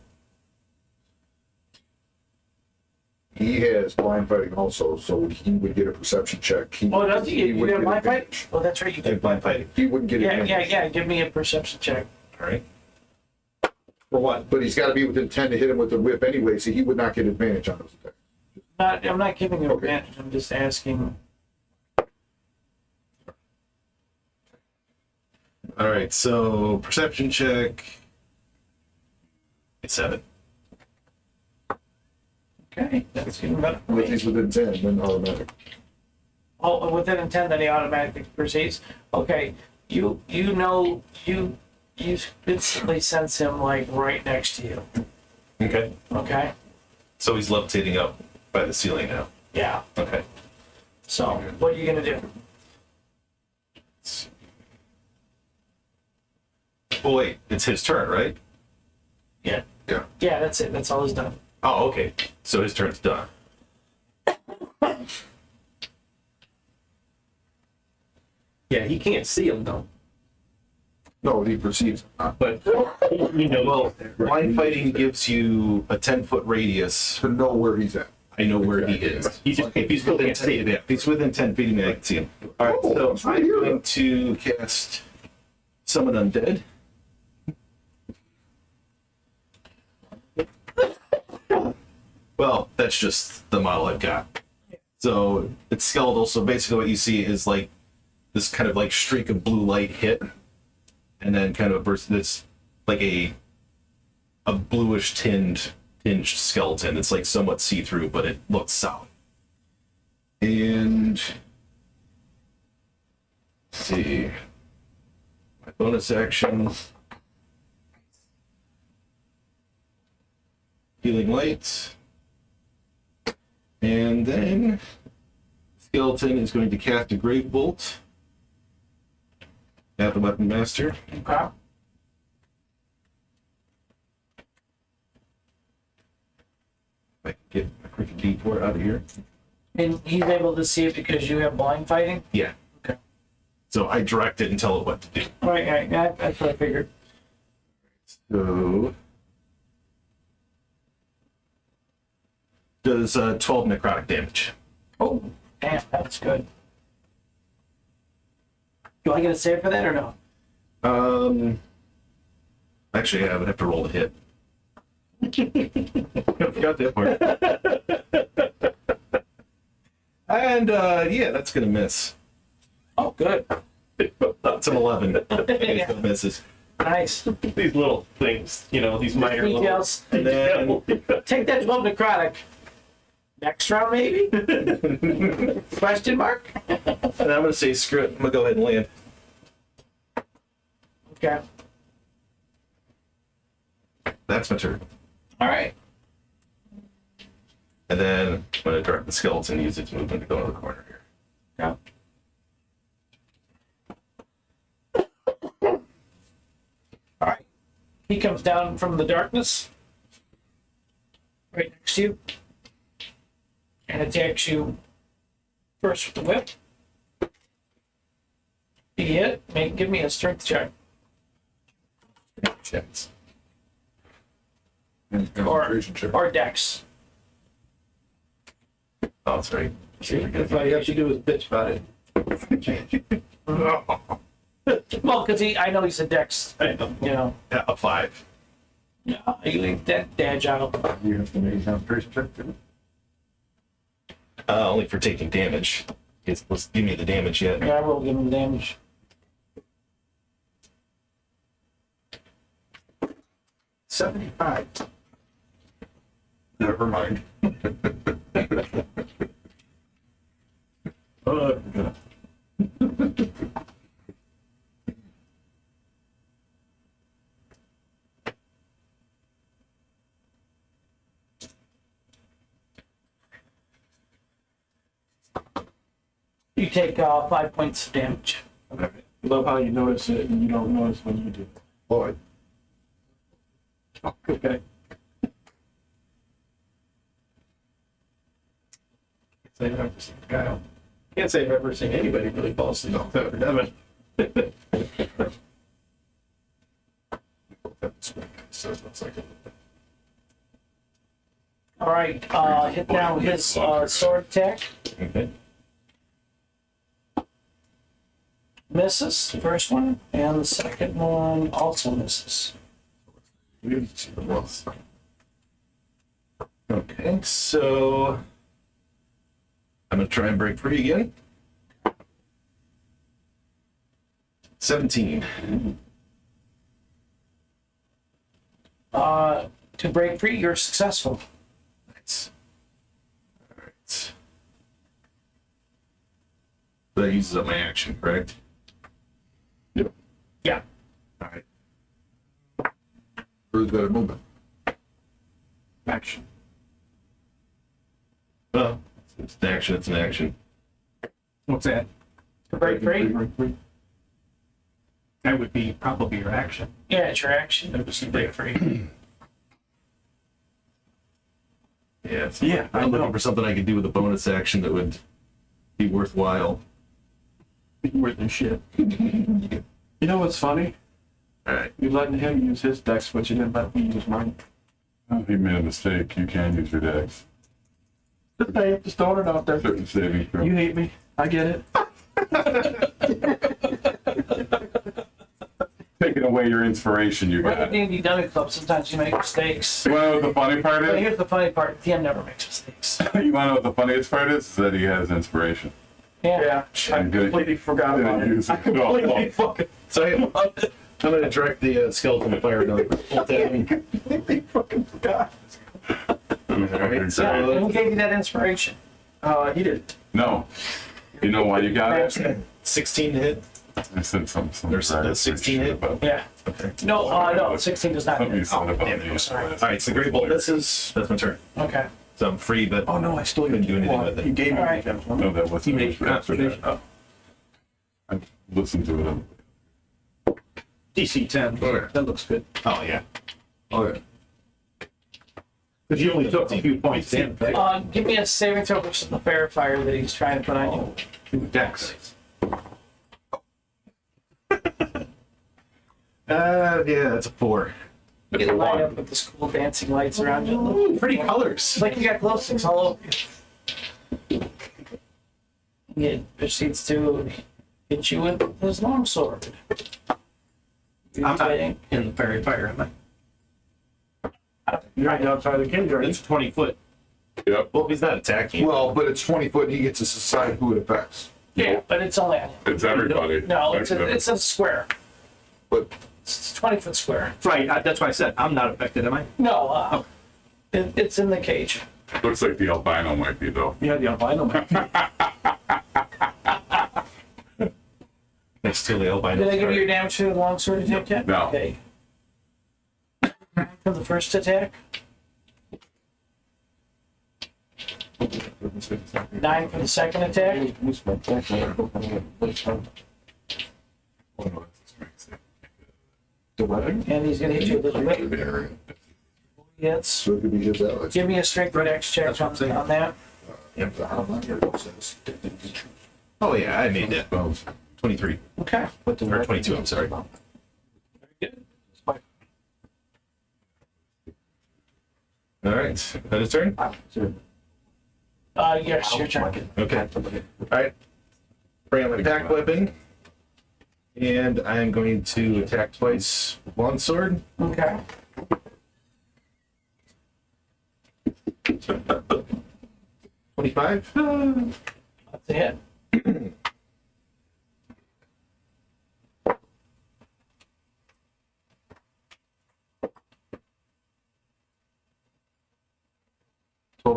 He has blind fighting also, so he would get a perception check. Oh, does he? You would have get blind fight? advantage. Oh, that's right. You I have did. blind fighting. He wouldn't get Yeah, advantage. yeah. Give me a perception check. All right. For what? But he's got to be within 10 to hit him with the whip anyway, so he would not get advantage on those attacks. I'm not giving you Okay. advantage. I'm just asking. All right, so perception check. It's 7. Okay, that's even better. for If me. he's within 10, then automatic. Oh, within intent, then he automatically proceeds. Okay, you instantly sense him like right next to you. Okay. Okay. So he's levitating up by the ceiling now. Yeah. Okay. So what are you gonna do? Oh wait, it's his turn, right? Yeah. Yeah. Yeah, that's it. That's all he's done. Oh, okay. So his turn's done. Yeah, he can't see him though. No, he perceives it. But you know, Well, blind fighting gives you a 10-foot radius. To know where he's at. I know where he is. If he's within 10 feet, if he's within 10 feet of me, I can see him. All right, so it's right I'm here. going to cast Summon Undead. Well, that's just the model I've got. So it's skeletal. So basically, what you see is like this kind of like streak of blue light hit, and then kind of a burst. That's like a bluish tinged skeleton. It's like somewhat see through, but it looks solid. And let's see, my bonus action. Healing light. And then skeleton is going to cast a Grave Bolt at the Weapon Master. Okay. If I can get my freaking D4 out of here. And he's able to see it because you have blind fighting? Yeah. Okay. So I direct it and tell it what to do. Right. That's what I figured. So does 12 necrotic damage. Oh, damn, that's good. Do I get a save for that or no? Actually, I would have to roll a hit. I forgot that part. And yeah, that's gonna miss. Oh, good. It's an 11. It misses. Nice. these little things, you know, these minor little. Details. And then Take that 12 necrotic. Next round, maybe? Question mark? and I'm gonna say screw it. I'm gonna go ahead and land. Okay. That's my turn. All right. And then I'm gonna direct the skeleton, use its movement to go to the corner here. Yeah. All right. He comes down from the darkness, right next to you, and attacks you first with the whip. He hit. Give me a strength check. Checks. And Or, concentration check. or dex. Oh, that's right. That's all you have to do is bitch about it. Well, because I know he's a dex, you know. Yeah, a 5. Yeah, you leave that agile. You have to make a concentration check too. Only for taking damage. Let's give me the damage yet. Yeah, I will give him damage. $75. Never mind. You take 5 points of damage. Okay. Love how you notice it and you don't notice when you do it. Boy, Oh, okay. Can't say I've ever seen Kyle. Can't say I've ever seen anybody really fall asleep except for Devin. so it looks like it. All right, hit now his sword attack. Okay. Misses, the first one, and the second one also misses. Okay, so I'm gonna try and break free again. 17. To break free, you're successful. Nice. All right. That uses up my action, correct? Yeah. All right. Or is that a movement? Action. Well, it's an action. It's an action. What's that? To break free, That would be probably your action. Yeah, it's your action. It was break free. Yeah. Yeah, I I'm know. looking for something I could do with a bonus action that would be worthwhile. Worth the shit. You know what's funny? All right. You letting him use his dex, but you didn't let me use mine. Oh, he made a mistake. You can use your dex. Just saying, just throwing it out there. Certain saving throw. You hate me. I get it. Taking away your inspiration you With the got. D&D Dummy Club, sometimes you make mistakes. You wanna know what the funny part But is? here's the funny part, TM never makes mistakes. You wanna know what the funniest part is? That he has inspiration. Yeah. I I'm good. completely forgot about Didn't it. use I it. completely fucking So I'm going to direct the skeleton to fire another bolt at me. completely fucking forgot. Alright, Yeah, so and who gave you that inspiration? He did. No. You know why you got it? 16 to hit. I said some There's a 16 hit? about Yeah. Okay. No, 16 does not something you hit. said about damn it, the I'm sorry. All right, so the great bolt misses. That's my turn. Okay. So I'm free, but Oh no, I still couldn't do anything with You it. gave me Alright. gems. No, that wasn't. Make concentration. Oh. I listened to it. DC 10. Sure. That looks good. Oh, yeah. Oh, yeah. Because you only took a few points in. Give me a saving throw versus the verifier that he's trying to put on you. Dex. Yeah, that's a 4. You get light up with this cool dancing lights around you. It's Pretty colors. like you got glow sticks all over you. He proceeds to hit you with his longsword. I'm not Hitting. in the fairy fire, am I? You're right outside the cage, right? It's 20 foot. Yep. Well, if he's not attacking. Well, but it's 20 foot, and he gets to decide who it affects. Yeah, but it's only on him. It's everybody. No, it's a square. But It's a 20-foot square. Right, that's why I said I'm not affected, am I? No, it's in the cage. Looks like the albino might be though. You had the albino man. Next to the albino. Did I give you your damage to the longsword attack yet? No. Okay. For the first attack. 9 for the second attack. And he's gonna hit you with his whip. Yes. so it could be his allies. Give me a strength dex check on that. Oh, yeah, I made that. 23. Okay. Or 22, I'm sorry. All right, that is turn? Yes, your turn. Okay. All right. Bring out my attack weapon. And I'm going to attack twice with longsword. Okay. 25. That's a hit.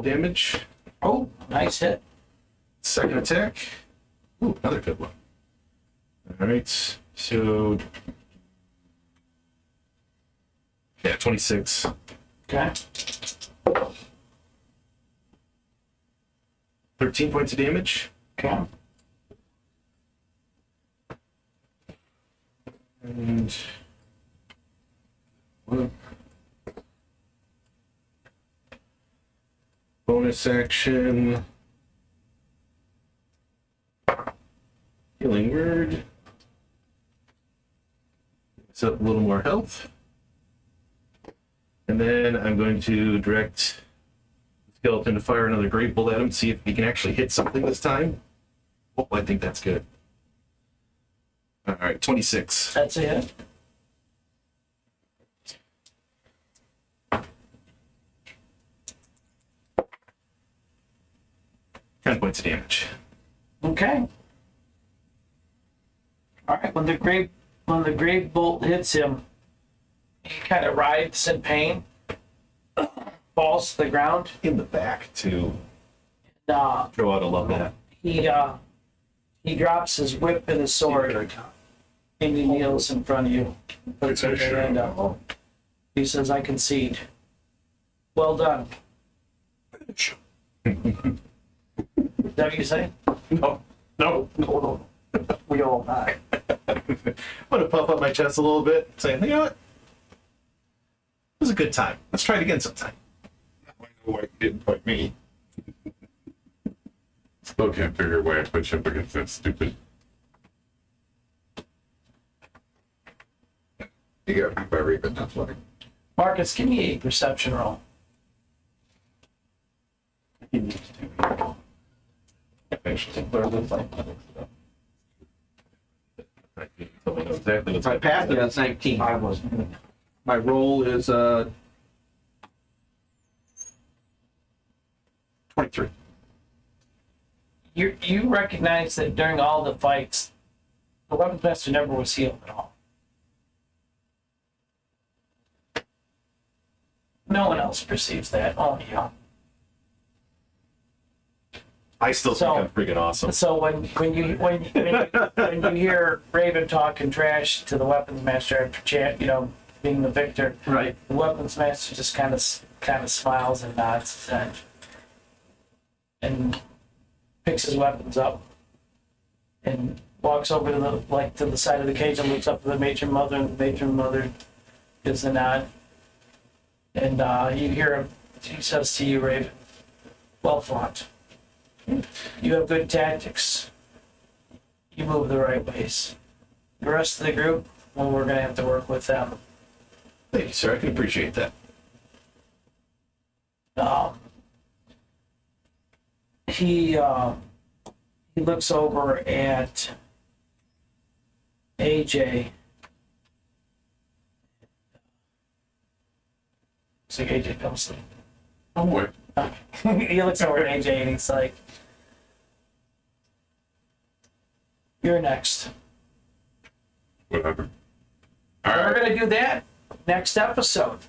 Damage. Oh, nice hit. Second attack. Ooh, another good one. All right. So, yeah, 26. Okay. 13 points of damage. Okay. And one. Bonus action. Healing word. It's up a little more health. And then I'm going to direct the skeleton to fire another great bolt at him, see if he can actually hit something this time. Oh, I think that's good. All right, 26. That's a hit. Ten points of damage. Okay. All right. When the great bolt hits him, he kind of writhes in pain, falls to the ground. In the back to Uh, throw out a love that. he drops his whip and his sword, and he kneels in front of you. Puts his hand up. He says, "I concede. Well done." Is that what you say? No. We all die. I'm gonna puff up my chest a little bit, saying, you know what? It was a good time. Let's try it again sometime. I know why you didn't put me. Still can't figure a way to put you up against that stupid. You got beat by Raven, that's funny. Marcus, give me a perception roll. He needs to. Exactly what's I passed it at 19. I was. My roll is 23. You recognize that during all the fights, the weapons master never was healed at all. No one else perceives that, only you. I still think I'm freaking awesome. So when you hear Raven talking trash to the weapons master after being the victor, Right. the weapons master just kind of smiles and nods his head and picks his weapons up and walks over to the side of the cage and looks up to the matron mother, and the matron mother gives a nod. And you hear him, he says to you, Raven, well fought. You have good tactics. You move the right ways. The rest of the group, well, we're going to have to work with them. Thank you, sir. I can appreciate that. He looks over at AJ. Looks like AJ fell asleep. Oh boy. He looks over at AJ and he's like, "You're next." Whatever. All We're right. going to do that next episode.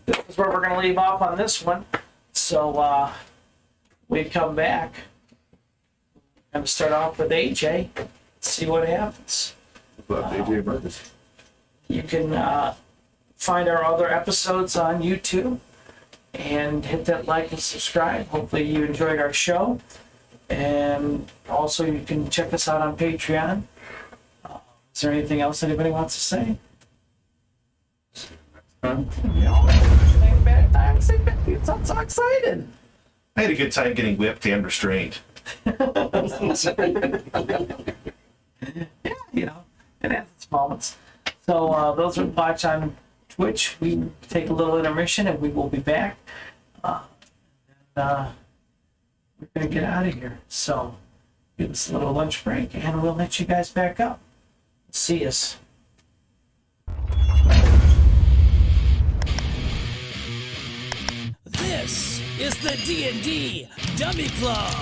This is where we're going to leave off on this one. So we come back. I'm going to start off with AJ. See what happens. AJ Marcus. You can find our other episodes on YouTube and hit that like and subscribe. Hopefully you enjoyed our show. And also you can check us out on Patreon. Is there anything else anybody wants to say? Bad times. It sounds so excited. I had a good time getting whipped and restrained. Yeah, it has its moments. So those who watch on Twitch, we take a little intermission and we will be back. We're going to get out of here. So give us a little lunch break and we'll let you guys back up. See us. This is the D&D Dummy Club.